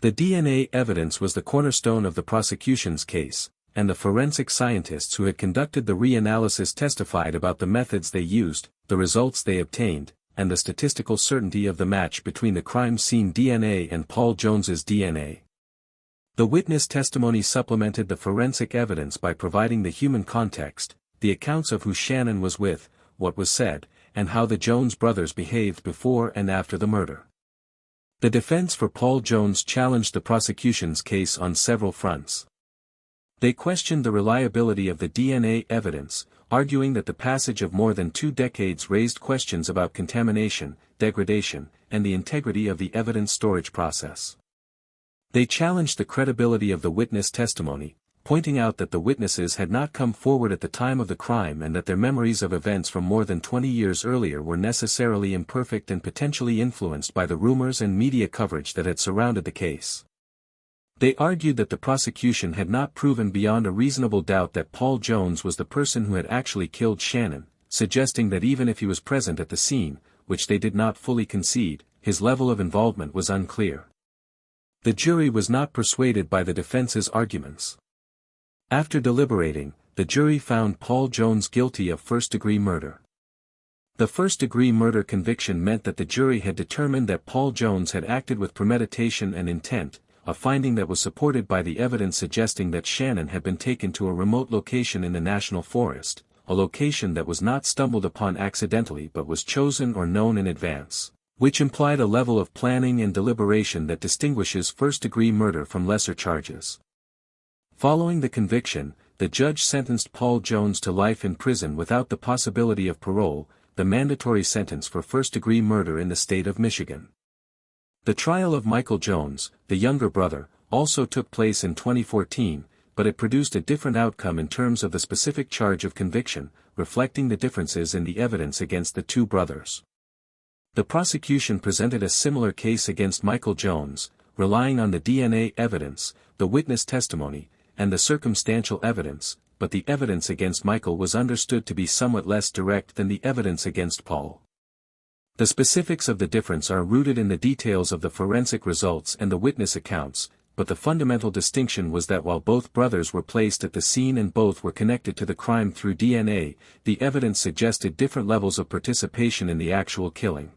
The DNA evidence was the cornerstone of the prosecution's case, and the forensic scientists who had conducted the reanalysis testified about the methods they used, the results they obtained, and the statistical certainty of the match between the crime scene DNA and Paul Jones's DNA. The witness testimony supplemented the forensic evidence by providing the human context, the accounts of who Shannon was with, what was said, and how the Jones brothers behaved before and after the murder. The defense for Paul Jones challenged the prosecution's case on several fronts. They questioned the reliability of the DNA evidence, arguing that the passage of more than 2 decades raised questions about contamination, degradation, and the integrity of the evidence storage process. They challenged the credibility of the witness testimony, pointing out that the witnesses had not come forward at the time of the crime and that their memories of events from more than 20 years earlier were necessarily imperfect and potentially influenced by the rumors and media coverage that had surrounded the case. They argued that the prosecution had not proven beyond a reasonable doubt that Paul Jones was the person who had actually killed Shannon, suggesting that even if he was present at the scene, which they did not fully concede, his level of involvement was unclear. The jury was not persuaded by the defense's arguments. After deliberating, the jury found Paul Jones guilty of first-degree murder. The first-degree murder conviction meant that the jury had determined that Paul Jones had acted with premeditation and intent, a finding that was supported by the evidence suggesting that Shannon had been taken to a remote location in the National Forest, a location that was not stumbled upon accidentally but was chosen or known in advance, which implied a level of planning and deliberation that distinguishes first-degree murder from lesser charges. Following the conviction, the judge sentenced Paul Jones to life in prison without the possibility of parole, the mandatory sentence for first-degree murder in the state of Michigan. The trial of Michael Jones, the younger brother, also took place in 2014, but it produced a different outcome in terms of the specific charge of conviction, reflecting the differences in the evidence against the two brothers. The prosecution presented a similar case against Michael Jones, relying on the DNA evidence, the witness testimony, and the circumstantial evidence, but the evidence against Michael was understood to be somewhat less direct than the evidence against Paul. The specifics of the difference are rooted in the details of the forensic results and the witness accounts, but the fundamental distinction was that while both brothers were placed at the scene and both were connected to the crime through DNA, the evidence suggested different levels of participation in the actual killing.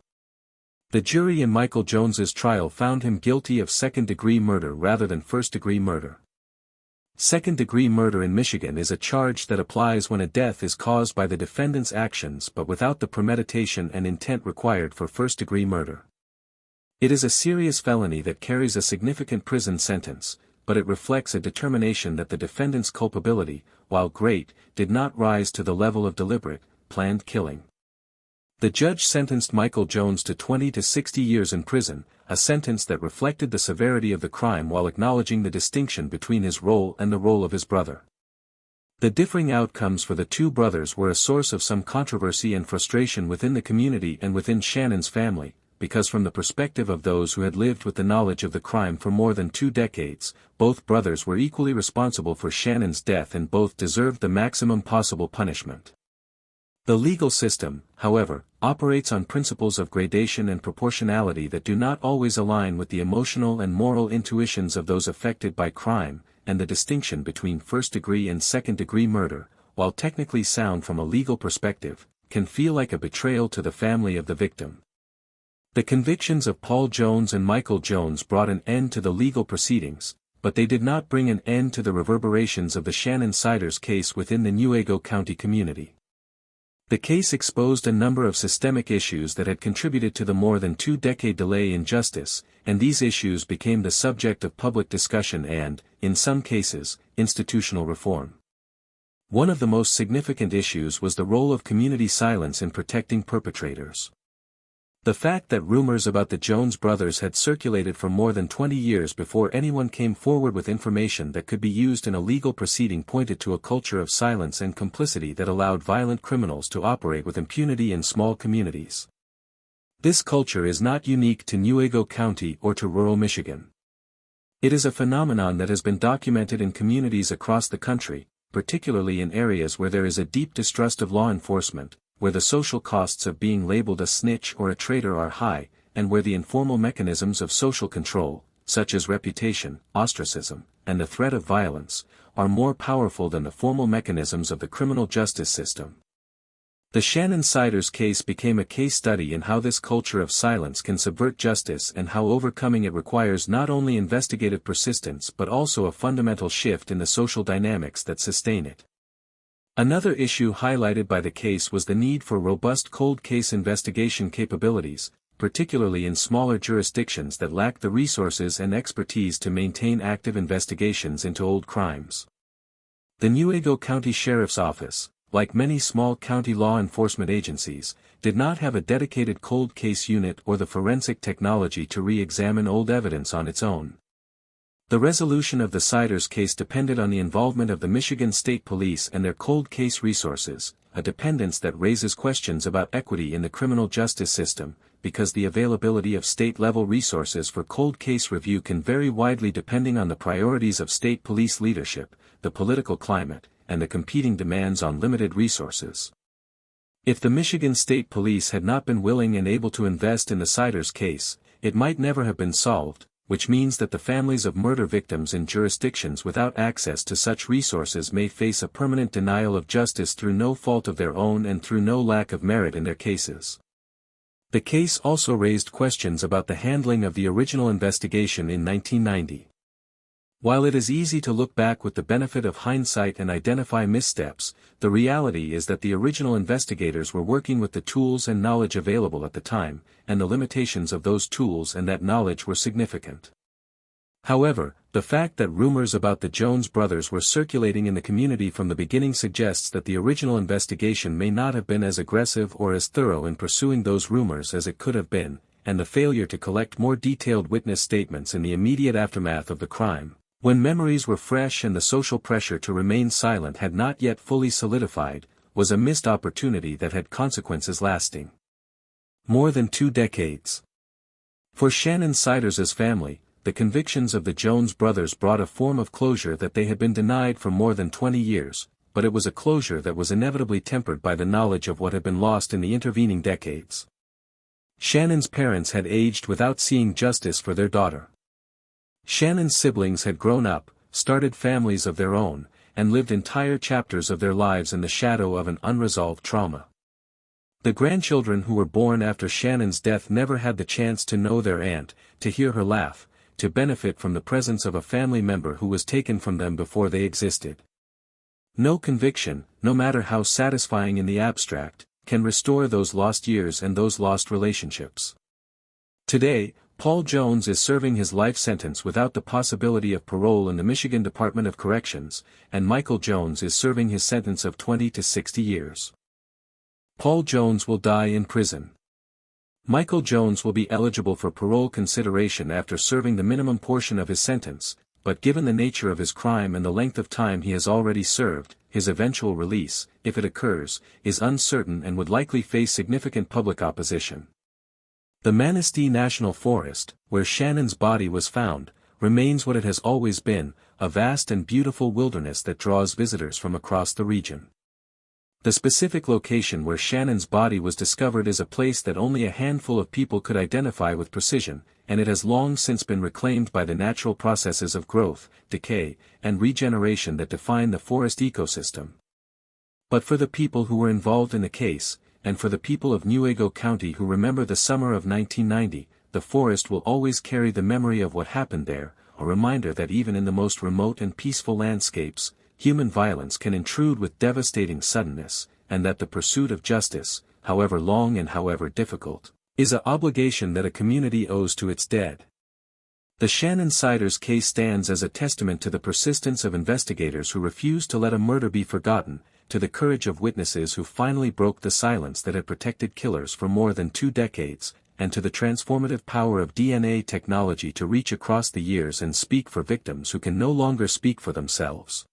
The jury in Michael Jones's trial found him guilty of second-degree murder rather than first-degree murder. Second-degree murder in Michigan is a charge that applies when a death is caused by the defendant's actions but without the premeditation and intent required for first-degree murder. It is a serious felony that carries a significant prison sentence, but it reflects a determination that the defendant's culpability, while great, did not rise to the level of deliberate, planned killing. The judge sentenced Michael Jones to 20 to 60 years in prison, a sentence that reflected the severity of the crime while acknowledging the distinction between his role and the role of his brother. The differing outcomes for the two brothers were a source of some controversy and frustration within the community and within Shannon's family, because from the perspective of those who had lived with the knowledge of the crime for more than 2 decades, both brothers were equally responsible for Shannon's death and both deserved the maximum possible punishment. The legal system, however, operates on principles of gradation and proportionality that do not always align with the emotional and moral intuitions of those affected by crime, and the distinction between first-degree and second-degree murder, while technically sound from a legal perspective, can feel like a betrayal to the family of the victim. The convictions of Paul Jones and Michael Jones brought an end to the legal proceedings, but they did not bring an end to the reverberations of the Shannon Siders case within the Newaygo County community. The case exposed a number of systemic issues that had contributed to the more than 2-decade delay in justice, and these issues became the subject of public discussion and, in some cases, institutional reform. One of the most significant issues was the role of community silence in protecting perpetrators. The fact that rumors about the Jones brothers had circulated for more than 20 years before anyone came forward with information that could be used in a legal proceeding pointed to a culture of silence and complicity that allowed violent criminals to operate with impunity in small communities. This culture is not unique to Newaygo County or to rural Michigan. It is a phenomenon that has been documented in communities across the country, particularly in areas where there is a deep distrust of law enforcement, where the social costs of being labeled a snitch or a traitor are high, and where the informal mechanisms of social control, such as reputation, ostracism, and the threat of violence, are more powerful than the formal mechanisms of the criminal justice system. The Shannon Siders case became a case study in how this culture of silence can subvert justice and how overcoming it requires not only investigative persistence but also a fundamental shift in the social dynamics that sustain it. Another issue highlighted by the case was the need for robust cold case investigation capabilities, particularly in smaller jurisdictions that lack the resources and expertise to maintain active investigations into old crimes. The Newaygo County Sheriff's Office, like many small county law enforcement agencies, did not have a dedicated cold case unit or the forensic technology to re-examine old evidence on its own. The resolution of the Siders case depended on the involvement of the Michigan State Police and their cold case resources, a dependence that raises questions about equity in the criminal justice system, because the availability of state-level resources for cold case review can vary widely depending on the priorities of state police leadership, the political climate, and the competing demands on limited resources. If the Michigan State Police had not been willing and able to invest in the Siders case, it might never have been solved, which means that the families of murder victims in jurisdictions without access to such resources may face a permanent denial of justice through no fault of their own and through no lack of merit in their cases. The case also raised questions about the handling of the original investigation in 1990. While it is easy to look back with the benefit of hindsight and identify missteps, the reality is that the original investigators were working with the tools and knowledge available at the time, and the limitations of those tools and that knowledge were significant. However, the fact that rumors about the Jones brothers were circulating in the community from the beginning suggests that the original investigation may not have been as aggressive or as thorough in pursuing those rumors as it could have been, and the failure to collect more detailed witness statements in the immediate aftermath of the crime, when memories were fresh and the social pressure to remain silent had not yet fully solidified, was a missed opportunity that had consequences lasting more than 2 decades. For Shannon Siders' family, the convictions of the Jones brothers brought a form of closure that they had been denied for more than 20 years, but it was a closure that was inevitably tempered by the knowledge of what had been lost in the intervening decades. Shannon's parents had aged without seeing justice for their daughter. Shannon's siblings had grown up, started families of their own, and lived entire chapters of their lives in the shadow of an unresolved trauma. The grandchildren who were born after Shannon's death never had the chance to know their aunt, to hear her laugh, to benefit from the presence of a family member who was taken from them before they existed. No conviction, no matter how satisfying in the abstract, can restore those lost years and those lost relationships. Today, Paul Jones is serving his life sentence without the possibility of parole in the Michigan Department of Corrections, and Michael Jones is serving his sentence of 20 to 60 years. Paul Jones will die in prison. Michael Jones will be eligible for parole consideration after serving the minimum portion of his sentence, but given the nature of his crime and the length of time he has already served, his eventual release, if it occurs, is uncertain and would likely face significant public opposition. The Manistee National Forest, where Shannon's body was found, remains what it has always been, a vast and beautiful wilderness that draws visitors from across the region. The specific location where Shannon's body was discovered is a place that only a handful of people could identify with precision, and it has long since been reclaimed by the natural processes of growth, decay, and regeneration that define the forest ecosystem. But for the people who were involved in the case, and for the people of Newaygo County who remember the summer of 1990, the forest will always carry the memory of what happened there, a reminder that even in the most remote and peaceful landscapes, human violence can intrude with devastating suddenness, and that the pursuit of justice, however long and however difficult, is an obligation that a community owes to its dead. The Shannon Siders case stands as a testament to the persistence of investigators who refused to let a murder be forgotten, to the courage of witnesses who finally broke the silence that had protected killers for more than 2 decades, and to the transformative power of DNA technology to reach across the years and speak for victims who can no longer speak for themselves.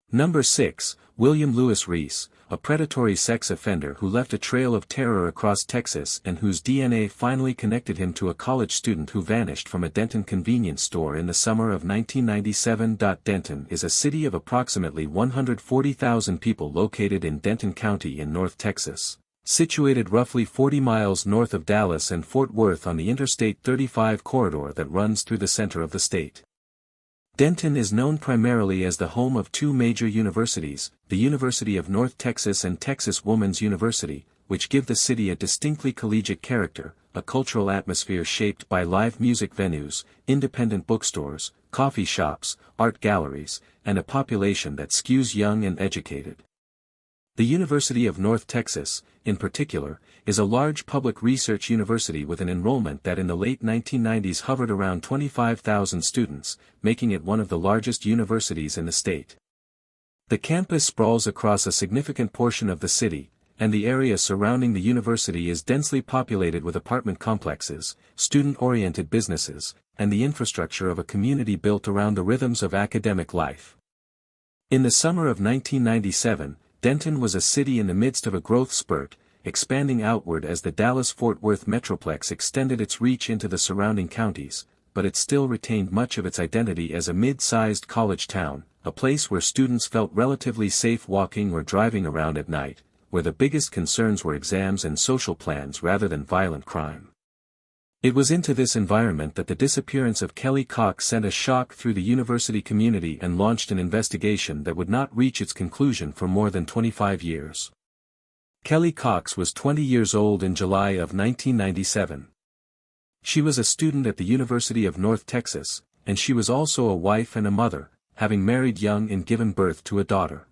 Number 6, William Lewis Reese, a predatory sex offender who left a trail of terror across Texas and whose DNA finally connected him to a college student who vanished from a Denton convenience store in the summer of 1997. Denton is a city of approximately 140,000 people located in Denton County in North Texas, situated roughly 40 miles north of Dallas and Fort Worth on the Interstate 35 corridor that runs through the center of the state. Denton is known primarily as the home of 2 major universities, the University of North Texas and Texas Woman's University, which give the city a distinctly collegiate character, a cultural atmosphere shaped by live music venues, independent bookstores, coffee shops, art galleries, and a population that skews young and educated. The University of North Texas, in particular, is a large public research university with an enrollment that in the late 1990s hovered around 25,000 students, making it one of the largest universities in the state. The campus sprawls across a significant portion of the city, and the area surrounding the university is densely populated with apartment complexes, student-oriented businesses, and the infrastructure of a community built around the rhythms of academic life. In the summer of 1997, Denton was a city in the midst of a growth spurt, expanding outward as the Dallas-Fort Worth metroplex extended its reach into the surrounding counties, but it still retained much of its identity as a mid-sized college town, a place where students felt relatively safe walking or driving around at night, where the biggest concerns were exams and social plans rather than violent crime. It was into this environment that the disappearance of Kelly Cox sent a shock through the university community and launched an investigation that would not reach its conclusion for more than 25 years. Kelly Cox was 20 years old in July of 1997. She was a student at the University of North Texas, and she was also a wife and a mother, having married young and given birth to a daughter.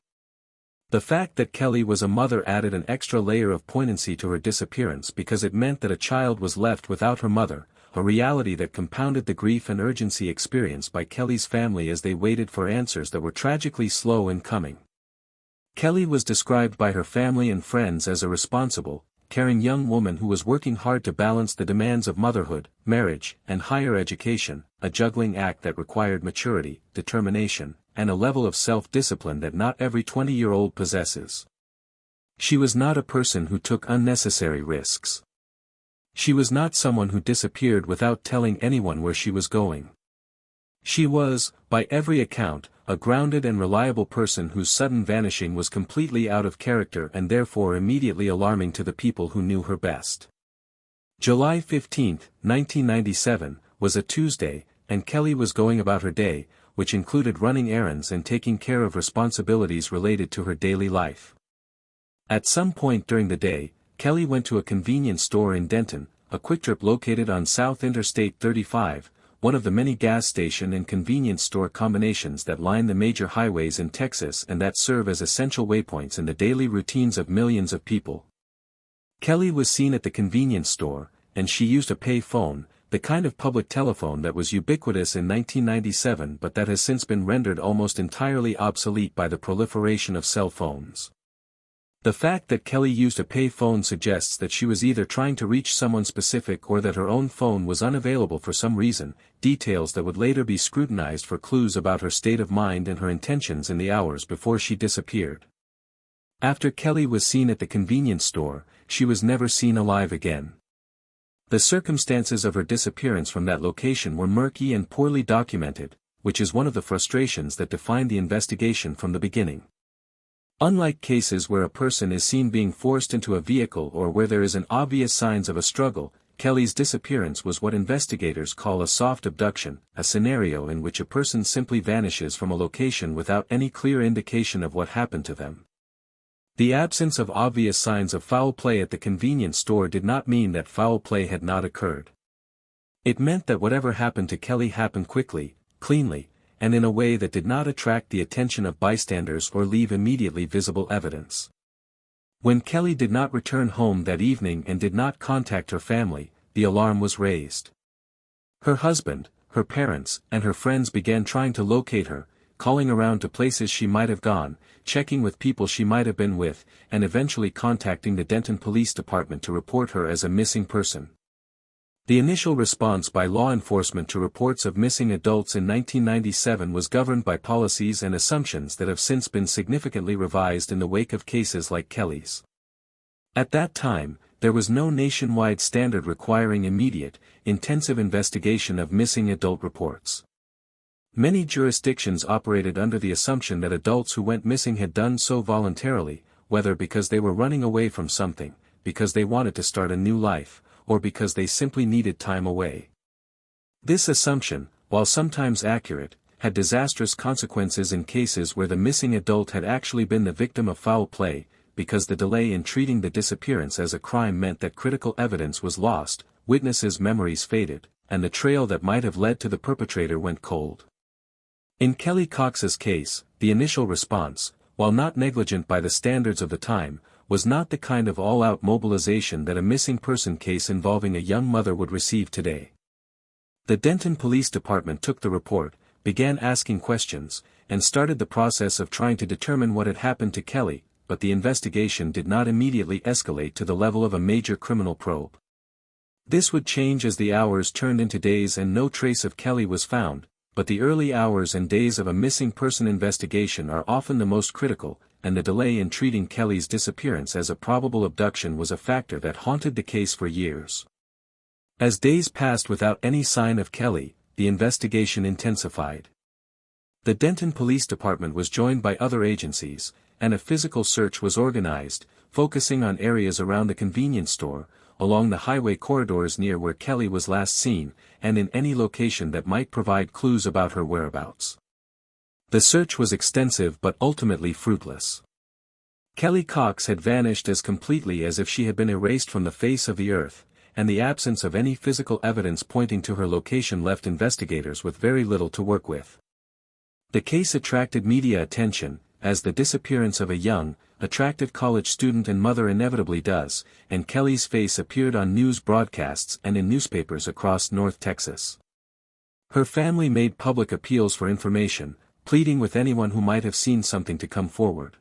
The fact that Kelly was a mother added an extra layer of poignancy to her disappearance because it meant that a child was left without her mother, a reality that compounded the grief and urgency experienced by Kelly's family as they waited for answers that were tragically slow in coming. Kelly was described by her family and friends as a responsible, caring young woman who was working hard to balance the demands of motherhood, marriage, and higher education, a juggling act that required maturity, determination, and a level of self-discipline that not every 20-year-old possesses. She was not a person who took unnecessary risks. She was not someone who disappeared without telling anyone where she was going. She was, by every account, a grounded and reliable person whose sudden vanishing was completely out of character and therefore immediately alarming to the people who knew her best. July 15, 1997, was a Tuesday, and Kelly was going about her day, which included running errands and taking care of responsibilities related to her daily life. At some point during the day, Kelly went to a convenience store in Denton, a Quick Trip located on South Interstate 35, one of the many gas station and convenience store combinations that line the major highways in Texas and that serve as essential waypoints in the daily routines of millions of people. Kelly was seen at the convenience store, and she used a pay phone, the kind of public telephone that was ubiquitous in 1997 but that has since been rendered almost entirely obsolete by the proliferation of cell phones. The fact that Kelly used a pay phone suggests that she was either trying to reach someone specific or that her own phone was unavailable for some reason, details that would later be scrutinized for clues about her state of mind and her intentions in the hours before she disappeared. After Kelly was seen at the convenience store, she was never seen alive again. The circumstances of her disappearance from that location were murky and poorly documented, which is one of the frustrations that defined the investigation from the beginning. Unlike cases where a person is seen being forced into a vehicle or where there is an obvious signs of a struggle, Kelly's disappearance was what investigators call a soft abduction, a scenario in which a person simply vanishes from a location without any clear indication of what happened to them. The absence of obvious signs of foul play at the convenience store did not mean that foul play had not occurred. It meant that whatever happened to Kelly happened quickly, cleanly, and in a way that did not attract the attention of bystanders or leave immediately visible evidence. When Kelly did not return home that evening and did not contact her family, the alarm was raised. Her husband, her parents, and her friends began trying to locate her, calling around to places she might have gone, checking with people she might have been with, and eventually contacting the Denton Police Department to report her as a missing person. The initial response by law enforcement to reports of missing adults in 1997 was governed by policies and assumptions that have since been significantly revised in the wake of cases like Kelly's. At that time, there was no nationwide standard requiring immediate, intensive investigation of missing adult reports. Many jurisdictions operated under the assumption that adults who went missing had done so voluntarily, whether because they were running away from something, because they wanted to start a new life, or because they simply needed time away. This assumption, while sometimes accurate, had disastrous consequences in cases where the missing adult had actually been the victim of foul play, because the delay in treating the disappearance as a crime meant that critical evidence was lost, witnesses' memories faded, and the trail that might have led to the perpetrator went cold. In Kelly Cox's case, the initial response, while not negligent by the standards of the time, was not the kind of all-out mobilization that a missing person case involving a young mother would receive today. The Denton Police Department took the report, began asking questions, and started the process of trying to determine what had happened to Kelly, but the investigation did not immediately escalate to the level of a major criminal probe. This would change as the hours turned into days and no trace of Kelly was found, but the early hours and days of a missing person investigation are often the most critical, and the delay in treating Kelly's disappearance as a probable abduction was a factor that haunted the case for years. As days passed without any sign of Kelly, the investigation intensified. The Denton Police Department was joined by other agencies, and a physical search was organized, focusing on areas around the convenience store, along the highway corridors near where Kelly was last seen, and in any location that might provide clues about her whereabouts. The search was extensive but ultimately fruitless. Kelly Cox had vanished as completely as if she had been erased from the face of the earth, and the absence of any physical evidence pointing to her location left investigators with very little to work with. The case attracted media attention, as the disappearance of a young, attractive college student and mother inevitably does, and Kelly's face appeared on news broadcasts and in newspapers across North Texas. Her family made public appeals for information, pleading with anyone who might have seen something to come forward.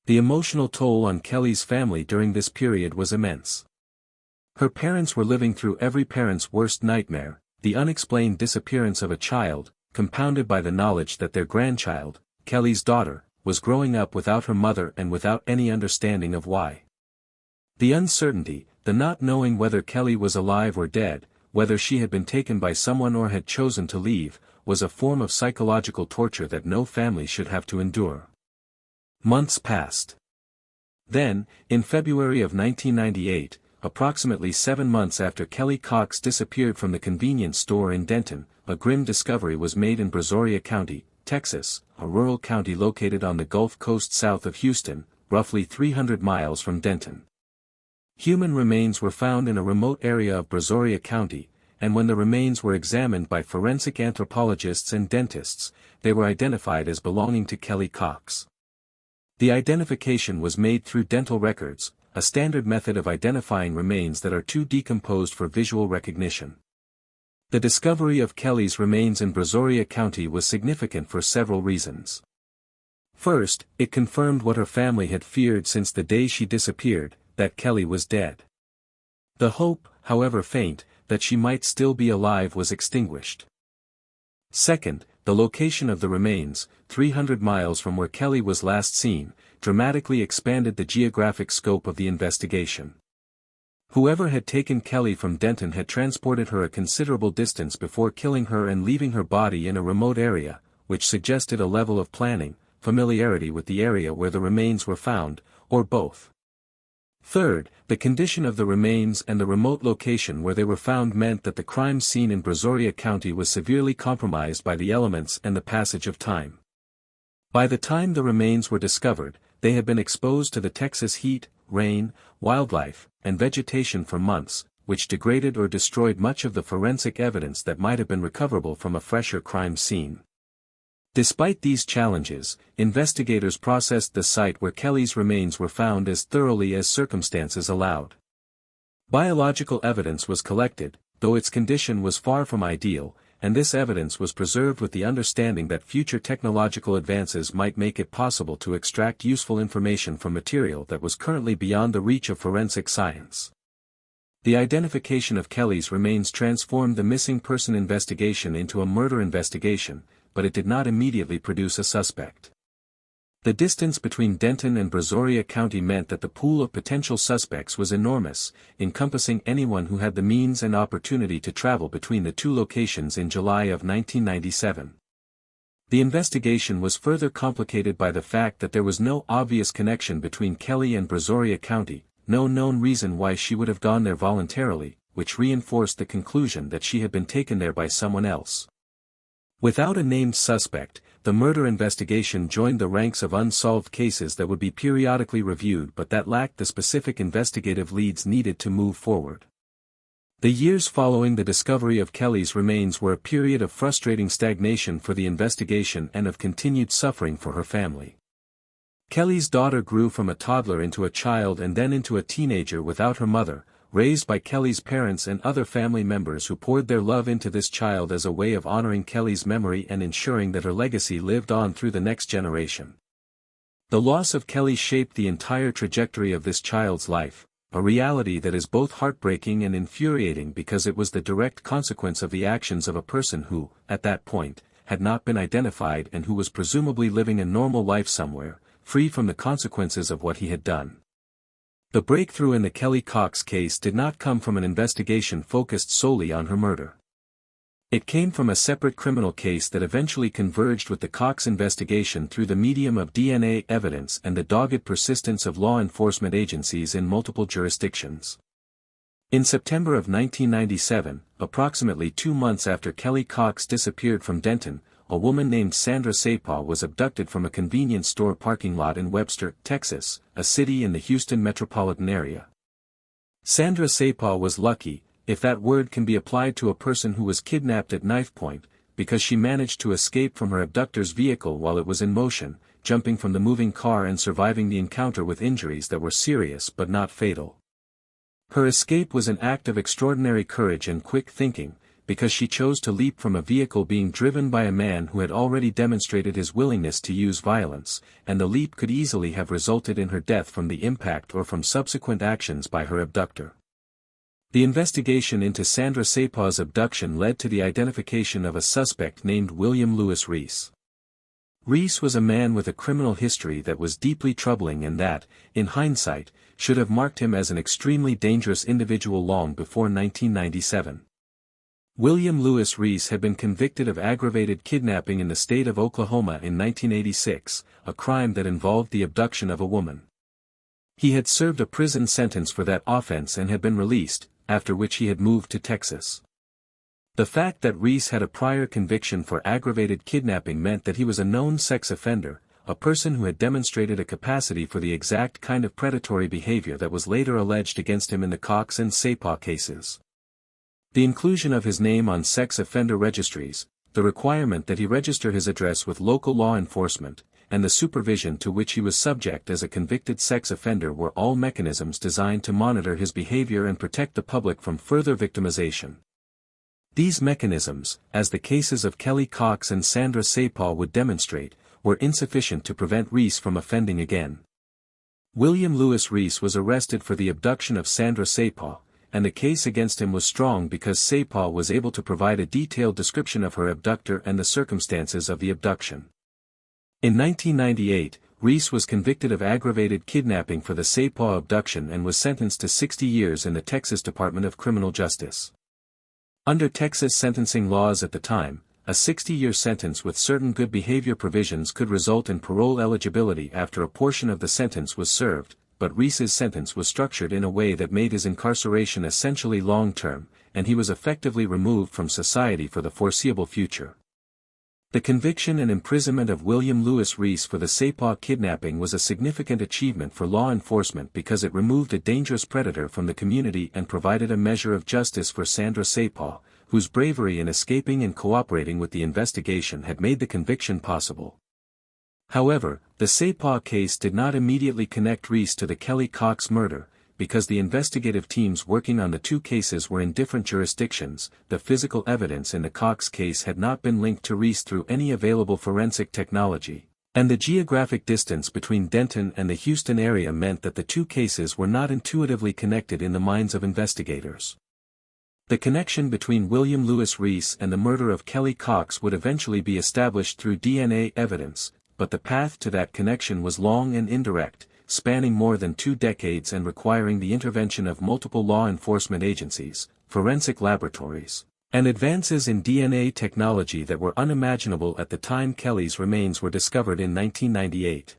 The emotional toll on Kelly's family during this period was immense. Her parents were living through every parent's worst nightmare, the unexplained disappearance of a child, compounded by the knowledge that their grandchild, Kelly's daughter, was growing up without her mother and without any understanding of why. The uncertainty, the not knowing whether Kelly was alive or dead, whether she had been taken by someone or had chosen to leave, was a form of psychological torture that no family should have to endure. Months passed. Then, in February of 1998, approximately 7 months after Kelly Cox disappeared from the convenience store in Denton, a grim discovery was made in Brazoria County, Texas, a rural county located on the Gulf Coast south of Houston, roughly 300 miles from Denton. Human remains were found in a remote area of Brazoria County, and when the remains were examined by forensic anthropologists and dentists, they were identified as belonging to Kelly Cox. The identification was made through dental records, a standard method of identifying remains that are too decomposed for visual recognition. The discovery of Kelly's remains in Brazoria County was significant for several reasons. First, it confirmed what her family had feared since the day she disappeared, that Kelly was dead. The hope, however faint, that she might still be alive was extinguished. Second, the location of the remains, 300 miles from where Kelly was last seen, dramatically expanded the geographic scope of the investigation. Whoever had taken Kelly from Denton had transported her a considerable distance before killing her and leaving her body in a remote area, which suggested a level of planning, familiarity with the area where the remains were found, or both. Third, the condition of the remains and the remote location where they were found meant that the crime scene in Brazoria County was severely compromised by the elements and the passage of time. By the time the remains were discovered, they had been exposed to the Texas heat, rain, wildlife, and vegetation for months, which degraded or destroyed much of the forensic evidence that might have been recoverable from a fresher crime scene. Despite these challenges, investigators processed the site where Kelly's remains were found as thoroughly as circumstances allowed. Biological evidence was collected, though its condition was far from ideal, and this evidence was preserved with the understanding that future technological advances might make it possible to extract useful information from material that was currently beyond the reach of forensic science. The identification of Kelly's remains transformed the missing person investigation into a murder investigation, but it did not immediately produce a suspect. The distance between Denton and Brazoria County meant that the pool of potential suspects was enormous, encompassing anyone who had the means and opportunity to travel between the two locations in July of 1997. The investigation was further complicated by the fact that there was no obvious connection between Kelly and Brazoria County, no known reason why she would have gone there voluntarily, which reinforced the conclusion that she had been taken there by someone else. Without a named suspect, the murder investigation joined the ranks of unsolved cases that would be periodically reviewed but that lacked the specific investigative leads needed to move forward. The years following the discovery of Kelly's remains were a period of frustrating stagnation for the investigation and of continued suffering for her family. Kelly's daughter grew from a toddler into a child and then into a teenager without her mother, raised by Kelly's parents and other family members who poured their love into this child as a way of honoring Kelly's memory and ensuring that her legacy lived on through the next generation. The loss of Kelly shaped the entire trajectory of this child's life, a reality that is both heartbreaking and infuriating because it was the direct consequence of the actions of a person who, at that point, had not been identified and who was presumably living a normal life somewhere, free from the consequences of what he had done. The breakthrough in the Kelly Cox case did not come from an investigation focused solely on her murder. It came from a separate criminal case that eventually converged with the Cox investigation through the medium of DNA evidence and the dogged persistence of law enforcement agencies in multiple jurisdictions. In September of 1997, approximately 2 months after Kelly Cox disappeared from Denton, a woman named Sandra Sapah was abducted from a convenience store parking lot in Webster, Texas, a city in the Houston metropolitan area. Sandra Sapah was lucky, if that word can be applied to a person who was kidnapped at knife point, because she managed to escape from her abductor's vehicle while it was in motion, jumping from the moving car and surviving the encounter with injuries that were serious but not fatal. Her escape was an act of extraordinary courage and quick thinking, because she chose to leap from a vehicle being driven by a man who had already demonstrated his willingness to use violence, and the leap could easily have resulted in her death from the impact or from subsequent actions by her abductor. The investigation into Sandra Sapah's abduction led to the identification of a suspect named William Lewis Reese. Reese was a man with a criminal history that was deeply troubling and that, in hindsight, should have marked him as an extremely dangerous individual long before 1997. William Lewis Reese had been convicted of aggravated kidnapping in the state of Oklahoma in 1986, a crime that involved the abduction of a woman. He had served a prison sentence for that offense and had been released, after which he had moved to Texas. The fact that Reese had a prior conviction for aggravated kidnapping meant that he was a known sex offender, a person who had demonstrated a capacity for the exact kind of predatory behavior that was later alleged against him in the Cox and Sapah cases. The inclusion of his name on sex offender registries, the requirement that he register his address with local law enforcement, and the supervision to which he was subject as a convicted sex offender were all mechanisms designed to monitor his behavior and protect the public from further victimization. These mechanisms, as the cases of Kelly Cox and Sandra Sapah would demonstrate, were insufficient to prevent Reese from offending again. William Lewis Reese was arrested for the abduction of Sandra Sapah, and the case against him was strong because Sapah was able to provide a detailed description of her abductor and the circumstances of the abduction. In 1998, Reese was convicted of aggravated kidnapping for the Sapah abduction and was sentenced to 60 years in the Texas Department of Criminal Justice. Under Texas sentencing laws at the time, a 60-year sentence with certain good behavior provisions could result in parole eligibility after a portion of the sentence was served, but Reese's sentence was structured in a way that made his incarceration essentially long-term, and he was effectively removed from society for the foreseeable future. The conviction and imprisonment of William Lewis Reese for the Sapah kidnapping was a significant achievement for law enforcement because it removed a dangerous predator from the community and provided a measure of justice for Sandra Sapah, whose bravery in escaping and cooperating with the investigation had made the conviction possible. However, the Sapah case did not immediately connect Reese to the Kelly Cox murder, because the investigative teams working on the two cases were in different jurisdictions. The physical evidence in the Cox case had not been linked to Reese through any available forensic technology, and the geographic distance between Denton and the Houston area meant that the two cases were not intuitively connected in the minds of investigators. The connection between William Lewis Reese and the murder of Kelly Cox would eventually be established through DNA evidence, but the path to that connection was long and indirect, spanning more than 2 decades and requiring the intervention of multiple law enforcement agencies, forensic laboratories, and advances in DNA technology that were unimaginable at the time Kelly's remains were discovered in 1998.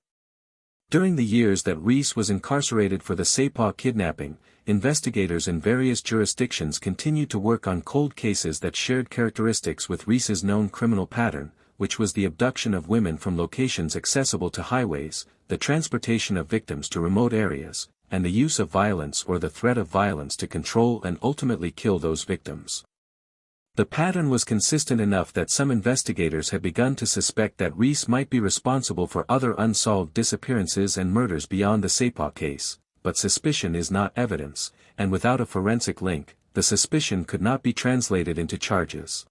During the years that Reese was incarcerated for the Sapah kidnapping, investigators in various jurisdictions continued to work on cold cases that shared characteristics with Reese's known criminal pattern, which was the abduction of women from locations accessible to highways, the transportation of victims to remote areas, and the use of violence or the threat of violence to control and ultimately kill those victims. The pattern was consistent enough that some investigators had begun to suspect that Reese might be responsible for other unsolved disappearances and murders beyond the Sapau case, but suspicion is not evidence, and without a forensic link, the suspicion could not be translated into charges.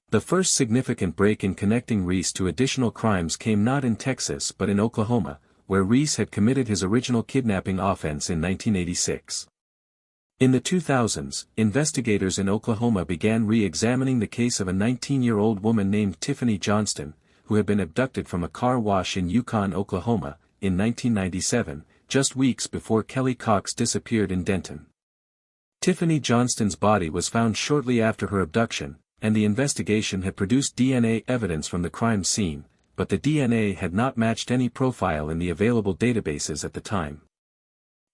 The first significant break in connecting Reese to additional crimes came not in Texas but in Oklahoma, where Reese had committed his original kidnapping offense in 1986. In the 2000s, investigators in Oklahoma began re-examining the case of a 19-year-old woman named Tiffany Johnston, who had been abducted from a car wash in Yukon, Oklahoma, in 1997, just weeks before Kelly Cox disappeared in Denton. Tiffany Johnston's body was found shortly after her abduction, and the investigation had produced DNA evidence from the crime scene, but the DNA had not matched any profile in the available databases at the time.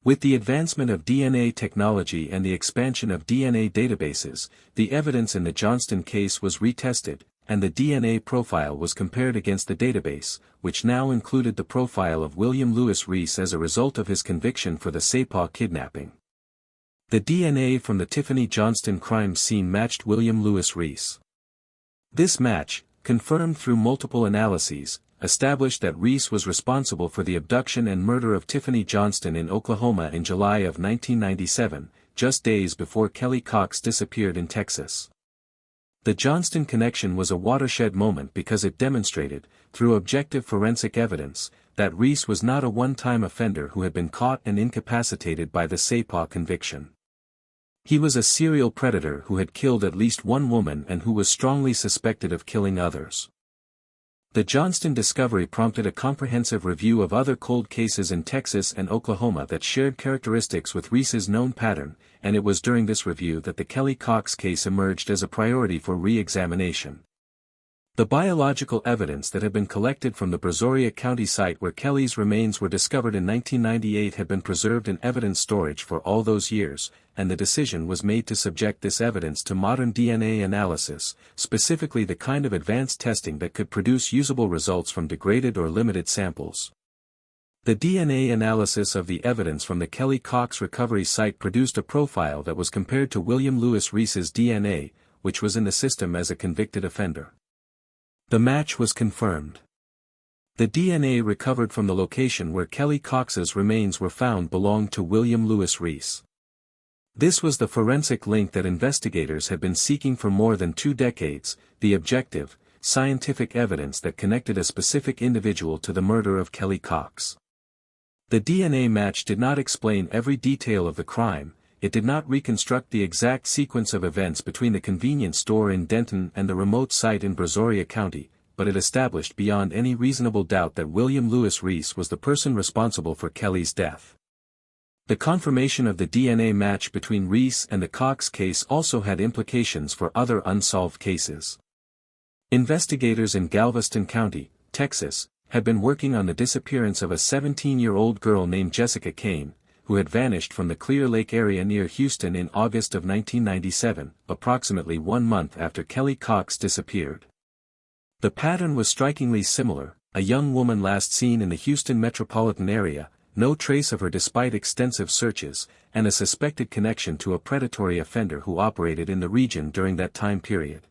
With the advancement of DNA technology and the expansion of DNA databases, the evidence in the Johnston case was retested, and the DNA profile was compared against the database, which now included the profile of William Lewis Reese as a result of his conviction for the Sapau kidnapping. The DNA from the Tiffany Johnston crime scene matched William Lewis Reese. This match, confirmed through multiple analyses, established that Reese was responsible for the abduction and murder of Tiffany Johnston in Oklahoma in July of 1997, just days before Kelly Cox disappeared in Texas. The Johnston connection was a watershed moment because it demonstrated, through objective forensic evidence, that Reese was not a one-time offender who had been caught and incapacitated by the Sapau conviction. He was a serial predator who had killed at least one woman and who was strongly suspected of killing others. The Johnston discovery prompted a comprehensive review of other cold cases in Texas and Oklahoma that shared characteristics with Reese's known pattern, and it was during this review that the Kelly Cox case emerged as a priority for re-examination. The biological evidence that had been collected from the Brazoria County site where Kelly's remains were discovered in 1998 had been preserved in evidence storage for all those years, and the decision was made to subject this evidence to modern DNA analysis, specifically the kind of advanced testing that could produce usable results from degraded or limited samples. The DNA analysis of the evidence from the Kelly Cox recovery site produced a profile that was compared to William Lewis Reese's DNA, which was in the system as a convicted offender. The match was confirmed. The DNA recovered from the location where Kelly Cox's remains were found belonged to William Lewis Reese. This was the forensic link that investigators had been seeking for more than 2 decades, the objective, scientific evidence that connected a specific individual to the murder of Kelly Cox. The DNA match did not explain every detail of the crime, it did not reconstruct the exact sequence of events between the convenience store in Denton and the remote site in Brazoria County, but it established beyond any reasonable doubt that William Lewis Reese was the person responsible for Kelly's death. The confirmation of the DNA match between Reese and the Cox case also had implications for other unsolved cases. Investigators in Galveston County, Texas, had been working on the disappearance of a 17-year-old girl named Jessica Kane, who had vanished from the Clear Lake area near Houston in August of 1997, approximately 1 month after Kelly Cox disappeared. The pattern was strikingly similar, a young woman last seen in the Houston metropolitan area, no trace of her despite extensive searches, and a suspected connection to a predatory offender who operated in the region during that time period.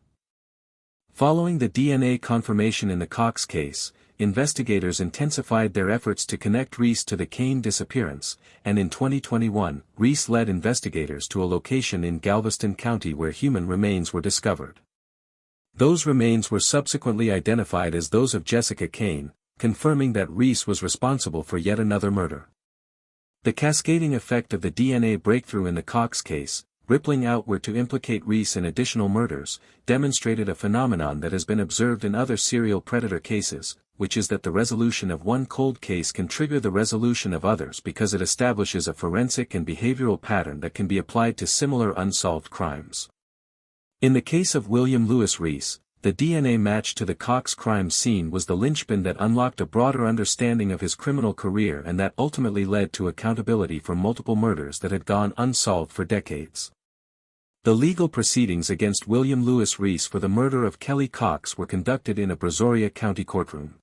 Following the DNA confirmation in the Cox case, investigators intensified their efforts to connect Reese to the Kane disappearance, and in 2021, Reese led investigators to a location in Galveston County where human remains were discovered. Those remains were subsequently identified as those of Jessica Kane, confirming that Reese was responsible for yet another murder. The cascading effect of the DNA breakthrough in the Cox case, rippling outward to implicate Reese in additional murders, demonstrated a phenomenon that has been observed in other serial predator cases, which is that the resolution of one cold case can trigger the resolution of others because it establishes a forensic and behavioral pattern that can be applied to similar unsolved crimes. In the case of William Lewis Reese, the DNA match to the Cox crime scene was the linchpin that unlocked a broader understanding of his criminal career and that ultimately led to accountability for multiple murders that had gone unsolved for decades. The legal proceedings against William Lewis Reese for the murder of Kelly Cox were conducted in a Brazoria County courtroom.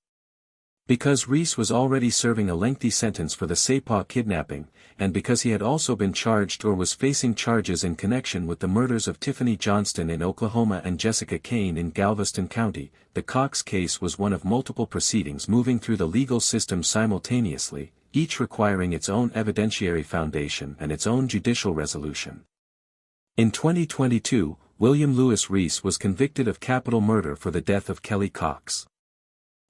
Because Reese was already serving a lengthy sentence for the Sapau kidnapping, and because he had also been charged or was facing charges in connection with the murders of Tiffany Johnston in Oklahoma and Jessica Kane in Galveston County, the Cox case was one of multiple proceedings moving through the legal system simultaneously, each requiring its own evidentiary foundation and its own judicial resolution. In 2022, William Lewis Reese was convicted of capital murder for the death of Kelly Cox.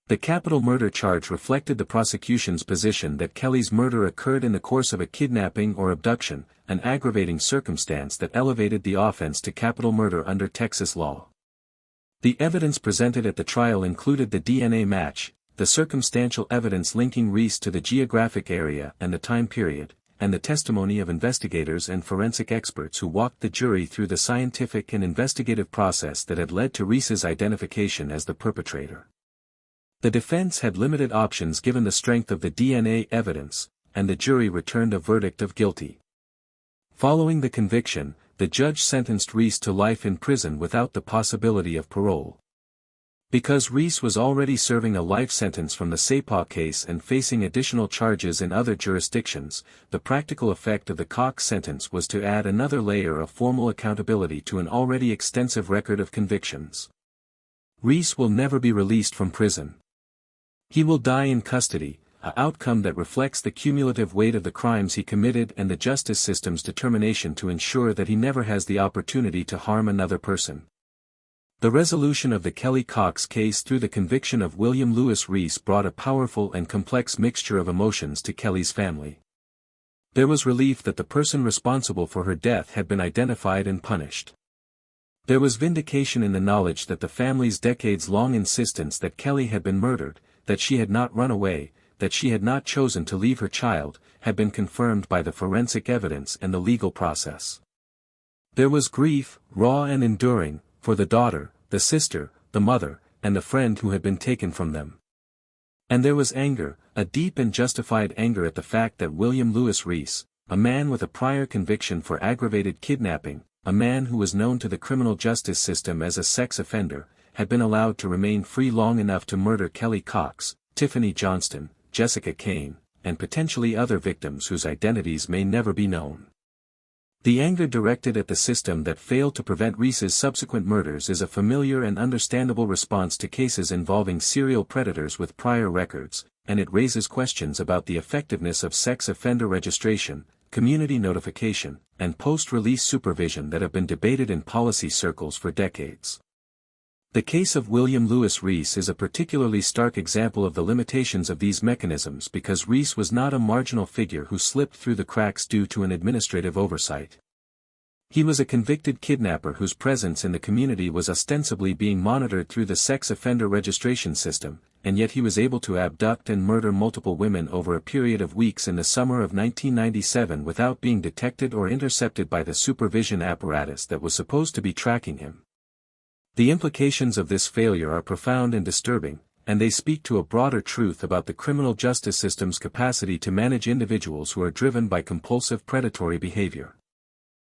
The capital murder charge reflected the prosecution's position that Kelly's murder occurred in the course of a kidnapping or abduction, an aggravating circumstance that elevated the offense to capital murder under Texas law. The evidence presented at the trial included the DNA match, the circumstantial evidence linking Reese to the geographic area and the time period, and the testimony of investigators and forensic experts who walked the jury through the scientific and investigative process that had led to Reese's identification as the perpetrator. The defense had limited options given the strength of the DNA evidence, and the jury returned a verdict of guilty. Following the conviction, the judge sentenced Reese to life in prison without the possibility of parole. Because Reese was already serving a life sentence from the Sapau case and facing additional charges in other jurisdictions, the practical effect of the Cox sentence was to add another layer of formal accountability to an already extensive record of convictions. Reese will never be released from prison. He will die in custody, an outcome that reflects the cumulative weight of the crimes he committed and the justice system's determination to ensure that he never has the opportunity to harm another person. The resolution of the Kelly Cox case through the conviction of William Lewis Reese brought a powerful and complex mixture of emotions to Kelly's family. There was relief that the person responsible for her death had been identified and punished. There was vindication in the knowledge that the family's decades-long insistence that Kelly had been murdered, that she had not run away, that she had not chosen to leave her child, had been confirmed by the forensic evidence and the legal process. There was grief, raw and enduring, for the daughter, the sister, the mother, and the friend who had been taken from them. And there was anger, a deep and justified anger at the fact that William Lewis Reese, a man with a prior conviction for aggravated kidnapping, a man who was known to the criminal justice system as a sex offender, had been allowed to remain free long enough to murder Kelly Cox, Tiffany Johnston, Jessica Kane, and potentially other victims whose identities may never be known. The anger directed at the system that failed to prevent Reese's subsequent murders is a familiar and understandable response to cases involving serial predators with prior records, and it raises questions about the effectiveness of sex offender registration, community notification, and post-release supervision that have been debated in policy circles for decades. The case of William Lewis Reese is a particularly stark example of the limitations of these mechanisms because Reese was not a marginal figure who slipped through the cracks due to an administrative oversight. He was a convicted kidnapper whose presence in the community was ostensibly being monitored through the sex offender registration system, and yet he was able to abduct and murder multiple women over a period of weeks in the summer of 1997 without being detected or intercepted by the supervision apparatus that was supposed to be tracking him. The implications of this failure are profound and disturbing, and they speak to a broader truth about the criminal justice system's capacity to manage individuals who are driven by compulsive predatory behavior.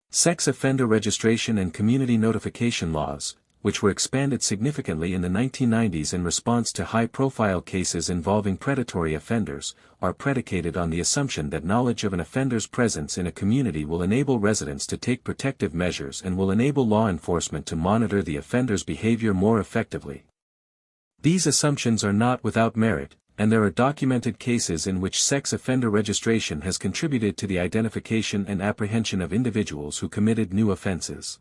Sex offender registration and community notification laws, which were expanded significantly in the 1990s in response to high-profile cases involving predatory offenders, are predicated on the assumption that knowledge of an offender's presence in a community will enable residents to take protective measures and will enable law enforcement to monitor the offender's behavior more effectively. These assumptions are not without merit, and there are documented cases in which sex offender registration has contributed to the identification and apprehension of individuals who committed new offenses.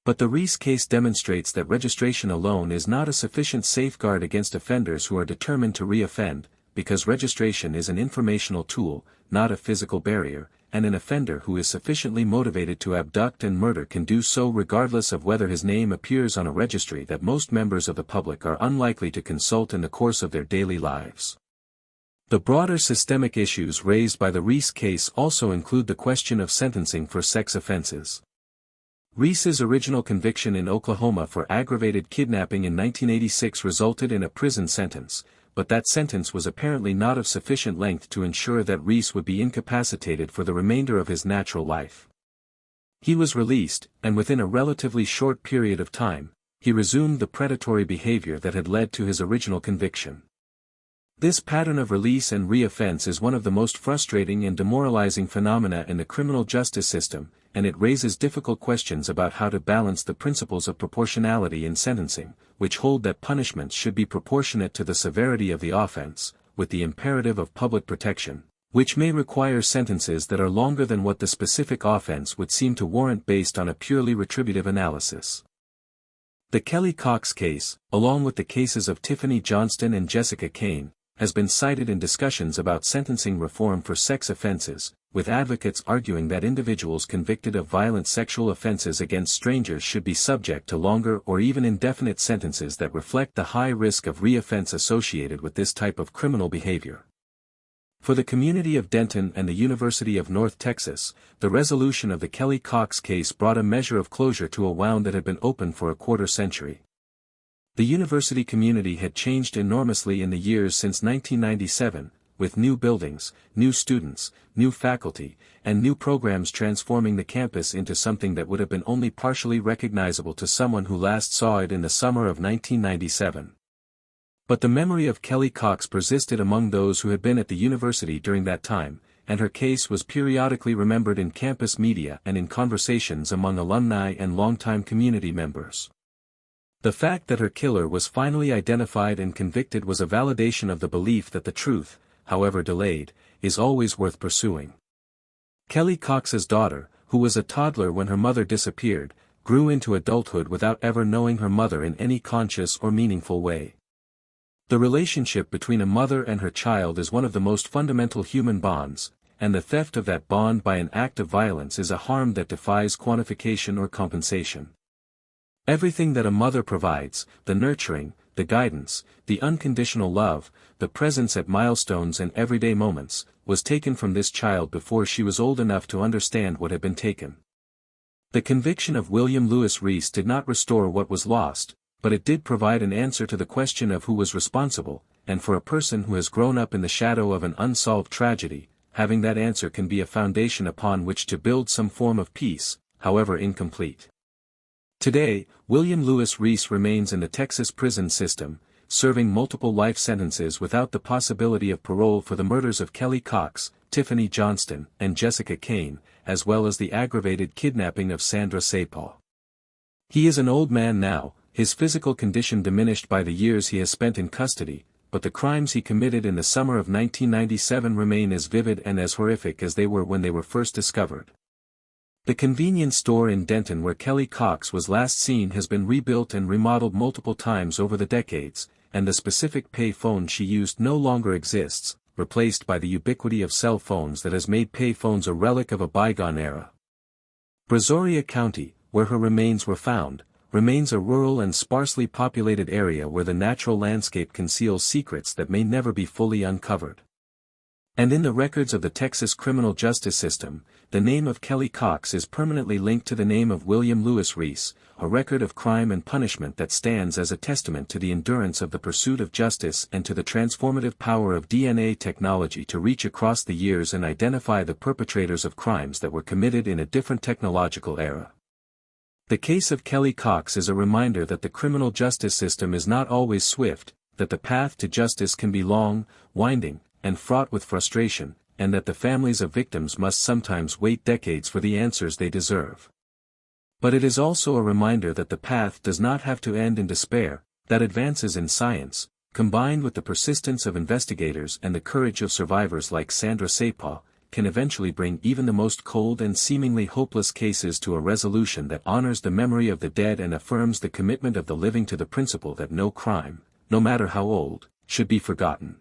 But the Reese case demonstrates that registration alone is not a sufficient safeguard against offenders who are determined to re-offend, because registration is an informational tool, not a physical barrier, and an offender who is sufficiently motivated to abduct and murder can do so regardless of whether his name appears on a registry that most members of the public are unlikely to consult in the course of their daily lives. The broader systemic issues raised by the Reese case also include the question of sentencing for sex offenses. Reese's original conviction in Oklahoma for aggravated kidnapping in 1986 resulted in a prison sentence, but that sentence was apparently not of sufficient length to ensure that Reese would be incapacitated for the remainder of his natural life. He was released, and within a relatively short period of time, he resumed the predatory behavior that had led to his original conviction. This pattern of release and re-offense is one of the most frustrating and demoralizing phenomena in the criminal justice system, and it raises difficult questions about how to balance the principles of proportionality in sentencing, which hold that punishments should be proportionate to the severity of the offense, with the imperative of public protection, which may require sentences that are longer than what the specific offense would seem to warrant based on a purely retributive analysis. The Kelly Cox case, along with the cases of Tiffany Johnston and Jessica Kane, has been cited in discussions about sentencing reform for sex offenses, with advocates arguing that individuals convicted of violent sexual offenses against strangers should be subject to longer or even indefinite sentences that reflect the high risk of re-offense associated with this type of criminal behavior. For the community of Denton and the University of North Texas, the resolution of the Kelly Cox case brought a measure of closure to a wound that had been open for a quarter century. The university community had changed enormously in the years since 1997, with new buildings, new students, new faculty, and new programs transforming the campus into something that would have been only partially recognizable to someone who last saw it in the summer of 1997. But the memory of Kelly Cox persisted among those who had been at the university during that time, and her case was periodically remembered in campus media and in conversations among alumni and longtime community members. The fact that her killer was finally identified and convicted was a validation of the belief that the truth, however delayed, is always worth pursuing. Kelly Cox's daughter, who was a toddler when her mother disappeared, grew into adulthood without ever knowing her mother in any conscious or meaningful way. The relationship between a mother and her child is one of the most fundamental human bonds, and the theft of that bond by an act of violence is a harm that defies quantification or compensation. Everything that a mother provides, the nurturing, the guidance, the unconditional love, the presence at milestones and everyday moments, was taken from this child before she was old enough to understand what had been taken. The conviction of William Lewis Reese did not restore what was lost, but it did provide an answer to the question of who was responsible, and for a person who has grown up in the shadow of an unsolved tragedy, having that answer can be a foundation upon which to build some form of peace, however incomplete. Today, William Lewis Reese remains in the Texas prison system, serving multiple life sentences without the possibility of parole for the murders of Kelly Cox, Tiffany Johnston, and Jessica Kane, as well as the aggravated kidnapping of Sandra Sapal. He is an old man now, his physical condition diminished by the years he has spent in custody, but the crimes he committed in the summer of 1997 remain as vivid and as horrific as they were when they were first discovered. The convenience store in Denton where Kelly Cox was last seen has been rebuilt and remodeled multiple times over the decades, and the specific pay phone she used no longer exists, replaced by the ubiquity of cell phones that has made pay phones a relic of a bygone era. Brazoria County, where her remains were found, remains a rural and sparsely populated area where the natural landscape conceals secrets that may never be fully uncovered. And in the records of the Texas criminal justice system, the name of Kelly Cox is permanently linked to the name of William Lewis Reese, a record of crime and punishment that stands as a testament to the endurance of the pursuit of justice and to the transformative power of DNA technology to reach across the years and identify the perpetrators of crimes that were committed in a different technological era. The case of Kelly Cox is a reminder that the criminal justice system is not always swift, that the path to justice can be long, winding, and fraught with frustration, and that the families of victims must sometimes wait decades for the answers they deserve. But it is also a reminder that the path does not have to end in despair, that advances in science, combined with the persistence of investigators and the courage of survivors like Sandra Sapal, can eventually bring even the most cold and seemingly hopeless cases to a resolution that honors the memory of the dead and affirms the commitment of the living to the principle that no crime, no matter how old, should be forgotten.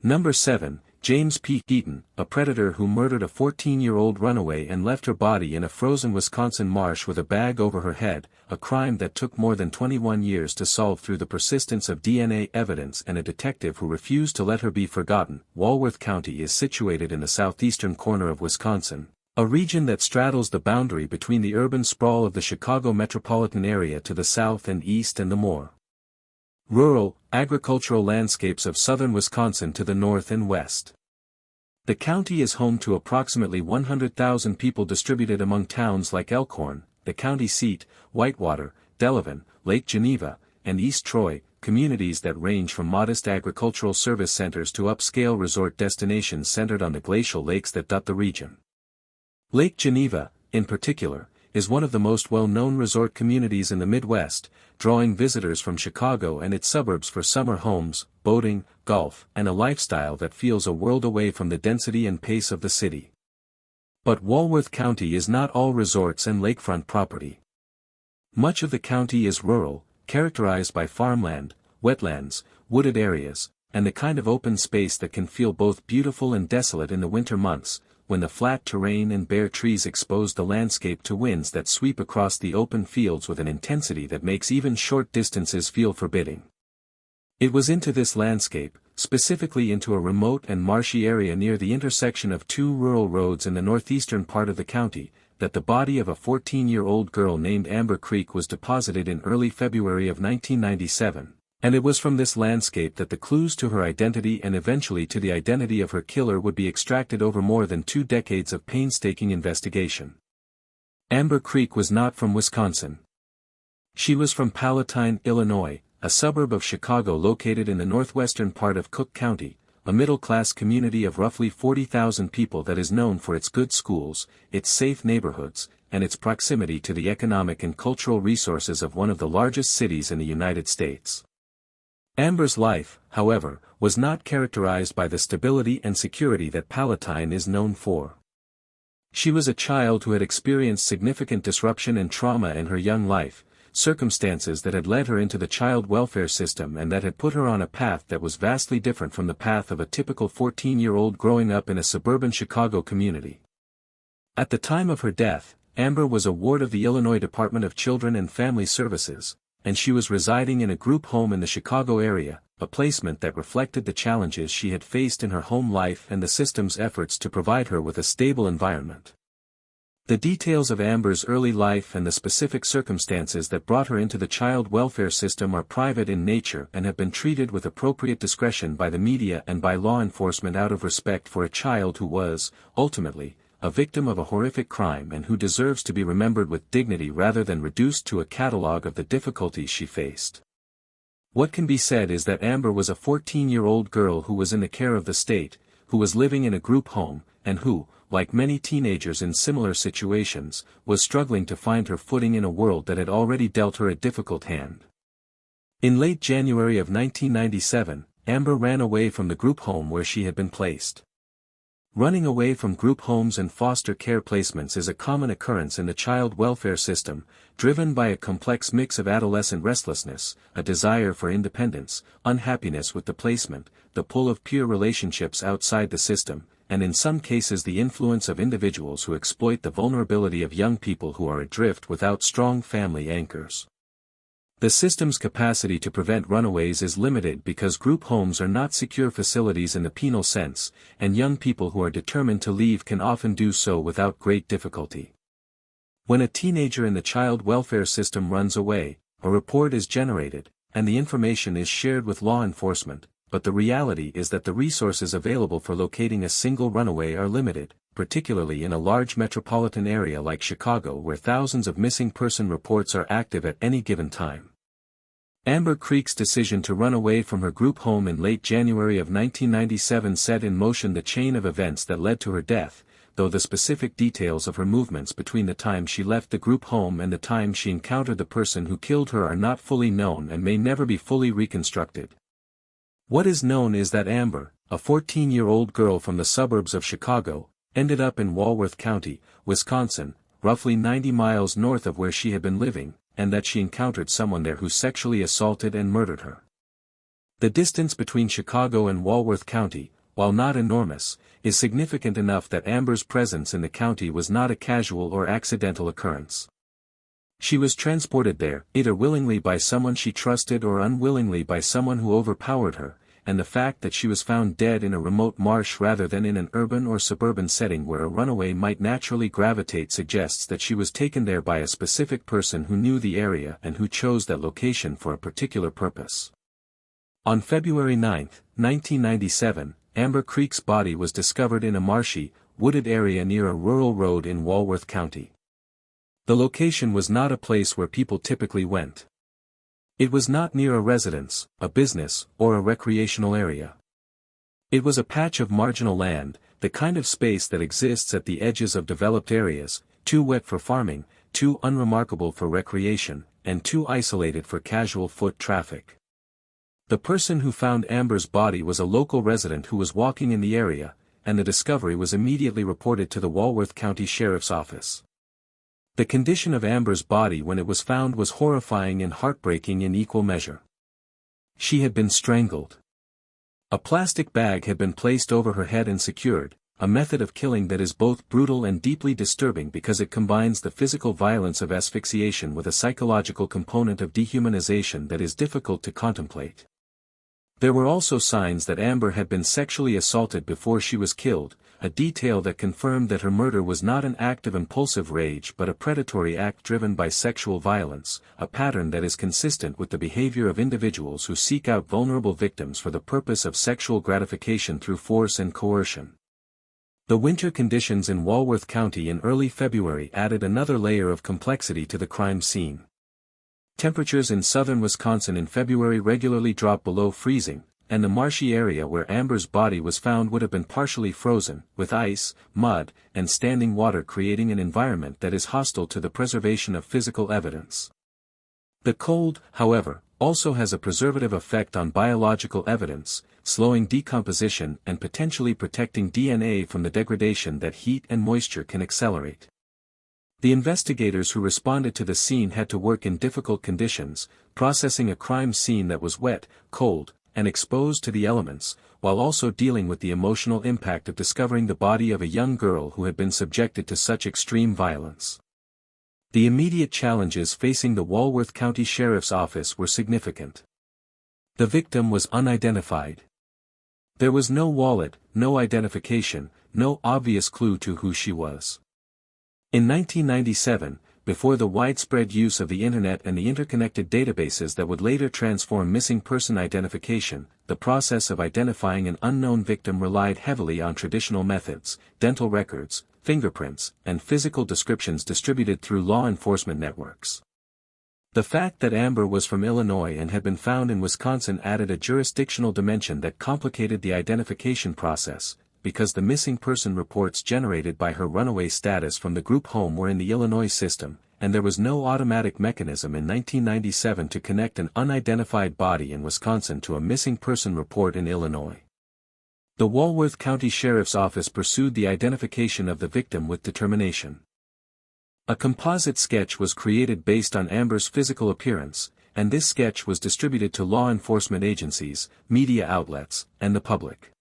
Number 7, James P. Keaton, a predator who murdered a 14-year-old runaway and left her body in a frozen Wisconsin marsh with a bag over her head, a crime that took more than 21 years to solve through the persistence of DNA evidence and a detective who refused to let her be forgotten. Walworth County is situated in the southeastern corner of Wisconsin, a region that straddles the boundary between the urban sprawl of the Chicago metropolitan area to the south and east and the more rural, agricultural landscapes of southern Wisconsin to the north and west. The county is home to approximately 100,000 people distributed among towns like Elkhorn, the county seat, Whitewater, Delavan, Lake Geneva, and East Troy, communities that range from modest agricultural service centers to upscale resort destinations centered on the glacial lakes that dot the region. Lake Geneva, in particular, is one of the most well-known resort communities in the Midwest, drawing visitors from Chicago and its suburbs for summer homes, boating, golf, and a lifestyle that feels a world away from the density and pace of the city. But Walworth County is not all resorts and lakefront property. Much of the county is rural, characterized by farmland, wetlands, wooded areas, and the kind of open space that can feel both beautiful and desolate in the winter months, when the flat terrain and bare trees expose the landscape to winds that sweep across the open fields with an intensity that makes even short distances feel forbidding. It was into this landscape, specifically into a remote and marshy area near the intersection of two rural roads in the northeastern part of the county, that the body of a 14-year-old girl named Amber Creek was deposited in early February of 1997. And it was from this landscape that the clues to her identity and eventually to the identity of her killer would be extracted over more than 2 decades of painstaking investigation. Amber Creek was not from Wisconsin. She was from Palatine, Illinois, a suburb of Chicago located in the northwestern part of Cook County, a middle-class community of roughly 40,000 people that is known for its good schools, its safe neighborhoods, and its proximity to the economic and cultural resources of one of the largest cities in the United States. Amber's life, however, was not characterized by the stability and security that Palatine is known for. She was a child who had experienced significant disruption and trauma in her young life, circumstances that had led her into the child welfare system and that had put her on a path that was vastly different from the path of a typical 14-year-old growing up in a suburban Chicago community. At the time of her death, Amber was a ward of the Illinois Department of Children and Family Services, and she was residing in a group home in the Chicago area, a placement that reflected the challenges she had faced in her home life and the system's efforts to provide her with a stable environment. The details of Amber's early life and the specific circumstances that brought her into the child welfare system are private in nature and have been treated with appropriate discretion by the media and by law enforcement out of respect for a child who was, ultimately, a victim of a horrific crime and who deserves to be remembered with dignity rather than reduced to a catalogue of the difficulties she faced. What can be said is that Amber was a 14-year-old girl who was in the care of the state, who was living in a group home, and who, like many teenagers in similar situations, was struggling to find her footing in a world that had already dealt her a difficult hand. In late January of 1997, Amber ran away from the group home where she had been placed. Running away from group homes and foster care placements is a common occurrence in the child welfare system, driven by a complex mix of adolescent restlessness, a desire for independence, unhappiness with the placement, the pull of peer relationships outside the system, and in some cases the influence of individuals who exploit the vulnerability of young people who are adrift without strong family anchors. The system's capacity to prevent runaways is limited because group homes are not secure facilities in the penal sense, and young people who are determined to leave can often do so without great difficulty. When a teenager in the child welfare system runs away, a report is generated, and the information is shared with law enforcement, but the reality is that the resources available for locating a single runaway are limited, particularly in a large metropolitan area like Chicago where thousands of missing person reports are active at any given time. Amber Creek's decision to run away from her group home in late January of 1997 set in motion the chain of events that led to her death, though the specific details of her movements between the time she left the group home and the time she encountered the person who killed her are not fully known and may never be fully reconstructed. What is known is that Amber, a 14-year-old girl from the suburbs of Chicago, ended up in Walworth County, Wisconsin, roughly 90 miles north of where she had been living, and that she encountered someone there who sexually assaulted and murdered her. The distance between Chicago and Walworth County, while not enormous, is significant enough that Amber's presence in the county was not a casual or accidental occurrence. She was transported there, either willingly by someone she trusted or unwillingly by someone who overpowered her, and the fact that she was found dead in a remote marsh rather than in an urban or suburban setting where a runaway might naturally gravitate suggests that she was taken there by a specific person who knew the area and who chose that location for a particular purpose. On February 9, 1997, Amber Creek's body was discovered in a marshy, wooded area near a rural road in Walworth County. The location was not a place where people typically went. It was not near a residence, a business, or a recreational area. It was a patch of marginal land, the kind of space that exists at the edges of developed areas, too wet for farming, too unremarkable for recreation, and too isolated for casual foot traffic. The person who found Amber's body was a local resident who was walking in the area, and the discovery was immediately reported to the Walworth County Sheriff's Office. The condition of Amber's body when it was found was horrifying and heartbreaking in equal measure. She had been strangled. A plastic bag had been placed over her head and secured, a method of killing that is both brutal and deeply disturbing because it combines the physical violence of asphyxiation with a psychological component of dehumanization that is difficult to contemplate. There were also signs that Amber had been sexually assaulted before she was killed, a detail that confirmed that her murder was not an act of impulsive rage but a predatory act driven by sexual violence, a pattern that is consistent with the behavior of individuals who seek out vulnerable victims for the purpose of sexual gratification through force and coercion. The winter conditions in Walworth County in early February added another layer of complexity to the crime scene. Temperatures in southern Wisconsin in February regularly drop below freezing, and the marshy area where Amber's body was found would have been partially frozen, with ice, mud, and standing water creating an environment that is hostile to the preservation of physical evidence. The cold, however, also has a preservative effect on biological evidence, slowing decomposition and potentially protecting DNA from the degradation that heat and moisture can accelerate. The investigators who responded to the scene had to work in difficult conditions, processing a crime scene that was wet, cold, and exposed to the elements, while also dealing with the emotional impact of discovering the body of a young girl who had been subjected to such extreme violence. The immediate challenges facing the Walworth County Sheriff's Office were significant. The victim was unidentified. There was no wallet, no identification, no obvious clue to who she was. In 1997, before the widespread use of the Internet and the interconnected databases that would later transform missing person identification, the process of identifying an unknown victim relied heavily on traditional methods, dental records, fingerprints, and physical descriptions distributed through law enforcement networks. The fact that Amber was from Illinois and had been found in Wisconsin added a jurisdictional dimension that complicated the identification process, because the missing person reports generated by her runaway status from the group home were in the Illinois system, and there was no automatic mechanism in 1997 to connect an unidentified body in Wisconsin to a missing person report in Illinois. The Walworth County Sheriff's Office pursued the identification of the victim with determination. A composite sketch was created based on Amber's physical appearance, and this sketch was distributed to law enforcement agencies, media outlets, and the public.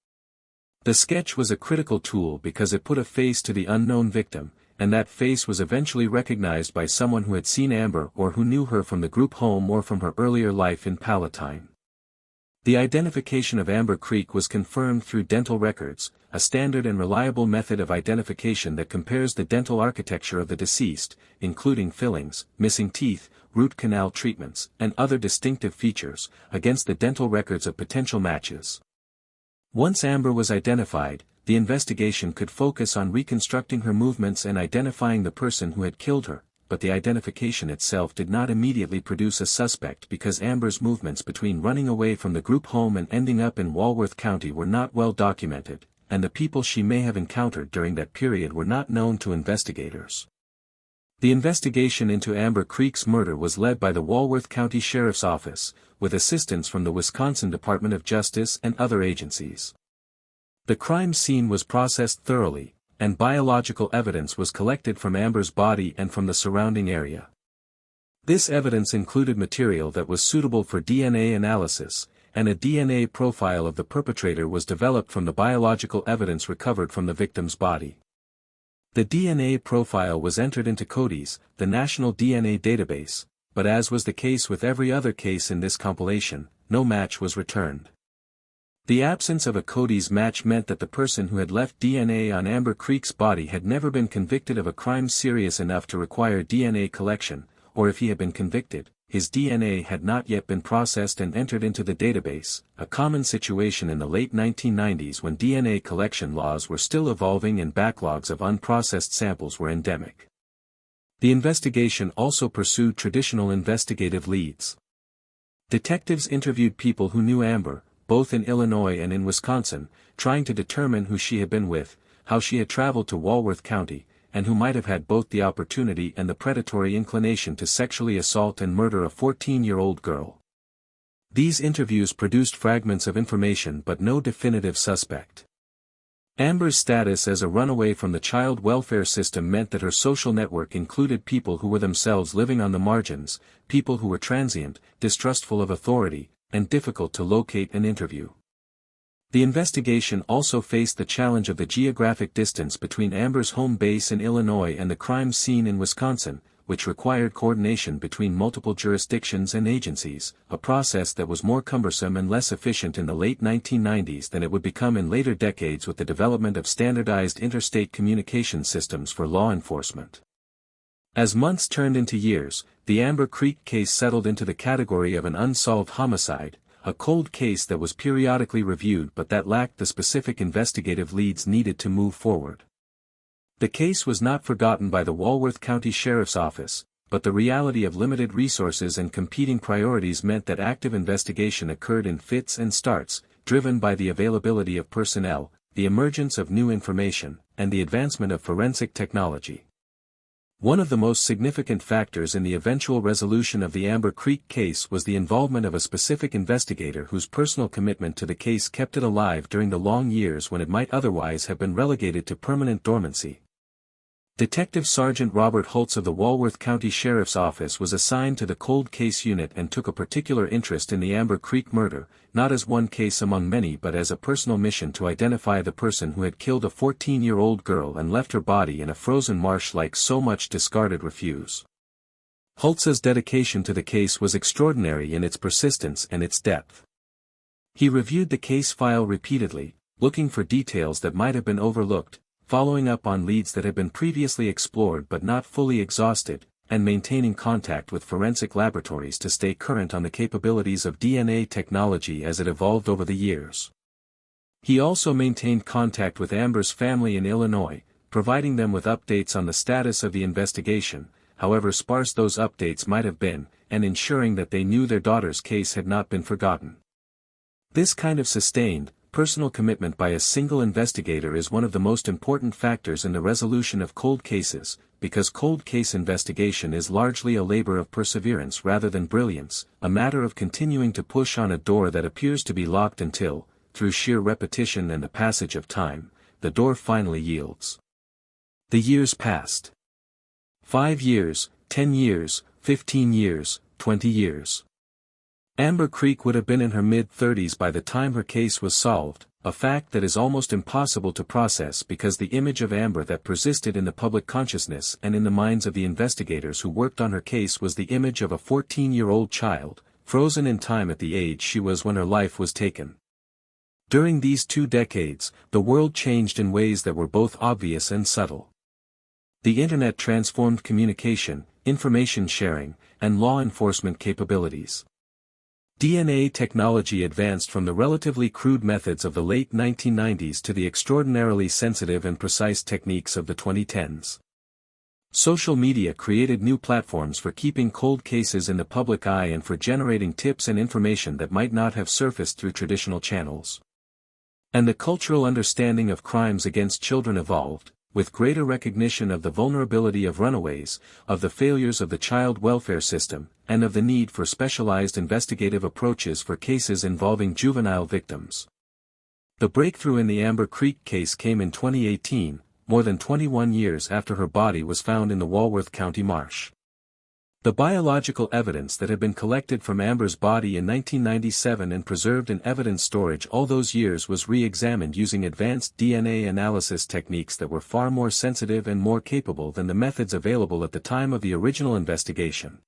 The sketch was a critical tool because it put a face to the unknown victim, and that face was eventually recognized by someone who had seen Amber or who knew her from the group home or from her earlier life in Palatine. The identification of Amber Creek was confirmed through dental records, a standard and reliable method of identification that compares the dental architecture of the deceased, including fillings, missing teeth, root canal treatments, and other distinctive features, against the dental records of potential matches. Once Amber was identified, the investigation could focus on reconstructing her movements and identifying the person who had killed her, but the identification itself did not immediately produce a suspect because Amber's movements between running away from the group home and ending up in Walworth County were not well documented, and the people she may have encountered during that period were not known to investigators. The investigation into Amber Creek's murder was led by the Walworth County Sheriff's Office, with assistance from the Wisconsin Department of Justice and other agencies. The crime scene was processed thoroughly, and biological evidence was collected from Amber's body and from the surrounding area. This evidence included material that was suitable for DNA analysis, and a DNA profile of the perpetrator was developed from the biological evidence recovered from the victim's body. The DNA profile was entered into CODIS, the National DNA Database, but as was the case with every other case in this compilation, no match was returned. The absence of a CODIS match meant that the person who had left DNA on Amber Creek's body had never been convicted of a crime serious enough to require DNA collection, or if he had been convicted, his DNA had not yet been processed and entered into the database, a common situation in the late 1990s when DNA collection laws were still evolving and backlogs of unprocessed samples were endemic. The investigation also pursued traditional investigative leads. Detectives interviewed people who knew Amber, both in Illinois and in Wisconsin, trying to determine who she had been with, how she had traveled to Walworth County, and who might have had both the opportunity and the predatory inclination to sexually assault and murder a 14-year-old girl. These interviews produced fragments of information but no definitive suspect. Amber's status as a runaway from the child welfare system meant that her social network included people who were themselves living on the margins, people who were transient, distrustful of authority, and difficult to locate and interview. The investigation also faced the challenge of the geographic distance between Amber's home base in Illinois and the crime scene in Wisconsin, which required coordination between multiple jurisdictions and agencies, a process that was more cumbersome and less efficient in the late 1990s than it would become in later decades with the development of standardized interstate communication systems for law enforcement. As months turned into years, the Amber Creek case settled into the category of an unsolved homicide, a cold case that was periodically reviewed but that lacked the specific investigative leads needed to move forward. The case was not forgotten by the Walworth County Sheriff's Office, but the reality of limited resources and competing priorities meant that active investigation occurred in fits and starts, driven by the availability of personnel, the emergence of new information, and the advancement of forensic technology. One of the most significant factors in the eventual resolution of the Amber Creek case was the involvement of a specific investigator whose personal commitment to the case kept it alive during the long years when it might otherwise have been relegated to permanent dormancy. Detective Sergeant Robert Holtz of the Walworth County Sheriff's Office was assigned to the cold case unit and took a particular interest in the Amber Creek murder, not as one case among many but as a personal mission to identify the person who had killed a 14-year-old girl and left her body in a frozen marsh like so much discarded refuse. Holtz's dedication to the case was extraordinary in its persistence and its depth. He reviewed the case file repeatedly, looking for details that might have been overlooked, following up on leads that had been previously explored but not fully exhausted, and maintaining contact with forensic laboratories to stay current on the capabilities of DNA technology as it evolved over the years. He also maintained contact with Amber's family in Illinois, providing them with updates on the status of the investigation, however sparse those updates might have been, and ensuring that they knew their daughter's case had not been forgotten. This kind of sustained, personal commitment by a single investigator is one of the most important factors in the resolution of cold cases, because cold case investigation is largely a labor of perseverance rather than brilliance, a matter of continuing to push on a door that appears to be locked until, through sheer repetition and the passage of time, the door finally yields. The years passed. 5 years, 10 years, 15 years, 20 years. Amber Creek would have been in her mid-30s by the time her case was solved, a fact that is almost impossible to process because the image of Amber that persisted in the public consciousness and in the minds of the investigators who worked on her case was the image of a 14-year-old child, frozen in time at the age she was when her life was taken. During these 2 decades, the world changed in ways that were both obvious and subtle. The Internet transformed communication, information sharing, and law enforcement capabilities. DNA technology advanced from the relatively crude methods of the late 1990s to the extraordinarily sensitive and precise techniques of the 2010s. Social media created new platforms for keeping cold cases in the public eye and for generating tips and information that might not have surfaced through traditional channels. And the cultural understanding of crimes against children evolved, with greater recognition of the vulnerability of runaways, of the failures of the child welfare system, and of the need for specialized investigative approaches for cases involving juvenile victims. The breakthrough in the Amber Creek case came in 2018, more than 21 years after her body was found in the Walworth County marsh. The biological evidence that had been collected from Amber's body in 1997 and preserved in evidence storage all those years was re-examined using advanced DNA analysis techniques that were far more sensitive and more capable than the methods available at the time of the original investigation.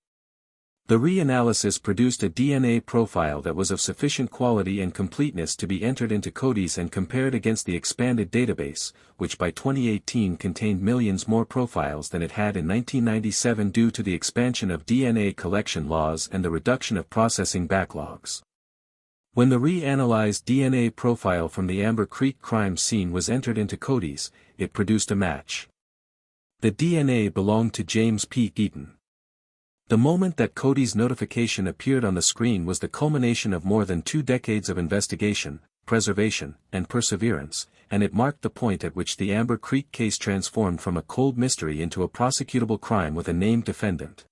The reanalysis produced a DNA profile that was of sufficient quality and completeness to be entered into CODIS and compared against the expanded database, which by 2018 contained millions more profiles than it had in 1997 due to the expansion of DNA collection laws and the reduction of processing backlogs. When the reanalyzed DNA profile from the Amber Creek crime scene was entered into CODIS, it produced a match. The DNA belonged to James P. Eaton. The moment that Cody's notification appeared on the screen was the culmination of more than 2 decades of investigation, preservation, and perseverance, and it marked the point at which the Amber Creek case transformed from a cold mystery into a prosecutable crime with a named defendant.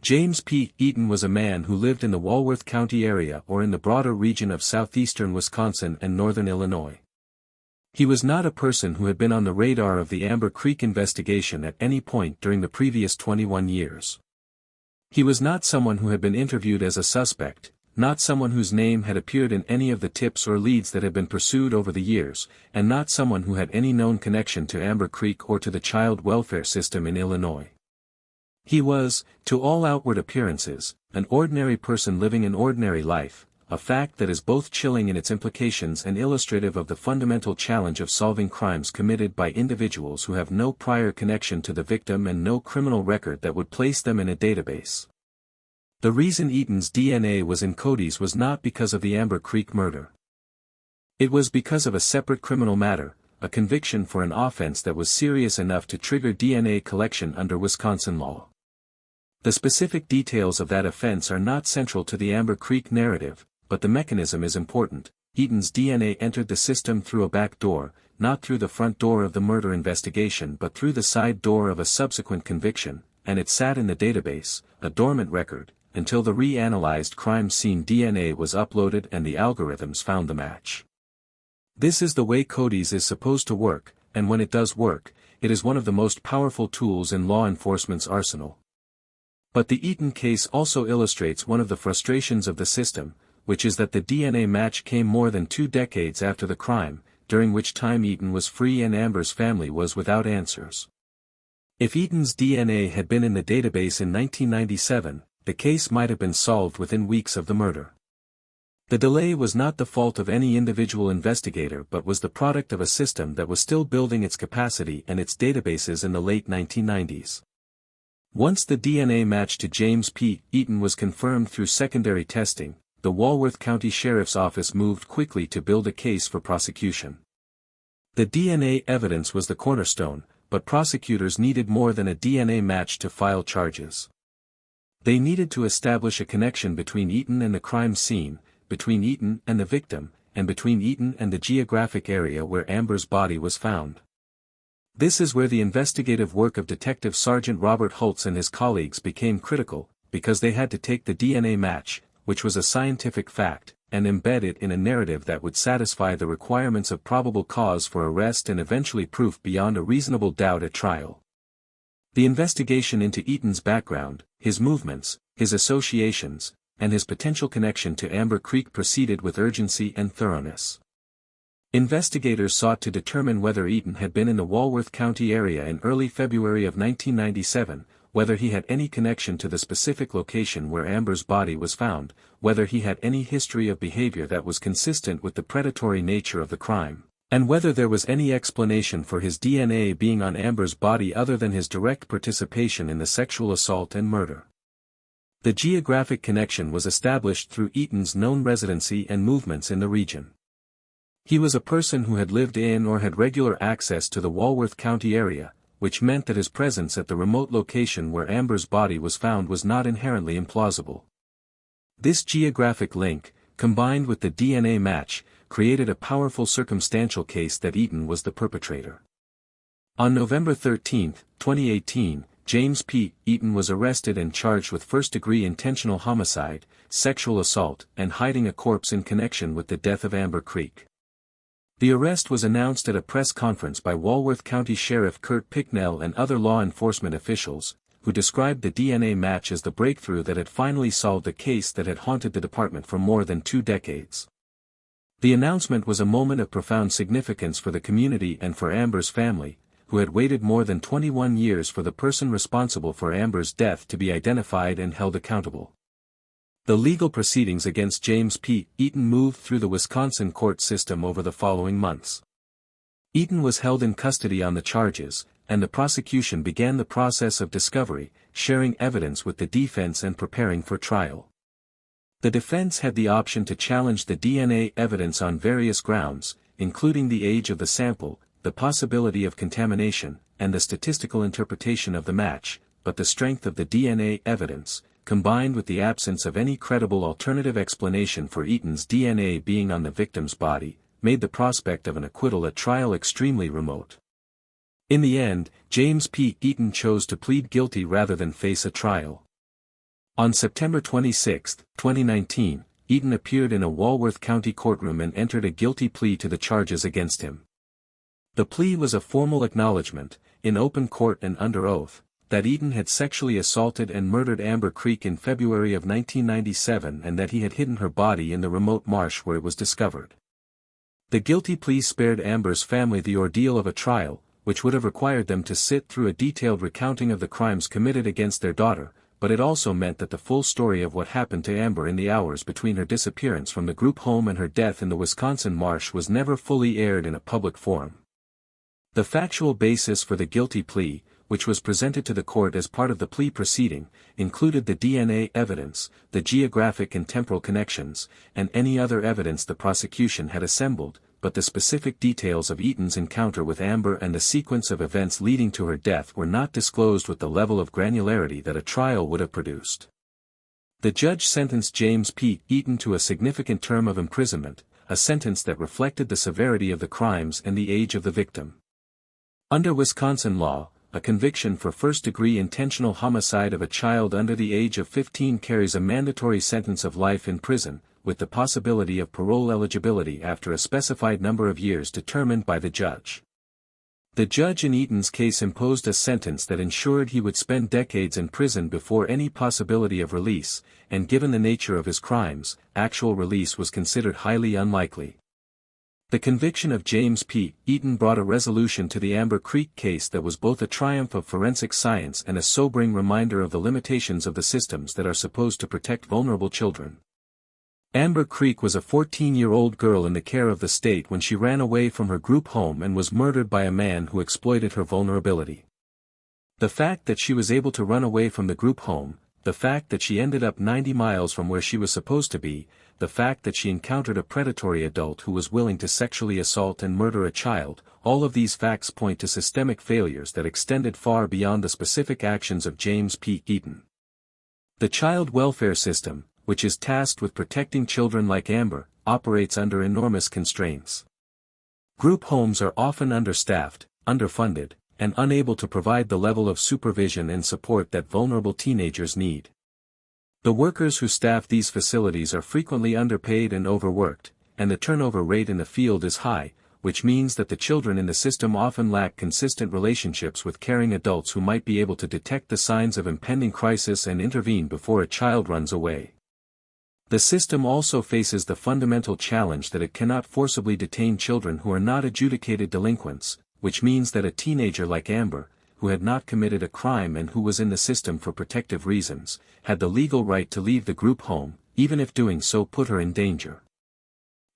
James P. Eaton was a man who lived in the Walworth County area or in the broader region of southeastern Wisconsin and northern Illinois. He was not a person who had been on the radar of the Amber Creek investigation at any point during the previous 21 years. He was not someone who had been interviewed as a suspect, not someone whose name had appeared in any of the tips or leads that had been pursued over the years, and not someone who had any known connection to Amber Creek or to the child welfare system in Illinois. He was, to all outward appearances, an ordinary person living an ordinary life, a fact that is both chilling in its implications and illustrative of the fundamental challenge of solving crimes committed by individuals who have no prior connection to the victim and no criminal record that would place them in a database. The reason Eaton's DNA was in Cody's was not because of the Amber Creek murder. It was because of a separate criminal matter, a conviction for an offense that was serious enough to trigger DNA collection under Wisconsin law. The specific details of that offense are not central to the Amber Creek narrative, but the mechanism is important. Eaton's DNA entered the system through a back door, not through the front door of the murder investigation but through the side door of a subsequent conviction, and it sat in the database, a dormant record, until the reanalyzed crime scene DNA was uploaded and the algorithms found the match. This is the way Cody's is supposed to work, and when it does work, it is one of the most powerful tools in law enforcement's arsenal. But the Eaton case also illustrates one of the frustrations of the system, which is that the DNA match came more than 2 decades after the crime, during which time Eaton was free and Amber's family was without answers. If Eaton's DNA had been in the database in 1997, the case might have been solved within weeks of the murder. The delay was not the fault of any individual investigator but was the product of a system that was still building its capacity and its databases in the late 1990s. Once the DNA match to James P. Eaton was confirmed through secondary testing, the Walworth County Sheriff's Office moved quickly to build a case for prosecution. The DNA evidence was the cornerstone, but prosecutors needed more than a DNA match to file charges. They needed to establish a connection between Eaton and the crime scene, between Eaton and the victim, and between Eaton and the geographic area where Amber's body was found. This is where the investigative work of Detective Sergeant Robert Holtz and his colleagues became critical, because they had to take the DNA match, which was a scientific fact, and embed it in a narrative that would satisfy the requirements of probable cause for arrest and eventually proof beyond a reasonable doubt at trial. The investigation into Eaton's background, his movements, his associations, and his potential connection to Amber Creek proceeded with urgency and thoroughness. Investigators sought to determine whether Eaton had been in the Walworth County area in early February of 1997, whether he had any connection to the specific location where Amber's body was found, whether he had any history of behavior that was consistent with the predatory nature of the crime, and whether there was any explanation for his DNA being on Amber's body other than his direct participation in the sexual assault and murder. The geographic connection was established through Eaton's known residency and movements in the region. He was a person who had lived in or had regular access to the Walworth County area, which meant that his presence at the remote location where Amber's body was found was not inherently implausible. This geographic link, combined with the DNA match, created a powerful circumstantial case that Eaton was the perpetrator. On November 13, 2018, James P. Eaton was arrested and charged with first-degree intentional homicide, sexual assault, and hiding a corpse in connection with the death of Amber Creek. The arrest was announced at a press conference by Walworth County Sheriff Kurt Picknell and other law enforcement officials, who described the DNA match as the breakthrough that had finally solved a case that had haunted the department for more than 2 decades. The announcement was a moment of profound significance for the community and for Amber's family, who had waited more than 21 years for the person responsible for Amber's death to be identified and held accountable. The legal proceedings against James P. Eaton moved through the Wisconsin court system over the following months. Eaton was held in custody on the charges, and the prosecution began the process of discovery, sharing evidence with the defense and preparing for trial. The defense had the option to challenge the DNA evidence on various grounds, including the age of the sample, the possibility of contamination, and the statistical interpretation of the match, but the strength of the DNA evidence, combined with the absence of any credible alternative explanation for Eaton's DNA being on the victim's body, made the prospect of an acquittal at trial extremely remote. In the end, James P. Eaton chose to plead guilty rather than face a trial. On September 26, 2019, Eaton appeared in a Walworth County courtroom and entered a guilty plea to the charges against him. The plea was a formal acknowledgement, in open court and under oath, that Eaton had sexually assaulted and murdered Amber Creek in February of 1997 and that he had hidden her body in the remote marsh where it was discovered. The guilty plea spared Amber's family the ordeal of a trial, which would have required them to sit through a detailed recounting of the crimes committed against their daughter, but it also meant that the full story of what happened to Amber in the hours between her disappearance from the group home and her death in the Wisconsin marsh was never fully aired in a public forum. The factual basis for the guilty plea, which was presented to the court as part of the plea proceeding, included the DNA evidence, the geographic and temporal connections, and any other evidence the prosecution had assembled, but the specific details of Eaton's encounter with Amber and the sequence of events leading to her death were not disclosed with the level of granularity that a trial would have produced. The judge sentenced James P. Eaton to a significant term of imprisonment, a sentence that reflected the severity of the crimes and the age of the victim. Under Wisconsin law, a conviction for first-degree intentional homicide of a child under the age of 15 carries a mandatory sentence of life in prison, with the possibility of parole eligibility after a specified number of years determined by the judge. The judge in Eaton's case imposed a sentence that ensured he would spend decades in prison before any possibility of release, and given the nature of his crimes, actual release was considered highly unlikely. The conviction of James P. Eaton brought a resolution to the Amber Creek case that was both a triumph of forensic science and a sobering reminder of the limitations of the systems that are supposed to protect vulnerable children. Amber Creek was a 14-year-old girl in the care of the state when she ran away from her group home and was murdered by a man who exploited her vulnerability. The fact that she was able to run away from the group home, the fact that she ended up 90 miles from where she was supposed to be, the fact that she encountered a predatory adult who was willing to sexually assault and murder a child, all of these facts point to systemic failures that extended far beyond the specific actions of James P. Eaton. The child welfare system, which is tasked with protecting children like Amber, operates under enormous constraints. Group homes are often understaffed, underfunded, and unable to provide the level of supervision and support that vulnerable teenagers need. The workers who staff these facilities are frequently underpaid and overworked, and the turnover rate in the field is high, which means that the children in the system often lack consistent relationships with caring adults who might be able to detect the signs of impending crisis and intervene before a child runs away. The system also faces the fundamental challenge that it cannot forcibly detain children who are not adjudicated delinquents, which means that a teenager like Amber, who had not committed a crime and who was in the system for protective reasons, had the legal right to leave the group home, even if doing so put her in danger.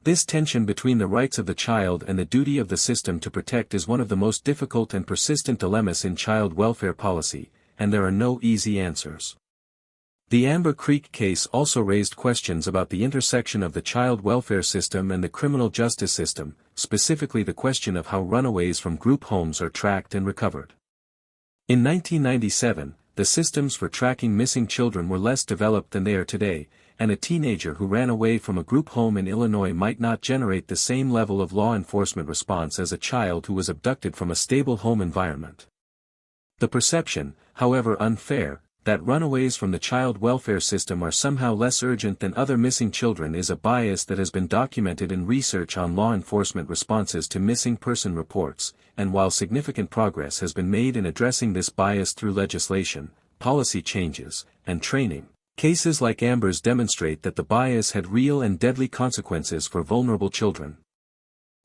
This tension between the rights of the child and the duty of the system to protect is one of the most difficult and persistent dilemmas in child welfare policy, and there are no easy answers. The Amber Creek case also raised questions about the intersection of the child welfare system and the criminal justice system, specifically the question of how runaways from group homes are tracked and recovered. In 1997, the systems for tracking missing children were less developed than they are today, and a teenager who ran away from a group home in Illinois might not generate the same level of law enforcement response as a child who was abducted from a stable home environment. The perception, however unfair, that runaways from the child welfare system are somehow less urgent than other missing children is a bias that has been documented in research on law enforcement responses to missing person reports, and while significant progress has been made in addressing this bias through legislation, policy changes, and training, cases like Amber's demonstrate that the bias had real and deadly consequences for vulnerable children.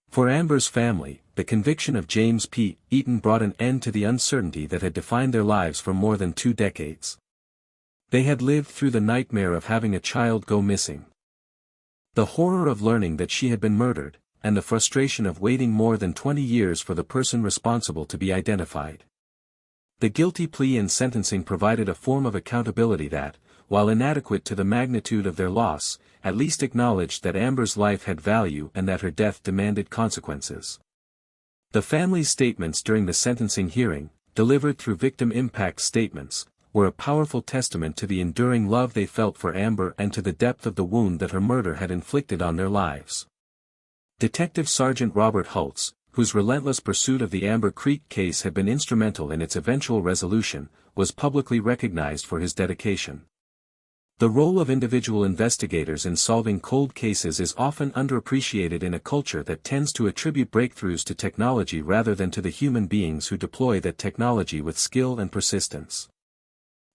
For Amber's family, the conviction of James P. Eaton brought an end to the uncertainty that had defined their lives for more than 2 decades. They had lived through the nightmare of having a child go missing, the horror of learning that she had been murdered, and the frustration of waiting more than 20 years for the person responsible to be identified. The guilty plea and sentencing provided a form of accountability that, while inadequate to the magnitude of their loss, at least acknowledged that Amber's life had value and that her death demanded consequences. The family's statements during the sentencing hearing, delivered through victim impact statements, were a powerful testament to the enduring love they felt for Amber and to the depth of the wound that her murder had inflicted on their lives. Detective Sergeant Robert Holtz, whose relentless pursuit of the Amber Creek case had been instrumental in its eventual resolution, was publicly recognized for his dedication. The role of individual investigators in solving cold cases is often underappreciated in a culture that tends to attribute breakthroughs to technology rather than to the human beings who deploy that technology with skill and persistence.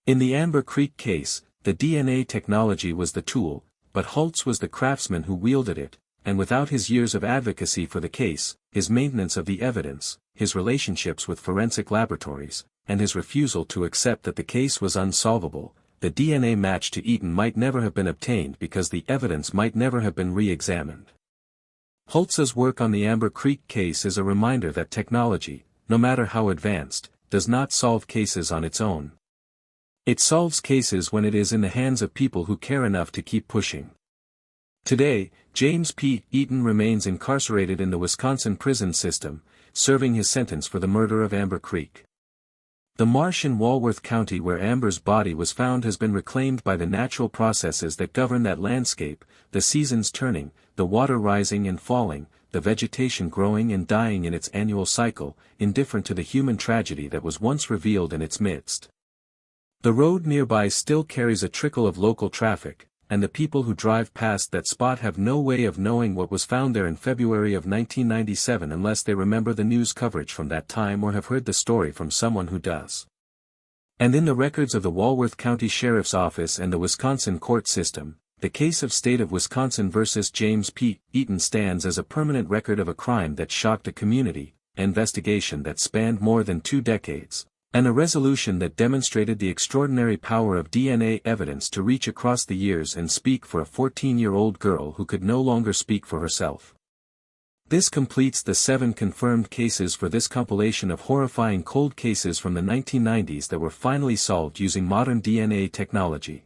In the Amber Creek case, the DNA technology was the tool, but Holtz was the craftsman who wielded it, and without his years of advocacy for the case, his maintenance of the evidence, his relationships with forensic laboratories, and his refusal to accept that the case was unsolvable, the DNA match to Eaton might never have been obtained because the evidence might never have been re-examined. Holtz's work on the Amber Creek case is a reminder that technology, no matter how advanced, does not solve cases on its own. It solves cases when it is in the hands of people who care enough to keep pushing. Today, James P. Eaton remains incarcerated in the Wisconsin prison system, serving his sentence for the murder of Amber Creek. The marsh in Walworth County where Amber's body was found has been reclaimed by the natural processes that govern that landscape, the seasons turning, the water rising and falling, the vegetation growing and dying in its annual cycle, indifferent to the human tragedy that was once revealed in its midst. The road nearby still carries a trickle of local traffic, and the people who drive past that spot have no way of knowing what was found there in February of 1997 unless they remember the news coverage from that time or have heard the story from someone who does. And in the records of the Walworth County Sheriff's Office and the Wisconsin court system, the case of State of Wisconsin versus James P. Eaton stands as a permanent record of a crime that shocked a community, an investigation that spanned more than 2 decades. And a resolution that demonstrated the extraordinary power of DNA evidence to reach across the years and speak for a 14-year-old girl who could no longer speak for herself. This completes the 7 confirmed cases for this compilation of horrifying cold cases from the 1990s that were finally solved using modern DNA technology.